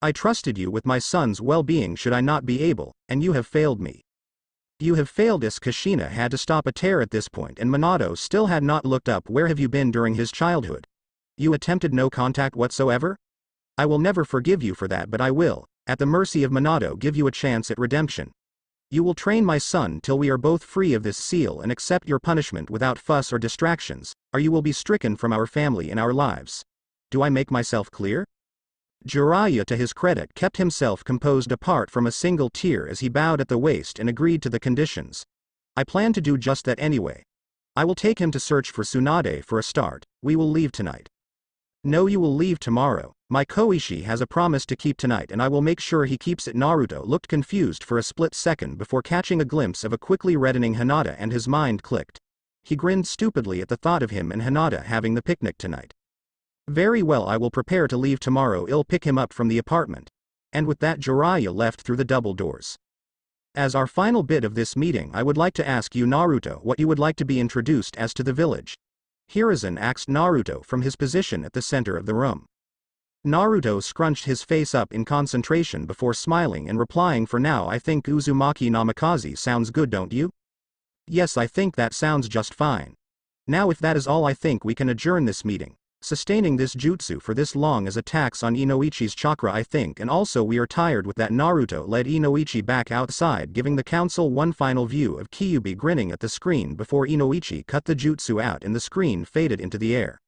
I trusted you with my son's well-being should I not be able, and you have failed me. You have failed us. Kushina had to stop a tear at this point and Minato still had not looked up. Where have you been during his childhood? You attempted no contact whatsoever? I will never forgive you for that, but I will, at the mercy of Minato, give you a chance at redemption. You will train my son till we are both free of this seal and accept your punishment without fuss or distractions, or you will be stricken from our family and our lives. Do I make myself clear? Jiraiya, to his credit, kept himself composed apart from a single tear as he bowed at the waist and agreed to the conditions. I plan to do just that anyway. I will take him to search for Tsunade for a start. We will leave tonight. No, you will leave tomorrow. My Koichi has a promise to keep tonight and I will make sure he keeps it. Naruto looked confused for a split second before catching a glimpse of a quickly reddening Hinata and his mind clicked. He grinned stupidly at the thought of him and Hinata having the picnic tonight. Very well, I will prepare to leave tomorrow. I'll pick him up from the apartment. And with that, Jiraiya left through the double doors. As our final bit of this meeting, I would like to ask you, Naruto, what you would like to be introduced as to the village. Hiruzen asked Naruto from his position at the center of the room. Naruto scrunched his face up in concentration before smiling and replying, for now I think Uzumaki Namikaze sounds good, don't you? Yes, I think that sounds just fine. Now if that is all, I think we can adjourn this meeting. Sustaining this jutsu for this long is a tax on Inoichi's chakra, I think, and also we are tired with that. Naruto led Inoichi back outside, giving the council one final view of Kyuubi grinning at the screen before Inoichi cut the jutsu out and the screen faded into the air.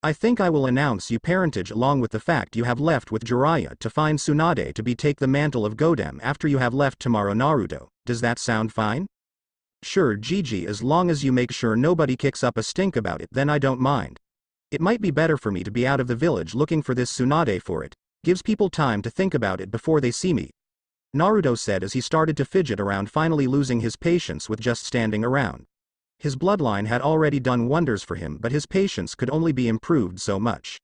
I think I will announce you parentage along with the fact you have left with Jiraiya to find Tsunade to take the mantle of Godem after you have left tomorrow. Naruto, does that sound fine? Sure, Gigi, as long as you make sure nobody kicks up a stink about it, then I don't mind. It might be better for me to be out of the village looking for this Tsunade for it. Gives people time to think about it before they see me. Naruto said as he started to fidget around, finally losing his patience with just standing around. His bloodline had already done wonders for him, but his patience could only be improved so much.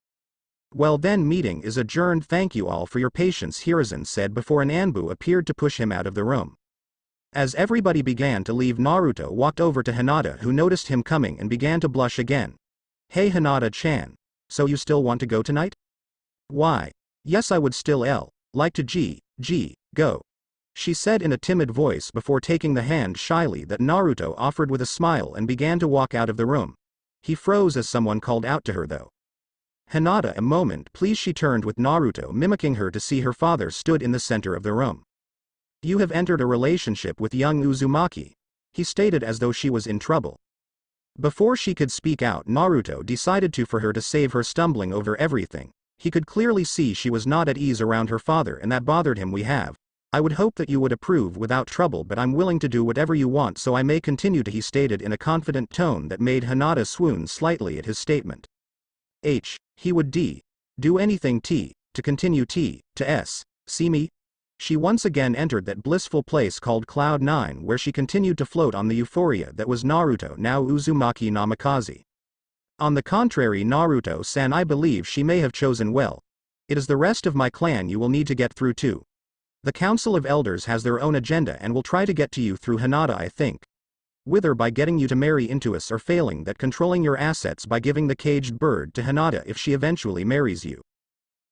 Well then, meeting is adjourned. Thank you all for your patience, Hiruzen said before an Anbu appeared to push him out of the room. As everybody began to leave, Naruto walked over to Hinata, who noticed him coming and began to blush again. Hey Hinata-chan, so you still want to go tonight? Why? Yes, I would still like to go. She said in a timid voice before taking the hand shyly that Naruto offered with a smile and began to walk out of the room. He froze as someone called out to her though. Hinata, a moment please. She turned with Naruto mimicking her to see her father stood in the center of the room. You have entered a relationship with young Uzumaki, he stated as though she was in trouble. Before she could speak out, Naruto decided to for her to save her stumbling over everything. He could clearly see she was not at ease around her father and that bothered him. I would hope that you would approve without trouble, but I'm willing to do whatever you want so I may continue to, he stated in a confident tone that made Hinata swoon slightly at his statement. He would do anything to continue to see me? She once again entered that blissful place called Cloud 9 where she continued to float on the euphoria that was Naruto, now Uzumaki Namikaze. On the contrary, Naruto-san, I believe she may have chosen well. It is the rest of my clan you will need to get through too. The Council of Elders has their own agenda and will try to get to you through Hinata, I think. whether by getting you to marry into us or failing that controlling your assets by giving the caged bird to Hinata if she eventually marries you.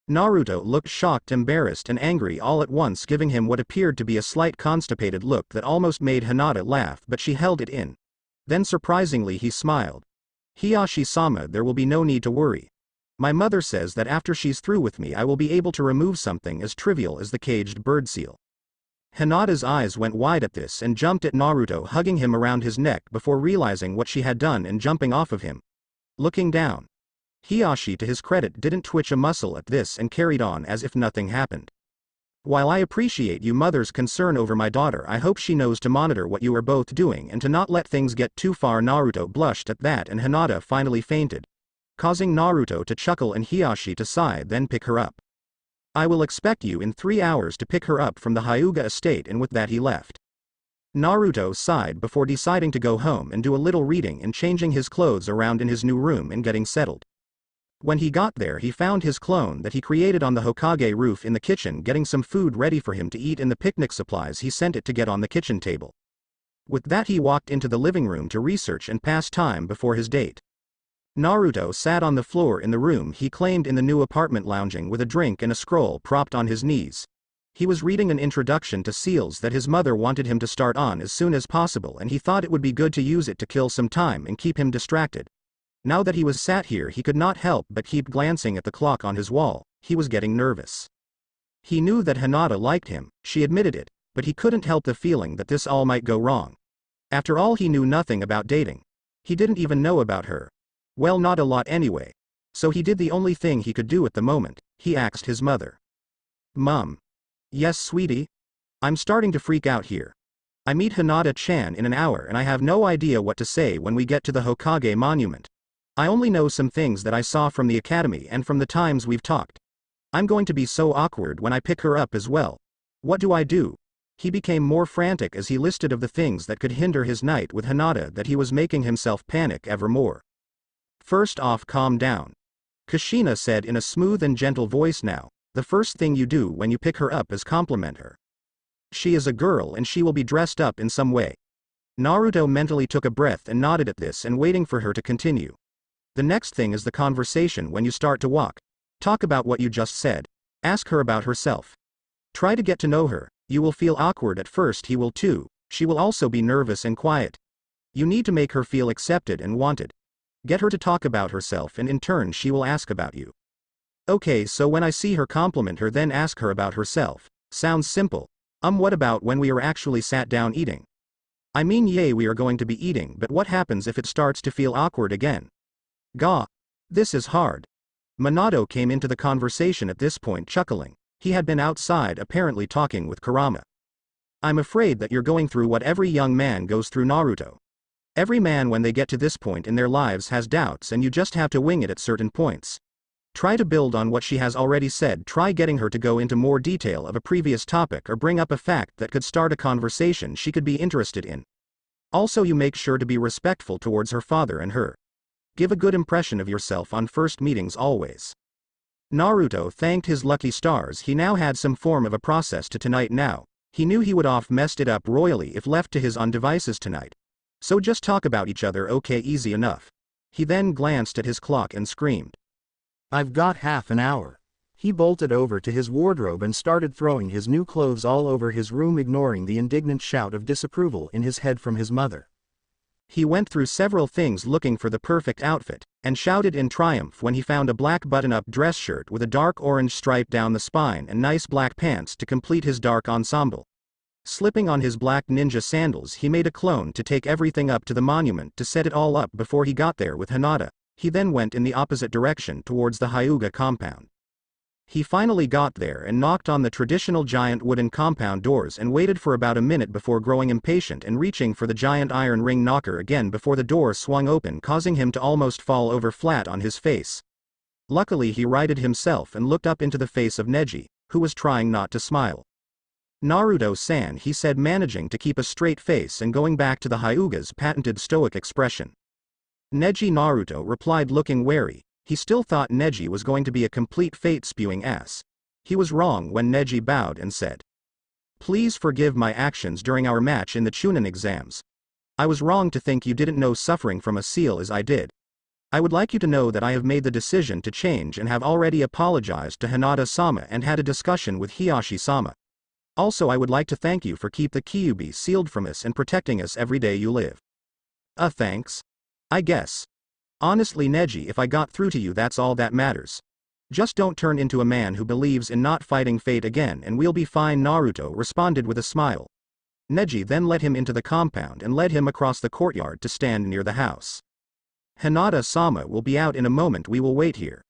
Naruto looked shocked, embarrassed and angry all at once, giving him what appeared to be a slight constipated look that almost made Hinata laugh, but she held it in. Then surprisingly he smiled. Hiyashi-sama, there will be no need to worry. My mother says that after she's through with me I will be able to remove something as trivial as the caged bird seal. Hinata's eyes went wide at this and jumped at Naruto, hugging him around his neck before realizing what she had done and jumping off of him. Looking down. Hiyashi, to his credit, didn't twitch a muscle at this and carried on as if nothing happened. While I appreciate you mother's concern over my daughter, I hope she knows to monitor what you are both doing and to not let things get too far. Naruto blushed at that and Hinata finally fainted, causing Naruto to chuckle and Hiyashi to sigh, then pick her up. I will expect you in 3 hours to pick her up from the Hyuga estate, and with that he left. Naruto sighed before deciding to go home and do a little reading and changing his clothes around in his new room and getting settled. When he got there he found his clone that he created on the Hokage roof in the kitchen getting some food ready for him to eat and the picnic supplies he sent it to get on the kitchen table. With that he walked into the living room to research and pass time before his date. Naruto sat on the floor in the room he claimed in the new apartment, lounging with a drink and a scroll propped on his knees. He was reading an introduction to seals that his mother wanted him to start on as soon as possible, and he thought it would be good to use it to kill some time and keep him distracted. Now that he was sat here he could not help but keep glancing at the clock on his wall. He was getting nervous. He knew that Hinata liked him, she admitted it, but he couldn't help the feeling that this all might go wrong. After all, he knew nothing about dating. He didn't even know about her. Well, not a lot anyway. So he did the only thing he could do at the moment. He asked his mother. Mom. Yes, sweetie? I'm starting to freak out here. I meet Hinata-chan in an hour and I have no idea what to say when we get to the Hokage monument. I only know some things that I saw from the academy and from the times we've talked. I'm going to be so awkward when I pick her up as well. What do I do? He became more frantic as he listed of the things that could hinder his night with Hinata that he was making himself panic ever more. First off, calm down. Kushina said in a smooth and gentle voice. Now, the first thing you do when you pick her up is compliment her. She is a girl and she will be dressed up in some way. Naruto mentally took a breath and nodded at this and waiting for her to continue. The next thing is the conversation when you start to walk. Talk about what you just said. Ask her about herself. Try to get to know her. You will feel awkward at first, he will too. She will also be nervous and quiet. You need to make her feel accepted and wanted. Get her to talk about herself and in turn she will ask about you. Okay, so when I see her, compliment her, then ask her about herself. Sounds simple. What about when we are actually sat down eating? I mean, yay, we are going to be eating, but what happens if it starts to feel awkward again? Gah. This is hard. Minato came into the conversation at this point, chuckling. He had been outside apparently talking with Kurama. I'm afraid that you're going through what every young man goes through, Naruto. Every man when they get to this point in their lives has doubts and you just have to wing it at certain points. Try to build on what she has already said. Try getting her to go into more detail of a previous topic or bring up a fact that could start a conversation she could be interested in. Also, you make sure to be respectful towards her father and her. Give a good impression of yourself on first meetings always. Naruto thanked his lucky stars he now had some form of a process to tonight now. He knew he would have messed it up royally if left to his own devices tonight. So just talk about each other, okay, easy enough. He then glanced at his clock and screamed. I've got half an hour. He bolted over to his wardrobe and started throwing his new clothes all over his room, ignoring the indignant shout of disapproval in his head from his mother. He went through several things looking for the perfect outfit, and shouted in triumph when he found a black button-up dress shirt with a dark orange stripe down the spine and nice black pants to complete his dark ensemble. Slipping on his black ninja sandals, he made a clone to take everything up to the monument to set it all up before he got there with Hinata. He then went in the opposite direction towards the Hyuga compound. He finally got there and knocked on the traditional giant wooden compound doors and waited for about a minute before growing impatient and reaching for the giant iron ring knocker again before the door swung open, causing him to almost fall over flat on his face. Luckily he righted himself and looked up into the face of Neji, who was trying not to smile. Naruto-san, he said, managing to keep a straight face and going back to the Hyuga's patented stoic expression. Neji. Naruto replied, looking wary. He still thought Neji was going to be a complete fate-spewing ass. He was wrong when Neji bowed and said, "Please forgive my actions during our match in the Chunin exams. I was wrong to think you didn't know suffering from a seal as I did. I would like you to know that I have made the decision to change and have already apologized to Hinata-sama and had a discussion with Hiyashi-sama. Also I would like to thank you for keep the Kyuubi sealed from us and protecting us every day you live. Thanks. I guess. Honestly Neji, if I got through to you that's all that matters. Just don't turn into a man who believes in not fighting fate again and we'll be fine, Naruto responded with a smile. Neji then led him into the compound and led him across the courtyard to stand near the house. Hinata-sama will be out in a moment, we will wait here.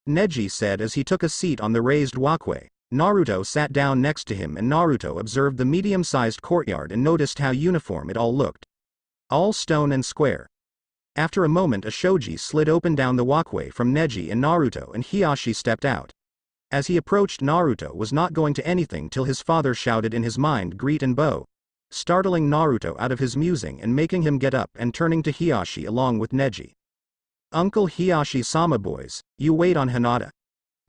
Neji said as he took a seat on the raised walkway. Naruto sat down next to him and Naruto observed the medium-sized courtyard and noticed how uniform it all looked. All stone and square. After a moment a shoji slid open down the walkway from Neji and Naruto and Hiyashi stepped out. As he approached, Naruto was not going to anything till his father shouted in his mind, "Greet and bow," startling Naruto out of his musing and making him get up and turning to Hiyashi along with Neji. "Uncle Hiyashi-sama, boys, you wait on Hinata."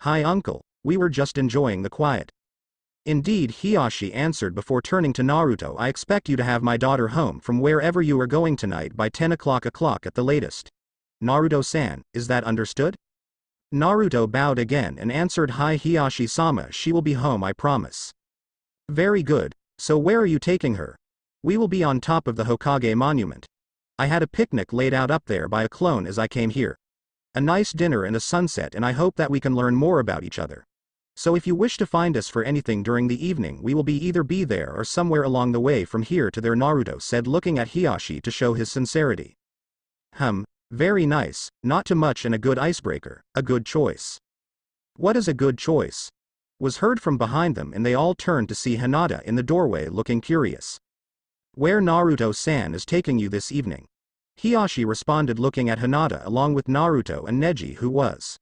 "Hi uncle, we were just enjoying the quiet." "Indeed," Hiyashi answered before turning to Naruto. "I expect you to have my daughter home from wherever you are going tonight by 10 o'clock at the latest. Naruto-san, is that understood?" Naruto bowed again and answered, "Hi Hiyashi-sama, she will be home, I promise." "Very good, so where are you taking her?" "We will be on top of the Hokage monument. I had a picnic laid out up there by a clone as I came here. A nice dinner and a sunset, and I hope that we can learn more about each other. So if you wish to find us for anything during the evening, we will either be there or somewhere along the way from here to there," Naruto said, looking at Hiyashi to show his sincerity. Very nice, not too much and a good icebreaker, a good choice." "What is a good choice?" was heard from behind them and they all turned to see Hinata in the doorway looking curious. "Where Naruto-san is taking you this evening?" Hiyashi responded, looking at Hinata along with Naruto and Neji, who was.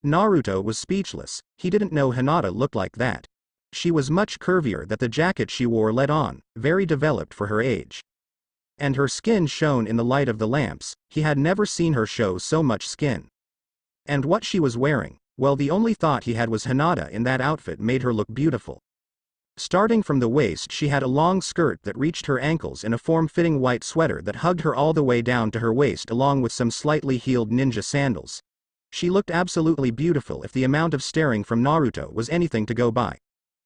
Naruto was speechless. He didn't know Hinata looked like that. She was much curvier than the jacket she wore let on, very developed for her age. And her skin shone in the light of the lamps. He had never seen her show so much skin. And what she was wearing, well, the only thought he had was Hinata in that outfit made her look beautiful. Starting from the waist, she had a long skirt that reached her ankles and a form-fitting white sweater that hugged her all the way down to her waist, along with some slightly heeled ninja sandals. She looked absolutely beautiful if the amount of staring from Naruto was anything to go by.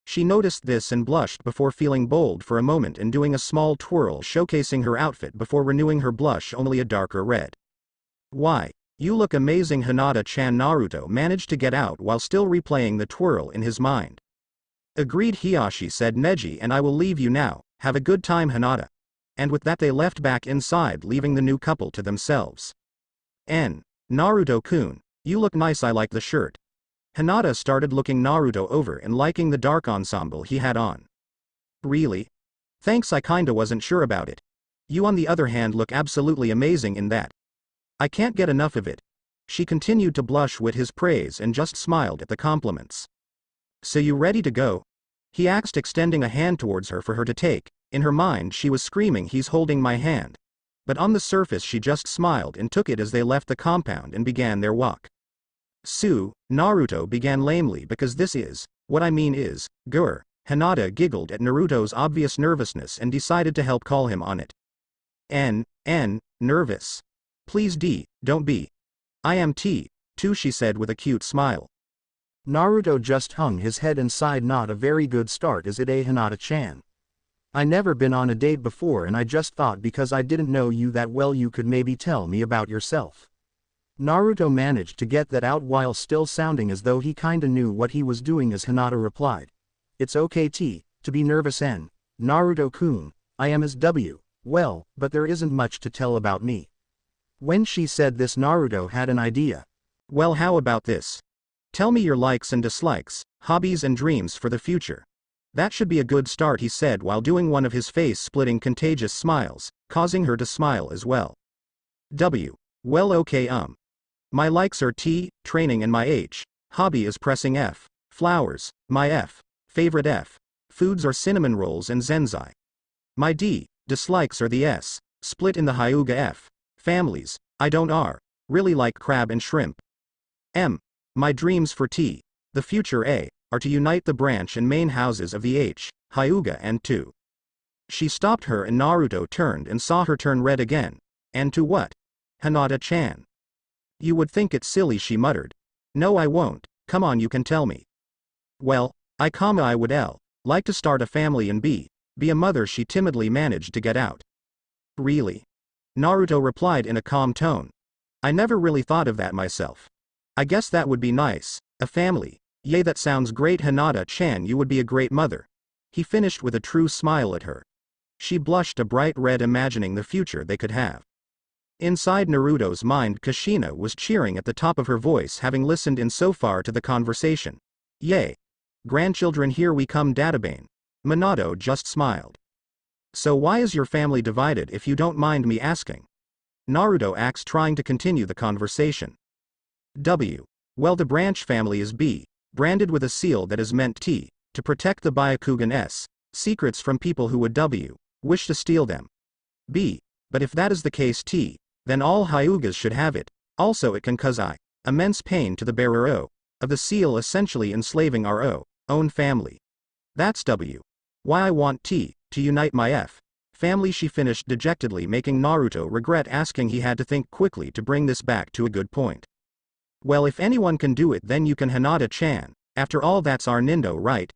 She noticed this and blushed before feeling bold for a moment and doing a small twirl showcasing her outfit before renewing her blush only a darker red. "Why, you look amazing, Hinata-chan," Naruto managed to get out while still replaying the twirl in his mind. "Agreed, Hiyashi," said Neji, "and I will leave you now. Have a good time, Hinata." And with that they left back inside, leaving the new couple to themselves. "Naruto-kun, you look nice, I like the shirt." Hinata started looking Naruto over and liking the dark ensemble he had on. "Really? Thanks, I kinda wasn't sure about it. You on the other hand look absolutely amazing in that. I can't get enough of it." She continued to blush with his praise and just smiled at the compliments. "So you ready to go?" he asked, extending a hand towards her for her to take. In her mind she was screaming, "He's holding my hand." But on the surface she just smiled and took it as they left the compound and began their walk. Naruto began lamely, "Because this is, what I mean is, grr." Hinata giggled at Naruto's obvious nervousness and decided to help call him on it. Nervous. Please don't be. I am too, she said with a cute smile. Naruto just hung his head and sighed. "Not a very good start, is it, Hinata-chan? I never been on a date before and I just thought because I didn't know you that well you could maybe tell me about yourself." Naruto managed to get that out while still sounding as though he kinda knew what he was doing as Hinata replied. "It's okay to be nervous, Naruto-kun, I am well, but there isn't much to tell about me." When she said this, Naruto had an idea. "Well, how about this? Tell me your likes and dislikes, hobbies and dreams for the future. That should be a good start," he said while doing one of his face-splitting contagious smiles, causing her to smile as well. Well, okay, my likes are training, and my hobby is pressing flowers, my favorite foods are cinnamon rolls and zenzai. My dislikes are the split in the Hyuga families, I don't really like crab and shrimp. My dreams for the future are to unite the branch and main houses of the Hyuga and to She stopped her and Naruto turned and saw her turn red again. And to what? Hinata-chan. You would think it's silly, she muttered. No, I won't. Come on, you can tell me. Well, I would like to start a family and be a mother, she timidly managed to get out. Really? Naruto replied in a calm tone. I never really thought of that myself. I guess that would be nice, a family. Yay, that sounds great, Hinata-chan, you would be a great mother. He finished with a true smile at her. She blushed a bright red, imagining the future they could have. Inside Naruto's mind, Kushina was cheering at the top of her voice, having listened in so far to the conversation. Yay! Grandchildren, here we come, Databane. Minato just smiled. So why is your family divided, if you don't mind me asking? Naruto asked, trying to continue the conversation. Well, the branch family is branded with a seal that is meant to protect the Byakugan's secrets from people who would wish to steal them. But if that is the case, then all Hyugas should have it. Also, it can cause immense pain to the bearer of the seal, essentially enslaving our own family. That's why I want to unite my family, she finished dejectedly, making Naruto regret asking. He had to think quickly to bring this back to a good point. Well, if anyone can do it, then you can, Hinata-chan. After all, that's our Nindo, right?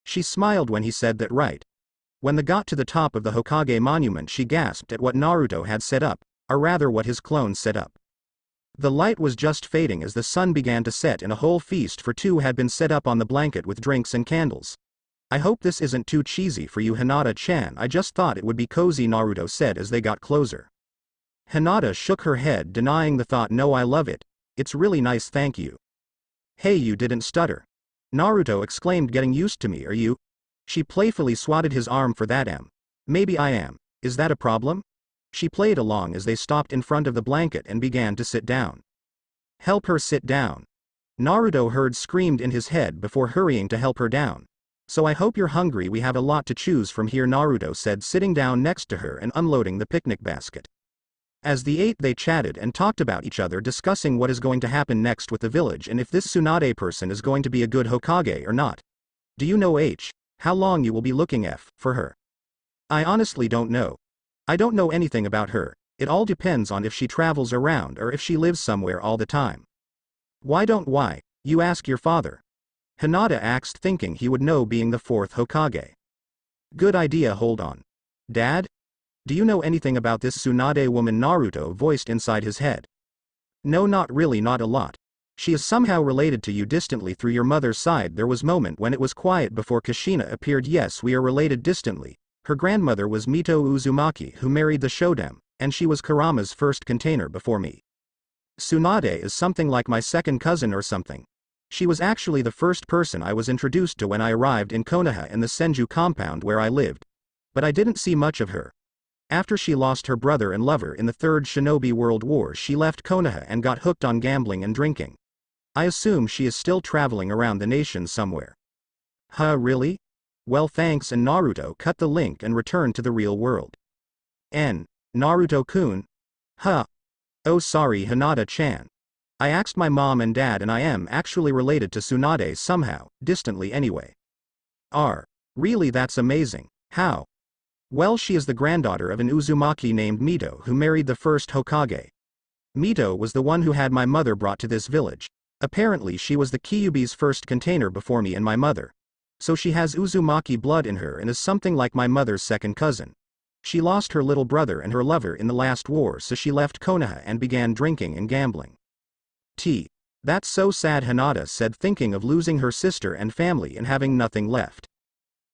She smiled when he said that, right? When they got to the top of the Hokage monument, she gasped at what Naruto had set up, or rather what his clones set up. The light was just fading as the sun began to set, and a whole feast for two had been set up on the blanket with drinks and candles. I hope this isn't too cheesy for you, Hinata-chan. I just thought it would be cozy, Naruto said as they got closer. Hinata shook her head, denying the thought. No, I love it. It's really nice, thank you. Hey, you didn't stutter. Naruto exclaimed, getting used to me, are you? She playfully swatted his arm. For that, maybe I am. Is that a problem? She played along as they stopped in front of the blanket and began to sit down. Help her sit down. Naruto heard screamed in his head before hurrying to help her down. So I hope you're hungry, we have a lot to choose from here, Naruto said, sitting down next to her and unloading the picnic basket. As they ate, they chatted and talked about each other, discussing what is going to happen next with the village and if this Tsunade person is going to be a good Hokage or not. Do you know how long you will be looking for her? I honestly don't know. I don't know anything about her. It all depends on if she travels around or if she lives somewhere all the time. Why don't you ask your father? Hinata asked, thinking he would know, being the fourth Hokage. Good idea, hold on. Dad? Do you know anything about this Tsunade woman? Naruto voiced inside his head. No, not really, not a lot. She is somehow related to you distantly through your mother's side. There was a moment when it was quiet before Kushina appeared. Yes, we are related distantly. Her grandmother was Mito Uzumaki, who married the Shoden, and she was Kurama's first container before me. Tsunade is something like my second cousin or something. She was actually the first person I was introduced to when I arrived in Konoha in the Senju compound where I lived. But I didn't see much of her. After she lost her brother and lover in the Third Shinobi World War, she left Konoha and got hooked on gambling and drinking. I assume she is still traveling around the nation somewhere. Huh, really? Well, thanks, and Naruto cut the link and returned to the real world. Naruto-kun? Huh. Oh, sorry, Hinata-chan. I asked my mom and dad, and I am actually related to Tsunade somehow, distantly anyway. Really, that's amazing. How? Well, she is the granddaughter of an Uzumaki named Mito who married the first Hokage. Mito was the one who had my mother brought to this village. Apparently she was the Kyuubi's first container before me and my mother. So she has Uzumaki blood in her and is something like my mother's second cousin. She lost her little brother and her lover in the last war, so she left Konoha and began drinking and gambling. That's so sad, Hinata said, thinking of losing her sister and family and having nothing left.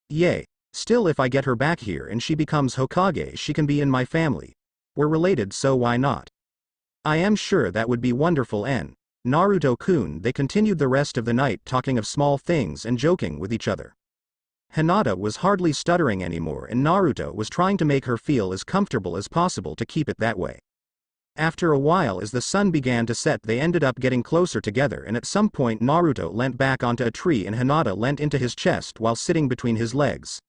Yay. Still, if I get her back here and she becomes Hokage, she can be in my family. We're related, so why not? I am sure that would be wonderful. Naruto-kun. They continued the rest of the night talking of small things and joking with each other. Hinata was hardly stuttering anymore, and Naruto was trying to make her feel as comfortable as possible to keep it that way. After a while, as the sun began to set, they ended up getting closer together, and at some point Naruto leant back onto a tree and Hinata leant into his chest while sitting between his legs.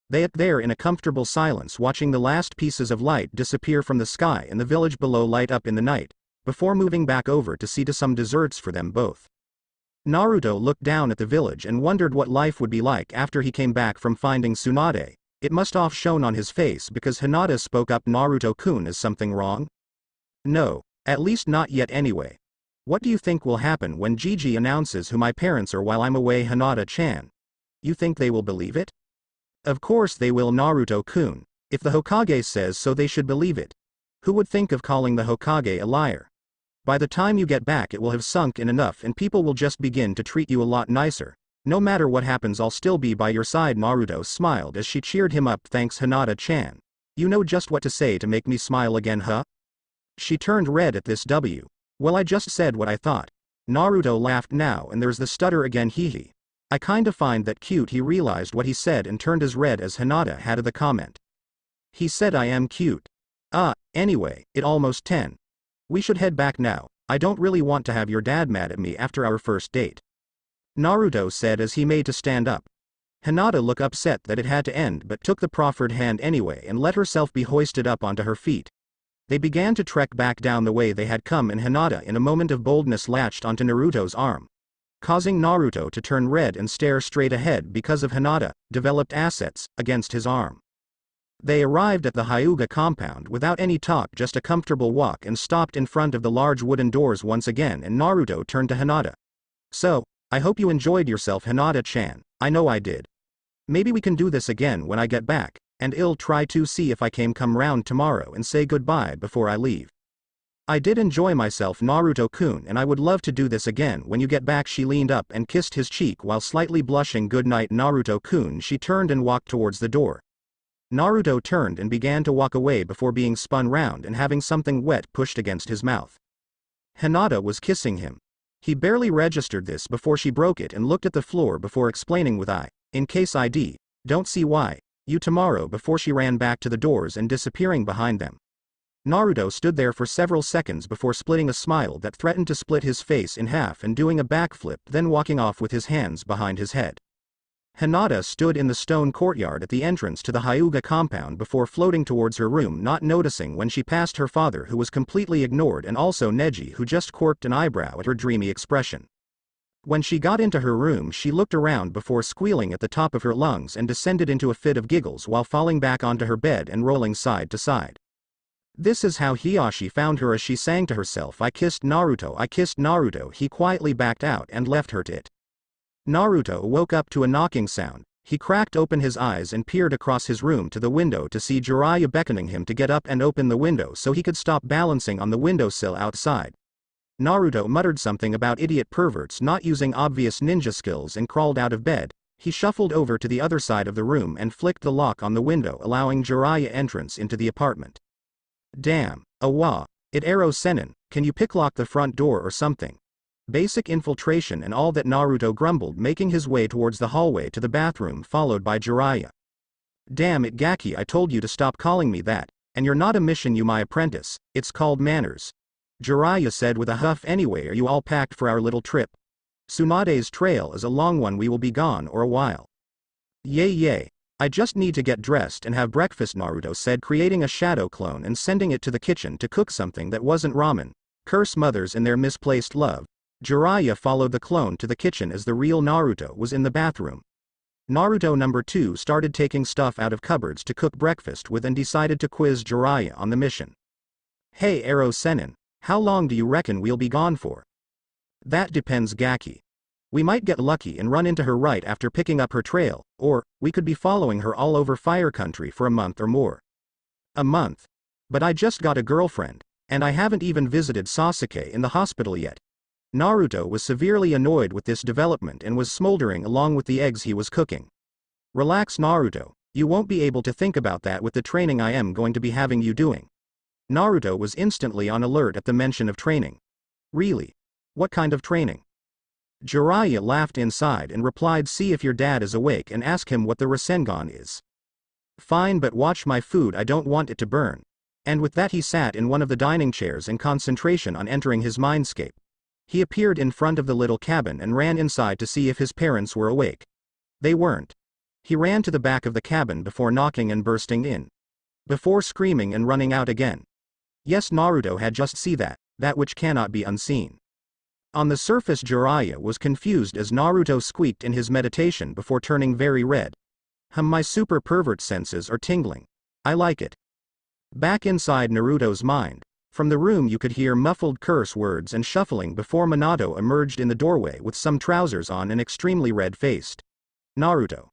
They sat there in a comfortable silence, watching the last pieces of light disappear from the sky and the village below light up in the night, before moving back over to see to some desserts for them both. Naruto looked down at the village and wondered what life would be like after he came back from finding Tsunade. It must have shown on his face because Hinata spoke up. Naruto-kun, is something wrong? No, at least not yet anyway. What do you think will happen when Gigi announces who my parents are while I'm away, Hinata-chan? You think they will believe it? Of course they will, Naruto-kun. If the Hokage says so, they should believe it. Who would think of calling the Hokage a liar? By the time you get back it will have sunk in enough and people will just begin to treat you a lot nicer. No matter what happens, I'll still be by your side. Naruto smiled as she cheered him up. Thanks, Hinata-chan. You know just what to say to make me smile again, huh? She turned red at this. Well, I just said what I thought. Naruto laughed. Now and there's the stutter again, hehe. I kinda find that cute. He realized what he said and turned as red as Hinata had of the comment. He said I am cute. Anyway, it almost 10. We should head back now. I don't really want to have your dad mad at me after our first date. Naruto said as he made to stand up. Hinata looked upset that it had to end but took the proffered hand anyway and let herself be hoisted up onto her feet. They began to trek back down the way they had come and Hinata in a moment of boldness latched onto Naruto's arm, causing Naruto to turn red and stare straight ahead because of Hinata developed assets against his arm. They arrived at the Hyuga compound without any talk, just a comfortable walk, and stopped in front of the large wooden doors once again, and Naruto turned to Hinata. So, I hope you enjoyed yourself, Hinata-chan. I know I did. Maybe we can do this again when I get back, and I'll try to see if I can come round tomorrow and say goodbye before I leave. I did enjoy myself, Naruto-kun, and I would love to do this again when you get back. She leaned up and kissed his cheek while slightly blushing. Good night, Naruto-kun. She turned and walked towards the door. Naruto turned and began to walk away before being spun round and having something wet pushed against his mouth. Hinata was kissing him. He barely registered this before she broke it and looked at the floor before explaining with in case I don't see why, you tomorrow, before she ran back to the doors and disappearing behind them. Naruto stood there for several seconds before splitting a smile that threatened to split his face in half and doing a backflip, then walking off with his hands behind his head. Hinata stood in the stone courtyard at the entrance to the Hyuga compound before floating towards her room, not noticing when she passed her father, who was completely ignored, and also Neji, who just quirked an eyebrow at her dreamy expression. When she got into her room she looked around before squealing at the top of her lungs and descended into a fit of giggles while falling back onto her bed and rolling side to side. This is how Hiyashi found her, as she sang to herself, I kissed Naruto, I kissed Naruto. He quietly backed out and left her to it. Naruto woke up to a knocking sound. He cracked open his eyes and peered across his room to the window to see Jiraiya beckoning him to get up and open the window so he could stop balancing on the windowsill outside. Naruto muttered something about idiot perverts not using obvious ninja skills and crawled out of bed. He shuffled over to the other side of the room and flicked the lock on the window, allowing Jiraiya entrance into the apartment. Damn, Awa, it Ero Sennin, can you picklock the front door or something? Basic infiltration and all that, Naruto grumbled, making his way towards the hallway to the bathroom followed by Jiraiya. Damn it, Gaki, I told you to stop calling me that, and you're not a mission, you my apprentice, it's called manners. Jiraiya said with a huff. Anyway, are you all packed for our little trip? Tsunade's trail is a long one, we will be gone or a while. Yay. I just need to get dressed and have breakfast, Naruto said, creating a shadow clone and sending it to the kitchen to cook something that wasn't ramen. Curse mothers and their misplaced love. Jiraiya followed the clone to the kitchen as the real Naruto was in the bathroom. Naruto number 2 started taking stuff out of cupboards to cook breakfast with and decided to quiz Jiraiya on the mission. Hey Ero Sennin, how long do you reckon we'll be gone for? That depends, Gaki. We might get lucky and run into her right after picking up her trail, or we could be following her all over Fire Country for a month or more. A month? But I just got a girlfriend, and I haven't even visited Sasuke in the hospital yet. Naruto was severely annoyed with this development and was smoldering along with the eggs he was cooking. Relax, Naruto, you won't be able to think about that with the training I am going to be having you doing. Naruto was instantly on alert at the mention of training. Really? What kind of training? Jiraiya laughed inside and replied, see if your dad is awake and ask him what the Rasengan is. Fine, but watch my food, I don't want it to burn. And with that he sat in one of the dining chairs in concentration on entering his mindscape. He appeared in front of the little cabin and ran inside to see if his parents were awake. They weren't. He ran to the back of the cabin before knocking and bursting in. Before screaming and running out again. Yes, Naruto had just seen that which cannot be unseen. On the surface Jiraiya was confused as Naruto squeaked in his meditation before turning very red. My super pervert senses are tingling. I like it. Back inside Naruto's mind, from the room you could hear muffled curse words and shuffling before Minato emerged in the doorway with some trousers on and extremely red-faced. Naruto.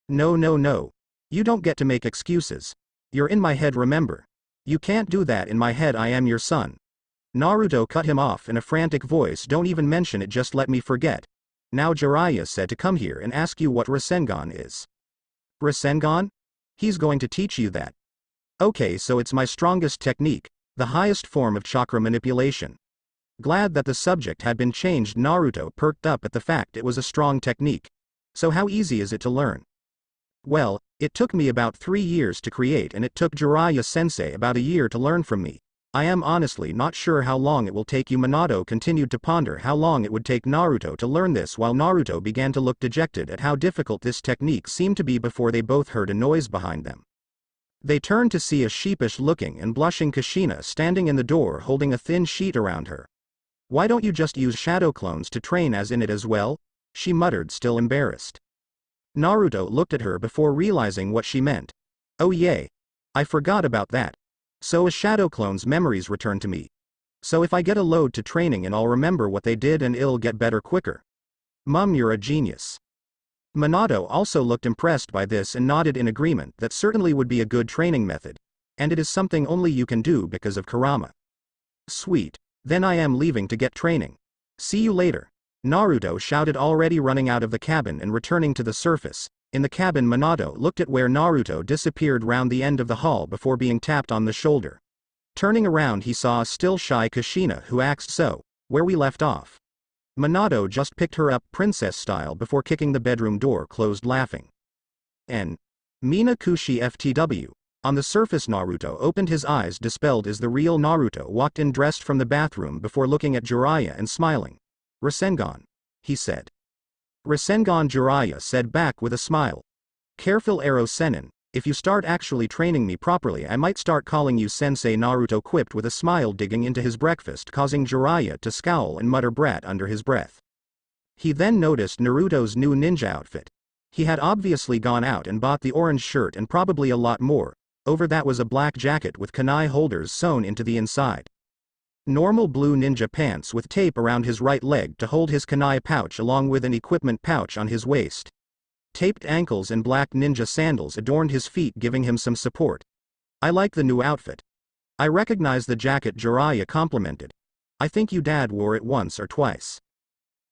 No, no, no. You don't get to make excuses. You're in my head, remember. You can't do that in my head, I am your son. Naruto cut him off in a frantic voice. Don't even mention it, just let me forget. Now Jiraiya said to come here and ask you what Rasengan is. Rasengan? He's going to teach you that. Okay, so it's my strongest technique, the highest form of chakra manipulation. Glad that the subject had been changed. Naruto perked up at the fact it was a strong technique. So how easy is it to learn? Well, it took me about 3 years to create and it took Jiraiya-sensei about a year to learn from me. I am honestly not sure how long it will take you. Minato continued to ponder how long it would take Naruto to learn this while Naruto began to look dejected at how difficult this technique seemed to be before they both heard a noise behind them. They turned to see a sheepish-looking and blushing Kushina standing in the door holding a thin sheet around her. Why don't you just use shadow clones to train as in it as well? She muttered, still embarrassed. Naruto looked at her before realizing what she meant. Oh yay. I forgot about that. So as shadow clones memories return to me. So if I get a load to training and I'll remember what they did and it'll get better quicker. Mum, you're a genius. Minato also looked impressed by this and nodded in agreement. That certainly would be a good training method. And it is something only you can do because of Kurama. Sweet. Then I am leaving to get training. See you later. Naruto shouted, already running out of the cabin and returning to the surface. In the cabin, Minato looked at where Naruto disappeared round the end of the hall before being tapped on the shoulder. Turning around, he saw a still shy Kushina who asked, so, where we left off? Minato just picked her up princess style before kicking the bedroom door closed, laughing. Mina Kushi FTW. On the surface, Naruto opened his eyes dispelled as the real Naruto walked in dressed from the bathroom before looking at Jiraiya and smiling. Rasengan, he said. Rasengan, Jiraiya said back with a smile. Careful, Arrow Sennin, if you start actually training me properly I might start calling you sensei, Naruto quipped with a smile, digging into his breakfast, causing Jiraiya to scowl and mutter brat under his breath. He then noticed Naruto's new ninja outfit. He had obviously gone out and bought the orange shirt and probably a lot more. Over that was a black jacket with kunai holders sewn into the inside. Normal blue ninja pants with tape around his right leg to hold his kunai pouch along with an equipment pouch on his waist. Taped ankles and black ninja sandals adorned his feet, giving him some support. I like the new outfit. I recognize the jacket, Jiraiya complimented. I think you dad wore it once or twice.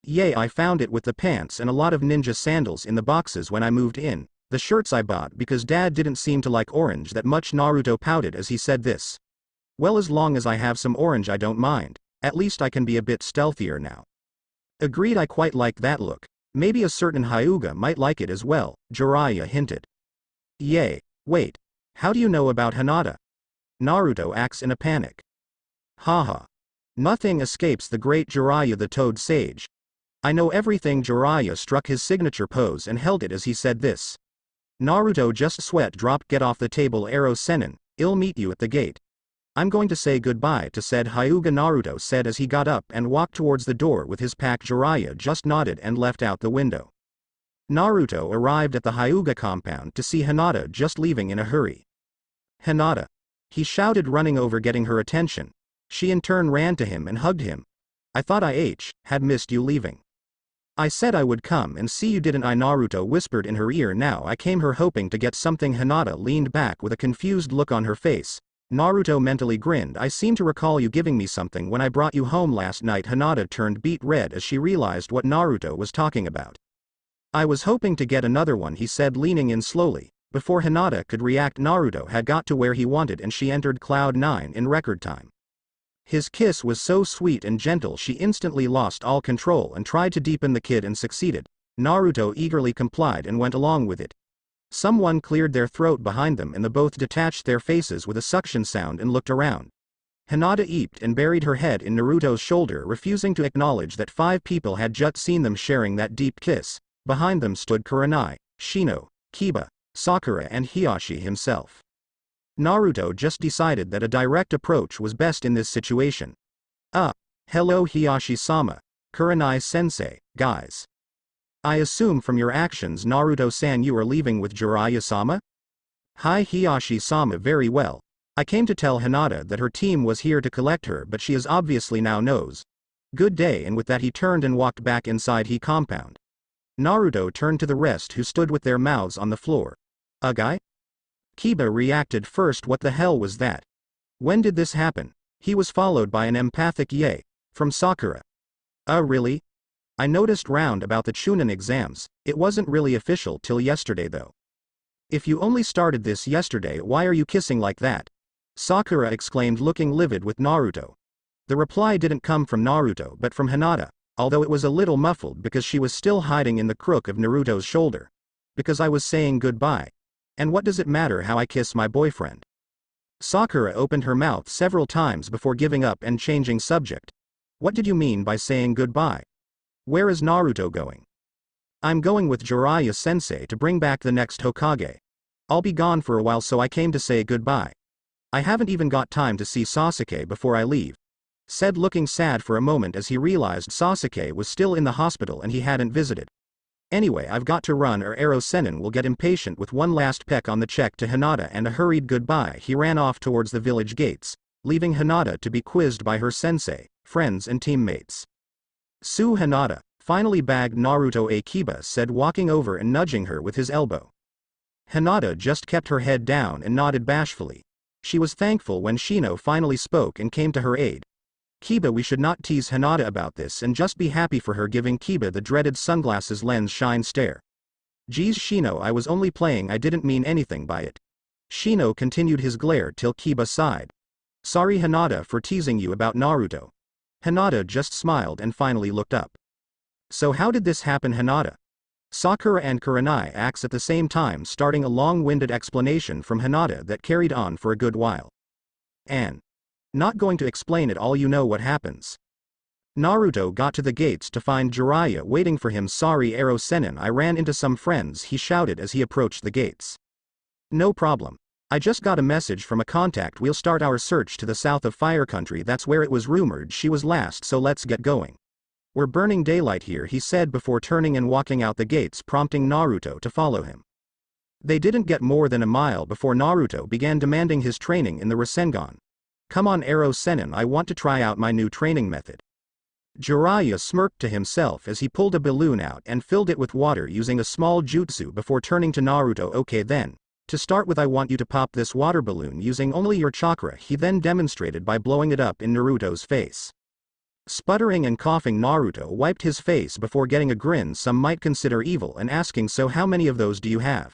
Yay, I found it with the pants and a lot of ninja sandals in the boxes when I moved in. The shirts I bought because dad didn't seem to like orange that much. Naruto pouted as he said this. Well, as long as I have some orange I don't mind. At least I can be a bit stealthier now. Agreed, I quite like that look. Maybe a certain Hyuga might like it as well, Jiraiya hinted. Yay, wait. How do you know about Hinata? Naruto acts in a panic. Haha. Nothing escapes the great Jiraiya the Toad Sage. I know everything. Jiraiya struck his signature pose and held it as he said this. Naruto just sweat dropped. Get off the table, Arrow Sennin, I'll meet you at the gate. I'm going to say goodbye to said Hyuga, Naruto said as he got up and walked towards the door with his pack. Jiraiya just nodded and left out the window. Naruto arrived at the Hyuga compound to see Hinata just leaving in a hurry. Hinata, he shouted, running over, getting her attention. She in turn ran to him and hugged him. I thought I had missed you leaving. I said I would come and see you, didn't I? Naruto whispered in her ear. Now I came here hoping to get something. Hinata leaned back with a confused look on her face. Naruto mentally grinned. I seem to recall you giving me something when I brought you home last night. Hinata turned beet red as she realized what Naruto was talking about. I was hoping to get another one, he said, leaning in slowly. Before Hinata could react, Naruto had got to where he wanted and she entered Cloud 9 in record time. His kiss was so sweet and gentle she instantly lost all control and tried to deepen the kid and succeeded. Naruto eagerly complied and went along with it. Someone cleared their throat behind them and the both detached their faces with a suction sound and looked around. Hinata eeped and buried her head in Naruto's shoulder, refusing to acknowledge that 5 people had just seen them sharing that deep kiss. Behind them stood Kurenai, Shino, Kiba, Sakura and Hiashi himself. Naruto just decided that a direct approach was best in this situation. Hello Hiashi-sama, Kurenai-sensei, guys. I assume from your actions Naruto-san you are leaving with Jiraiya-sama? Hi Hiyashi-sama very well. I came to tell Hinata that her team was here to collect her but she is obviously now knows. Good day and with that he turned and walked back inside he compound. Naruto turned to the rest who stood with their mouths on the floor. A guy? Kiba reacted first. What the hell was that? When did this happen? He was followed by an emphatic yay. From Sakura. Really? I noticed round about the Chunin exams, it wasn't really official till yesterday though. If you only started this yesterday why are you kissing like that? Sakura exclaimed looking livid with Naruto. The reply didn't come from Naruto but from Hinata, although it was a little muffled because she was still hiding in the crook of Naruto's shoulder. Because I was saying goodbye. And what does it matter how I kiss my boyfriend? Sakura opened her mouth several times before giving up and changing subject. What did you mean by saying goodbye? Where is Naruto going? I'm going with Jiraiya-sensei to bring back the next Hokage. I'll be gone for a while so I came to say goodbye. I haven't even got time to see Sasuke before I leave. Said looking sad for a moment as he realized Sasuke was still in the hospital and he hadn't visited. Anyway I've got to run or Ero Sennin will get impatient. With one last peck on the cheek to Hinata and a hurried goodbye he ran off towards the village gates, leaving Hinata to be quizzed by her sensei, friends and teammates. Su Hinata, finally bagged Naruto. Kiba said walking over and nudging her with his elbow. Hinata just kept her head down and nodded bashfully. She was thankful when Shino finally spoke and came to her aid. Kiba we should not tease Hinata about this and just be happy for her, giving Kiba the dreaded sunglasses lens shine stare. Geez Shino I was only playing, I didn't mean anything by it. Shino continued his glare till Kiba sighed. Sorry Hinata for teasing you about Naruto. Hinata just smiled and finally looked up. So how did this happen Hinata? Sakura and Kurenai acts at the same time, starting a long-winded explanation from Hinata that carried on for a good while. Not going to explain it all, you know what happens. Naruto got to the gates to find Jiraiya waiting for him. Sorry Ero Sennin I ran into some friends, he shouted as he approached the gates. No problem. I just got a message from a contact, we'll start our search to the south of Fire Country, that's where it was rumored she was last, so let's get going. We're burning daylight here, he said before turning and walking out the gates, prompting Naruto to follow him. They didn't get more than a mile before Naruto began demanding his training in the Rasengan. Come on Ero Sennin, I want to try out my new training method. Jiraiya smirked to himself as he pulled a balloon out and filled it with water using a small jutsu before turning to Naruto. Okay then. To start with I want you to pop this water balloon using only your chakra, he then demonstrated by blowing it up in Naruto's face. Sputtering and coughing Naruto wiped his face before getting a grin some might consider evil and asking, so how many of those do you have?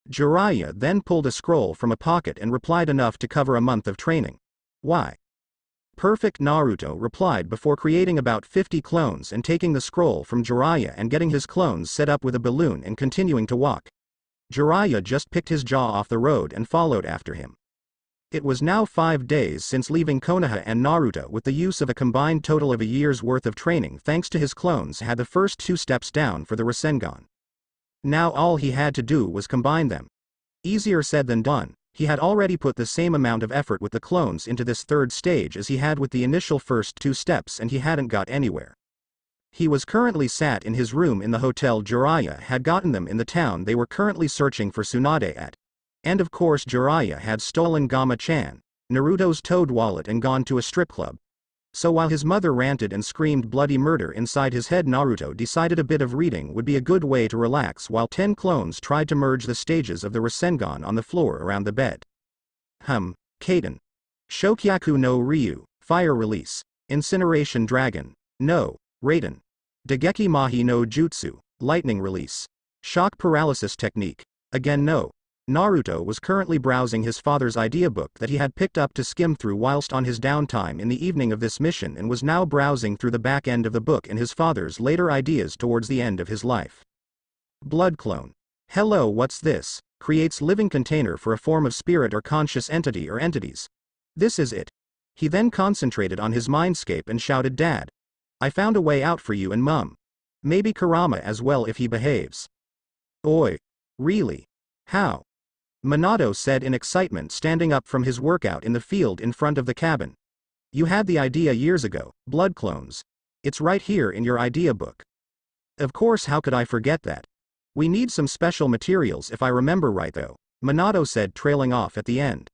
Jiraiya then pulled a scroll from a pocket and replied, enough to cover a month of training. Why? Perfect, Naruto replied before creating about 50 clones and taking the scroll from Jiraiya and getting his clones set up with a balloon and continuing to walk. Jiraiya just picked his jaw off the road and followed after him. It was now 5 days since leaving Konoha, and Naruto, with the use of a combined total of a year's worth of training thanks to his clones, had the first 2 steps down for the Rasengan. Now all he had to do was combine them. Easier said than done. He had already put the same amount of effort with the clones into this 3rd stage as he had with the initial first 2 steps, and he hadn't got anywhere. He was currently sat in his room in the hotel Jiraiya had gotten them in the town they were currently searching for Tsunade at. And of course Jiraiya had stolen Gama-chan, Naruto's toad wallet, and gone to a strip club. So while his mother ranted and screamed bloody murder inside his head, Naruto decided a bit of reading would be a good way to relax while 10 clones tried to merge the stages of the Rasengan on the floor around the bed. Kaden. Shokyaku no Ryu, Fire Release. Incineration Dragon. No. Raiden. Degeki Mahi no Jutsu, Lightning Release. Shock Paralysis Technique. Again no. Naruto was currently browsing his father's idea book that he had picked up to skim through whilst on his downtime in the evening of this mission, and was now browsing through the back end of the book in his father's later ideas towards the end of his life. Blood Clone. Hello, what's this? Creates living container for a form of spirit or conscious entity or entities. This is it. He then concentrated on his mindscape and shouted, Dad. I found a way out for you and Mum. Maybe Kurama as well if he behaves. Oi. Really? How? Minato said in excitement, standing up from his workout in the field in front of the cabin. You had the idea years ago, blood clones. It's right here in your idea book. Of course, how could I forget that? We need some special materials if I remember right though, Minato said, trailing off at the end.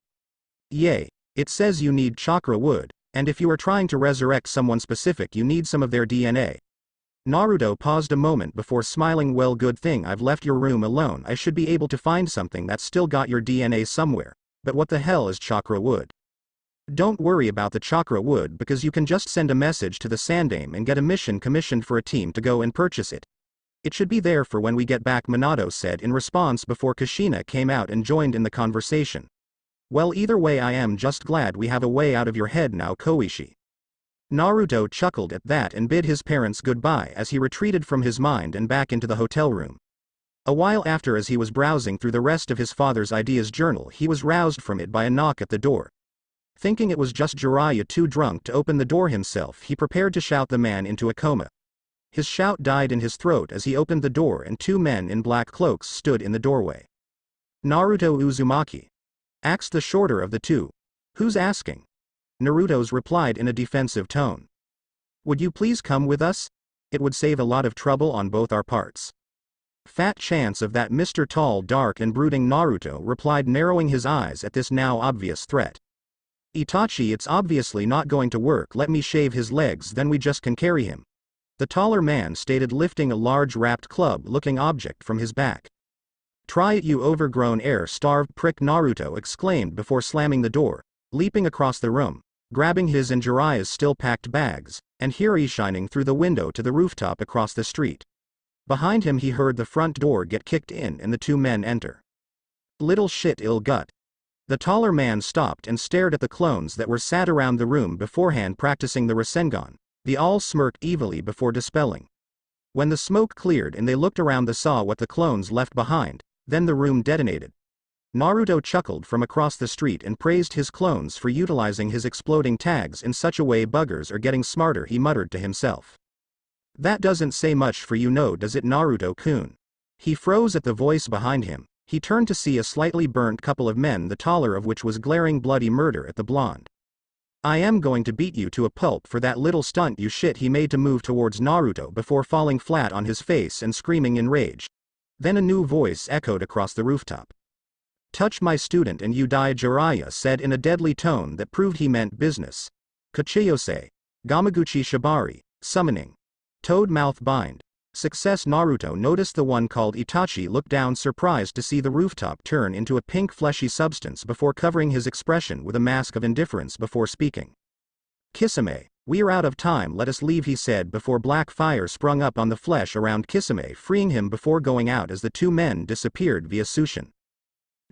Yay. It says you need chakra wood, and if you are trying to resurrect someone specific you need some of their DNA. Naruto paused a moment before smiling. Well, good thing I've left your room alone. I should be able to find something that's still got your DNA somewhere. But what the hell is chakra wood? Don't worry about the chakra wood because you can just send a message to the Sandaime and get a mission commissioned for a team to go and purchase it. It should be there for when we get back, Minato said in response before Kushina came out and joined in the conversation. Well, either way I am just glad we have a way out of your head now, Koichi. Naruto chuckled at that and bid his parents goodbye as he retreated from his mind and back into the hotel room. A while after, as he was browsing through the rest of his father's ideas journal, he was roused from it by a knock at the door. Thinking it was just Jiraiya too drunk to open the door himself, he prepared to shout the man into a coma. His shout died in his throat as he opened the door and two men in black cloaks stood in the doorway. Naruto Uzumaki. Asked the shorter of the two. Who's asking? Naruto's replied in a defensive tone. Would you please come with us? It would save a lot of trouble on both our parts. Fat chance of that, Mr. Tall, dark and brooding, Naruto replied, narrowing his eyes at this now obvious threat. Itachi, it's obviously not going to work. Let me shave his legs, then we just can carry him. The taller man stated, lifting a large wrapped club-looking object from his back. Try it, you overgrown air-starved prick, Naruto exclaimed before slamming the door, leaping across the room, grabbing his and Jiraiya's still-packed bags, and Hiri shining through the window to the rooftop across the street. Behind him he heard the front door get kicked in and the two men enter. Little shit, ill gut. The taller man stopped and stared at the clones that were sat around the room beforehand practicing the Rasengan. They all smirked evilly before dispelling. When the smoke cleared and they looked around, they saw what the clones left behind, then the room detonated. Naruto chuckled from across the street and praised his clones for utilizing his exploding tags in such a way. Buggers are getting smarter, he muttered to himself. That doesn't say much for you, no, does it, Naruto-kun? He froze at the voice behind him. He turned to see a slightly burnt couple of men, the taller of which was glaring bloody murder at the blonde. I am going to beat you to a pulp for that little stunt, you shit. He made to move towards Naruto before falling flat on his face and screaming in rage. Then a new voice echoed across the rooftop. Touch my student and you die, Jiraiya said in a deadly tone that proved he meant business. Kachiyose. Gamaguchi Shibari. Summoning. Toad mouth bind. Success. Naruto noticed the one called Itachi look down, surprised to see the rooftop turn into a pink fleshy substance before covering his expression with a mask of indifference before speaking. Kisame, we are out of time, let us leave, he said before black fire sprung up on the flesh around Kisame, freeing him before going out as the two men disappeared via Sushin.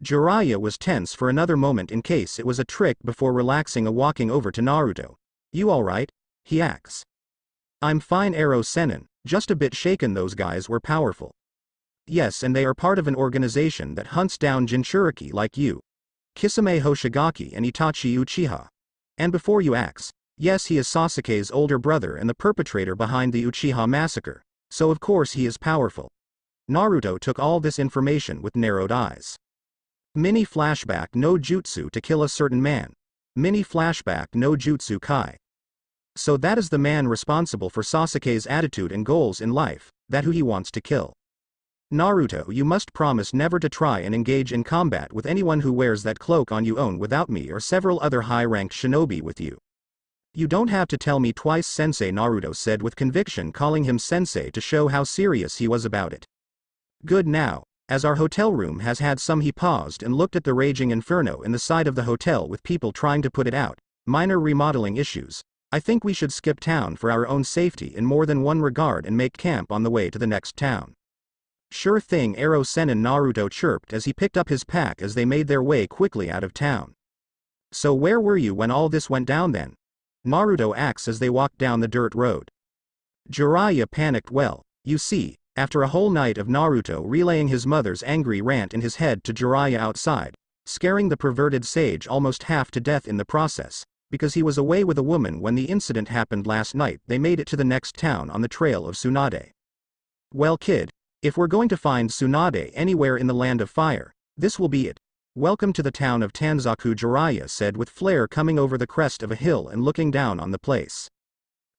Jiraiya was tense for another moment in case it was a trick before relaxing, walking over to Naruto. You alright? He asks. I'm fine, Arrow Sennin, just a bit shaken. Those guys were powerful. Yes, and they are part of an organization that hunts down Jinchuriki like you. Kisame Hoshigaki and Itachi Uchiha. And before you ask, yes, he is Sasuke's older brother and the perpetrator behind the Uchiha massacre, so of course he is powerful. Naruto took all this information with narrowed eyes. Mini flashback no jutsu to kill a certain man. Mini flashback no jutsu kai. So that is the man responsible for Sasuke's attitude and goals in life, that who he wants to kill. Naruto, you must promise never to try and engage in combat with anyone who wears that cloak on you own without me or several other high-ranked shinobi with you. You don't have to tell me twice, sensei, Naruto said with conviction, calling him sensei to show how serious he was about it. Good, now, as our hotel room has had some. He paused and looked at the raging inferno in the side of the hotel with people trying to put it out, minor remodeling issues. I think we should skip town for our own safety in more than one regard and make camp on the way to the next town. Sure thing, Arrow Sennin, Naruto chirped as he picked up his pack as they made their way quickly out of town. So where were you when all this went down then? Naruto asked as they walked down the dirt road. Jiraiya panicked. Well, you see, after a whole night of Naruto relaying his mother's angry rant in his head to Jiraiya outside, scaring the perverted sage almost half to death in the process, because he was away with a woman when the incident happened last night, they made it to the next town on the trail of Tsunade. Well, kid, if we're going to find Tsunade anywhere in the land of fire, this will be it. Welcome to the town of Tanzaku, Jiraiya said with flair, coming over the crest of a hill and looking down on the place.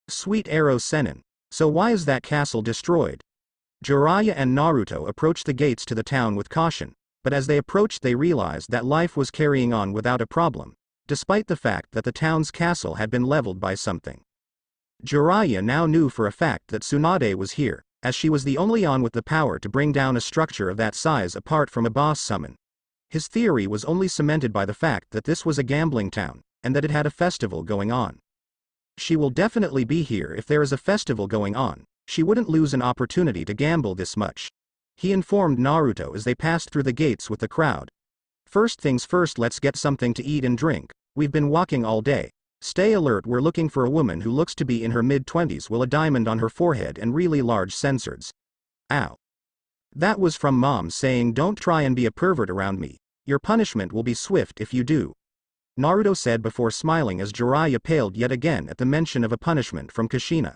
Sweet Arrow Sennin, so why is that castle destroyed? Jiraiya and Naruto approached the gates to the town with caution, but as they approached they realized that life was carrying on without a problem, despite the fact that the town's castle had been leveled by something. Jiraiya now knew for a fact that Tsunade was here, as she was the only one with the power to bring down a structure of that size apart from a boss summon. His theory was only cemented by the fact that this was a gambling town, and that it had a festival going on. She will definitely be here if there is a festival going on, she wouldn't lose an opportunity to gamble this much. He informed Naruto as they passed through the gates with the crowd. First things first, let's get something to eat and drink, we've been walking all day. Stay alert, we're looking for a woman who looks to be in her mid-20s with a diamond on her forehead and really large sensors. Ow. That was from Mom saying don't try and be a pervert around me, your punishment will be swift if you do. Naruto said before smiling as Jiraiya paled yet again at the mention of a punishment from Kushina.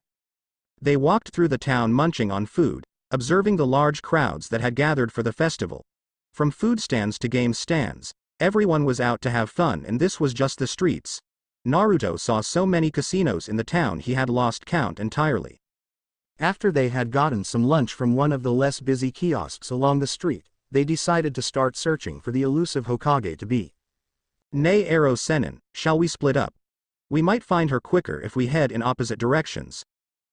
They walked through the town munching on food, observing the large crowds that had gathered for the festival. From food stands to game stands, everyone was out to have fun, and this was just the streets. Naruto saw so many casinos in the town he had lost count entirely. After they had gotten some lunch from one of the less busy kiosks along the street, they decided to start searching for the elusive Hokage to be. Nay Arrow Sennin, shall we split up? We might find her quicker if we head in opposite directions.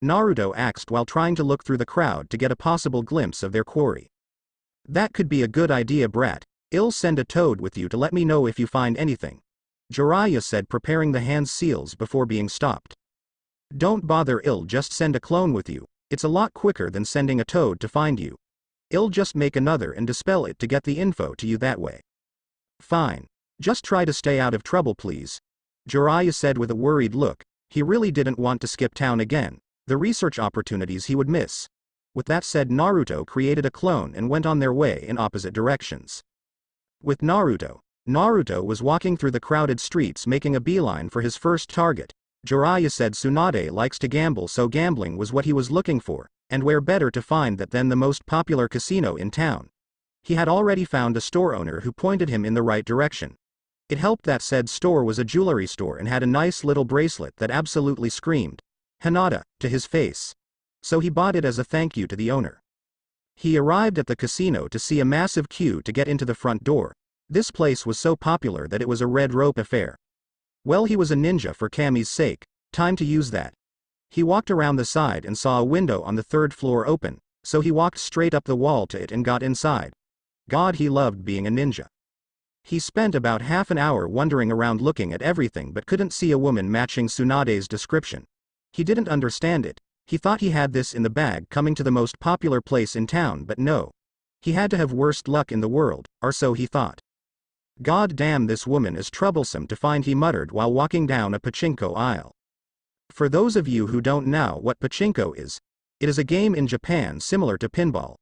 Naruto asked while trying to look through the crowd to get a possible glimpse of their quarry. That could be a good idea, brat. I'll send a toad with you to let me know if you find anything. Jiraiya said, preparing the hand seals before being stopped. Don't bother, I'll just send a clone with you, it's a lot quicker than sending a toad to find you. I'll just make another and dispel it to get the info to you that way. Fine. Just try to stay out of trouble please. Jiraiya said with a worried look. He really didn't want to skip town again, the research opportunities he would miss. With that said, Naruto created a clone and went on their way in opposite directions. With Naruto was walking through the crowded streets making a beeline for his first target. Jiraiya said Tsunade likes to gamble, so gambling was what he was looking for, and where better to find that than the most popular casino in town. He had already found a store owner who pointed him in the right direction. It helped that said store was a jewelry store and had a nice little bracelet that absolutely screamed Hinata to his face. So he bought it as a thank you to the owner. He arrived at the casino to see a massive queue to get into the front door. This place was so popular that it was a red rope affair. Well, he was a ninja for Kami's sake, time to use that. He walked around the side and saw a window on the third floor open, so he walked straight up the wall to it and got inside. God, he loved being a ninja. He spent about half an hour wandering around looking at everything but couldn't see a woman matching Tsunade's description. He didn't understand it. He thought he had this in the bag coming to the most popular place in town, but no. He had to have worst luck in the world, or so he thought. God damn, this woman is troublesome to find, he muttered while walking down a pachinko aisle. For those of you who don't know what pachinko is, it is a game in Japan similar to pinball.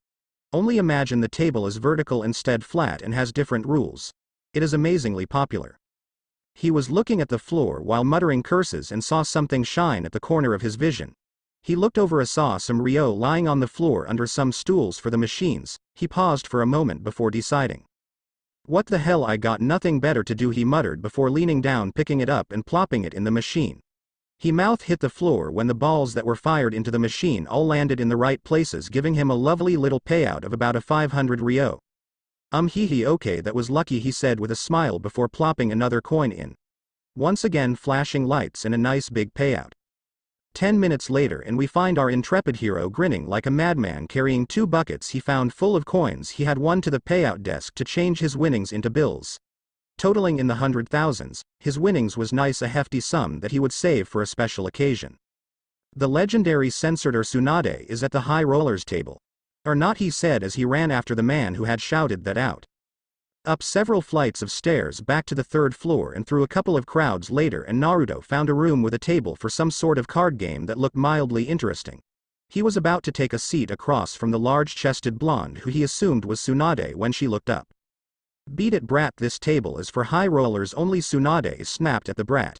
Only imagine the table is vertical instead flat and has different rules. It is amazingly popular. He was looking at the floor while muttering curses and saw something shine at the corner of his vision. He looked over and saw some Ryo lying on the floor under some stools for the machines. He paused for a moment before deciding. What the hell, I got nothing better to do, he muttered before leaning down, picking it up and plopping it in the machine. His mouth hit the floor when the balls that were fired into the machine all landed in the right places, giving him a lovely little payout of about a 500 Ryo. Hee okay, that was lucky, he said with a smile before plopping another coin in. Once again flashing lights and a nice big payout. 10 minutes later and we find our intrepid hero grinning like a madman carrying 2 buckets he found full of coins he had won to the payout desk to change his winnings into bills. Totaling in the 100,000s, his winnings was nice, a hefty sum that he would save for a special occasion. The legendary censored Tsunade is at the high rollers table. Or not, he said as he ran after the man who had shouted that out. Up several flights of stairs back to the third floor and through a couple of crowds later, and Naruto found a room with a table for some sort of card game that looked mildly interesting. He was about to take a seat across from the large-chested blonde who he assumed was Tsunade when she looked up. Beat it, brat, this table is for high rollers only, Tsunade snapped at the brat.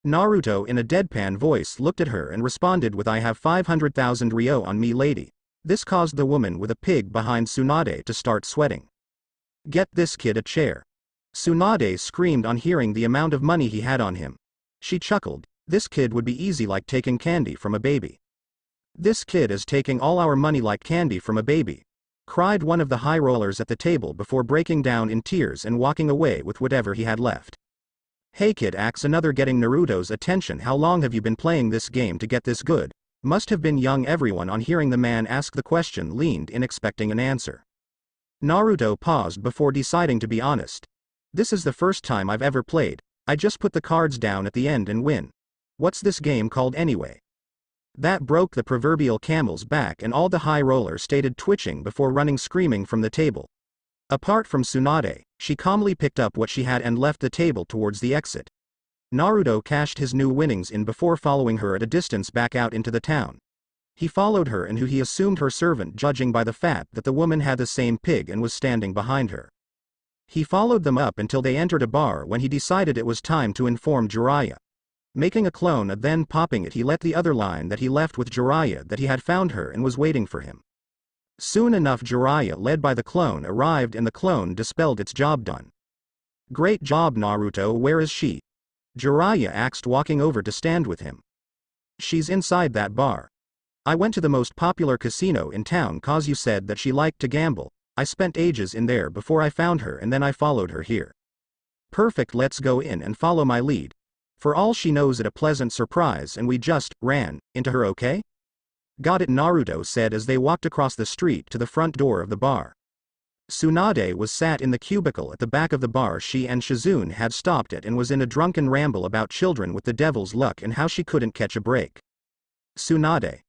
Naruto in a deadpan voice looked at her and responded with, I have 500,000 Ryo on me, lady. This caused the woman with a pig behind Tsunade to start sweating. Get this kid a chair. Tsunade screamed on hearing the amount of money he had on him. She chuckled. This kid would be easy like taking candy from a baby. This kid is taking all our money like candy from a baby, cried one of the high rollers at the table before breaking down in tears and walking away with whatever he had left. Hey kid, acts another, getting Naruto's attention. How long have you been playing this game to get this good? Must have been young. Everyone on hearing the man ask the question leaned in expecting an answer. Naruto paused before deciding to be honest. This is the first time I've ever played. I just put the cards down at the end and win. What's this game called anyway? That broke the proverbial camel's back, and all the high rollers stated, twitching before running screaming from the table. Apart from Tsunade, she calmly picked up what she had and left the table towards the exit. Naruto cashed his new winnings in before following her at a distance back out into the town. He followed her and who he assumed her servant, judging by the fact that the woman had the same pig and was standing behind her. He followed them up until they entered a bar when he decided it was time to inform Jiraiya. Making a clone and then popping it, he let the other line that he left with Jiraiya that he had found her and was waiting for him. Soon enough Jiraiya, led by the clone, arrived and the clone dispelled its job done. Great job Naruto, where is she? Jiraiya asked, walking over to stand with him. She's inside that bar. I went to the most popular casino in town cause you said that she liked to gamble. I spent ages in there before I found her and then I followed her here. Perfect, let's go in and follow my lead. For all she knows, it a pleasant surprise and we just ran into her, okay? Got it, Naruto said as they walked across the street to the front door of the bar. Tsunade was sat in the cubicle at the back of the bar she and Shizune had stopped at and was in a drunken ramble about children with the devil's luck and how she couldn't catch a break. Tsunade.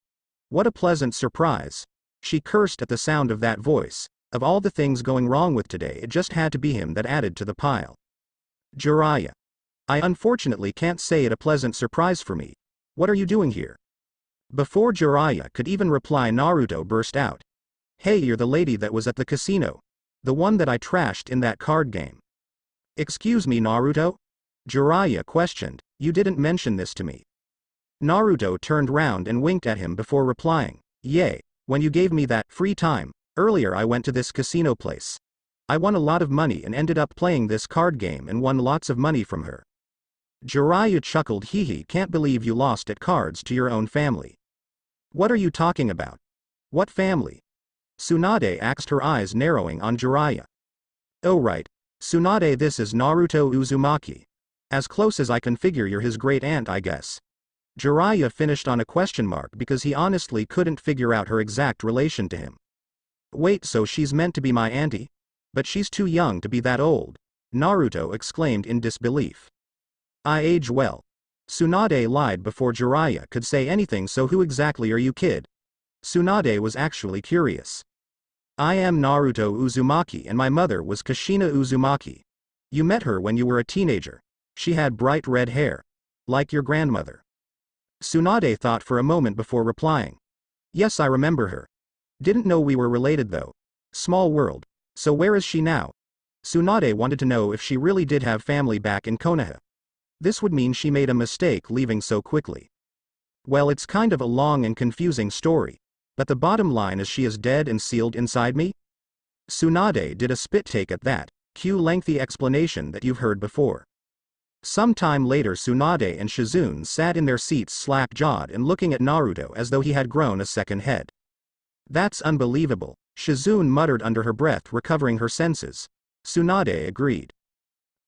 What a pleasant surprise. She cursed at the sound of that voice. Of all the things going wrong with today, it just had to be him that added to the pile. Jiraiya. I unfortunately can't say it a pleasant surprise for me. What are you doing here? Before Jiraiya could even reply, Naruto burst out. Hey, you're the lady that was at the casino. The one that I trashed in that card game. Excuse me, Naruto? Jiraiya questioned. You didn't mention this to me. Naruto turned round and winked at him before replying. Yay, when you gave me that free time, earlier I went to this casino place. I won a lot of money and ended up playing this card game and won lots of money from her. Jiraiya chuckled. Hee, can't believe you lost at cards to your own family. What are you talking about? What family? Tsunade asked, her eyes narrowing on Jiraiya. Oh right, Tsunade, this is Naruto Uzumaki. As close as I can figure, you're his great aunt, I guess. Jiraiya finished on a question mark because he honestly couldn't figure out her exact relation to him. Wait, so she's meant to be my auntie? But she's too young to be that old, Naruto exclaimed in disbelief. I age well. Tsunade lied before Jiraiya could say anything. So who exactly are you, kid? Tsunade was actually curious. I am Naruto Uzumaki and my mother was Kushina Uzumaki. You met her when you were a teenager. She had bright red hair. Like your grandmother. Tsunade thought for a moment before replying. Yes, I remember her. Didn't know we were related though. Small world. So where is she now? Tsunade wanted to know if she really did have family back in Konoha. This would mean she made a mistake leaving so quickly. Well, it's kind of a long and confusing story, but the bottom line is she is dead and sealed inside me? Tsunade did a spit take at that, cue lengthy explanation that you've heard before. Some time later Tsunade and Shizune sat in their seats slack-jawed and looking at Naruto as though he had grown a second head. That's unbelievable, Shizune muttered under her breath, recovering her senses. Tsunade agreed.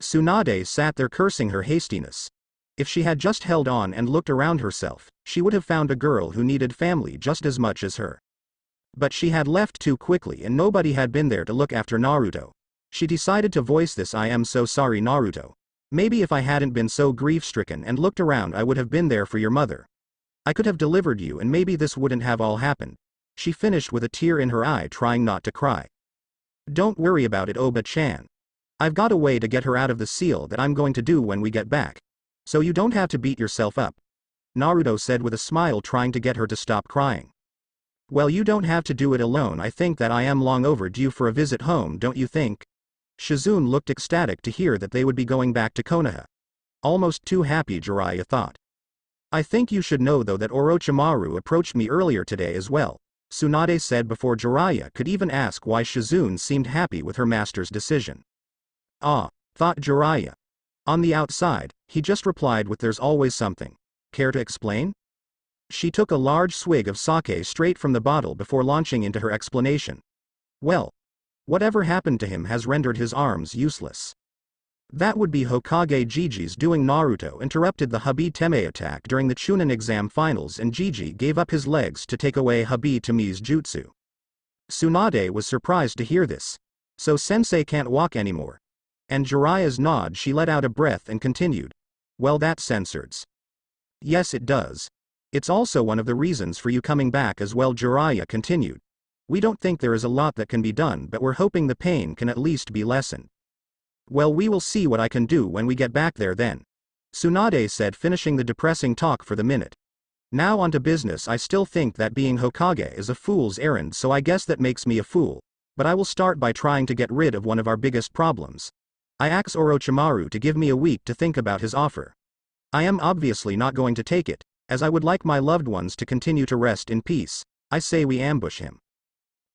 Tsunade sat there cursing her hastiness. If she had just held on and looked around herself, she would have found a girl who needed family just as much as her. But she had left too quickly and nobody had been there to look after Naruto. She decided to voice this. I am so sorry, Naruto. Maybe if I hadn't been so grief-stricken and looked around, I would have been there for your mother. I could have delivered you and maybe this wouldn't have all happened. She finished with a tear in her eye, trying not to cry. Don't worry about it, Oba-chan. I've got a way to get her out of the seal that I'm going to do when we get back. So you don't have to beat yourself up. Naruto said with a smile, trying to get her to stop crying. Well, you don't have to do it alone. I think that I am long overdue for a visit home, don't you think? Shizune looked ecstatic to hear that they would be going back to Konoha. Almost too happy, Jiraiya thought. I think you should know though that Orochimaru approached me earlier today as well, Tsunade said before Jiraiya could even ask why Shizune seemed happy with her master's decision. Ah, thought Jiraiya. On the outside, he just replied with there's always something. Care to explain? She took a large swig of sake straight from the bottle before launching into her explanation. Well, whatever happened to him has rendered his arms useless. That would be Hokage Gigi's doing. Naruto interrupted the Habi-Teme attack during the Chunin exam finals and Gigi gave up his legs to take away Habi-Teme's jutsu. Tsunade was surprised to hear this. So sensei can't walk anymore. And Jiraiya's nod, she let out a breath and continued. Well, that censors. Yes, it does. It's also one of the reasons for you coming back as well, Jiraiya continued. We don't think there is a lot that can be done, but we're hoping the pain can at least be lessened. Well, we will see what I can do when we get back there then. Tsunade said, finishing the depressing talk for the minute. Now on to business. I still think that being Hokage is a fool's errand, so I guess that makes me a fool, but I will start by trying to get rid of one of our biggest problems. I ask Orochimaru to give me a week to think about his offer. I am obviously not going to take it, as I would like my loved ones to continue to rest in peace. I say we ambush him.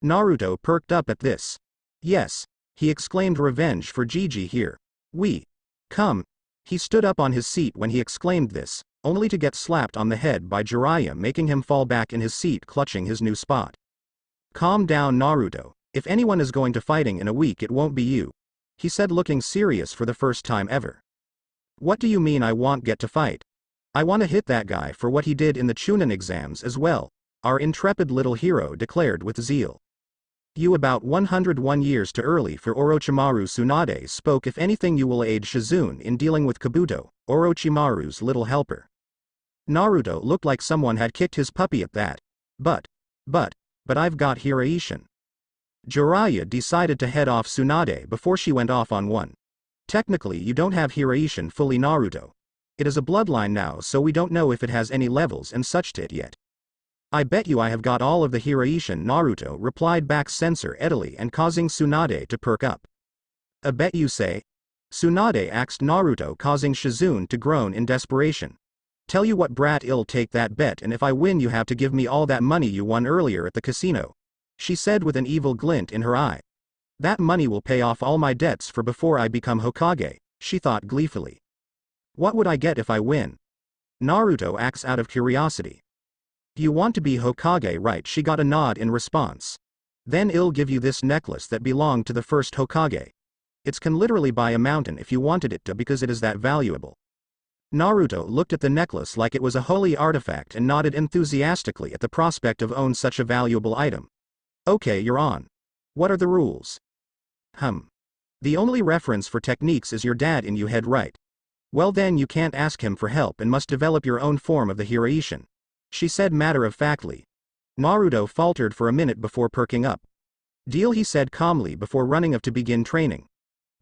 Naruto perked up at this. Yes, he exclaimed, revenge for Gigi here. Come. He stood up on his seat when he exclaimed this, only to get slapped on the head by Jiraiya, making him fall back in his seat, clutching his new spot. Calm down, Naruto. If anyone is going to fighting in a week, it won't be you, he said, looking serious for the first time ever. What do you mean I won't get to fight? I want to hit that guy for what he did in the Chunin exams as well, our intrepid little hero declared with zeal. You about 101 years too early for Orochimaru. Tsunade spoke. If anything, you will aid Shizune in dealing with Kabuto, Orochimaru's little helper. Naruto looked like someone had kicked his puppy at that. But I've got Hiraishin. Jiraiya decided to head off Tsunade before she went off on one. Technically you don't have Hiraishin fully, Naruto. It is a bloodline now, so we don't know if it has any levels and such to it yet. I bet you I have got all of the Hiraishin, Naruto replied back, censor edily and causing Tsunade to perk up. A bet you say? Tsunade asked Naruto, causing Shizune to groan in desperation. Tell you what, brat, I'll take that bet, and if I win you have to give me all that money you won earlier at the casino, she said with an evil glint in her eye. That money will pay off all my debts for before I become Hokage, she thought gleefully. What would I get if I win? Naruto asked out of curiosity. You want to be Hokage, right? She got a nod in response. Then I'll give you this necklace that belonged to the first Hokage. It can literally buy a mountain if you wanted it to, because it is that valuable. Naruto looked at the necklace like it was a holy artifact and nodded enthusiastically at the prospect of owning such a valuable item. Okay, you're on. What are the rules? The only reference for techniques is your dad in you head, right? Well then you can't ask him for help and must develop your own form of the Hiraishin, she said matter-of-factly. Naruto faltered for a minute before perking up. Deal, he said calmly before running off to begin training.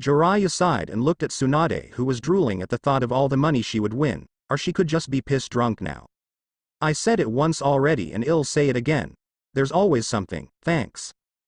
Jiraiya sighed and looked at Tsunade, who was drooling at the thought of all the money she would win, or she could just be piss drunk now. I said it once already and I'll say it again. There's always something, thanks.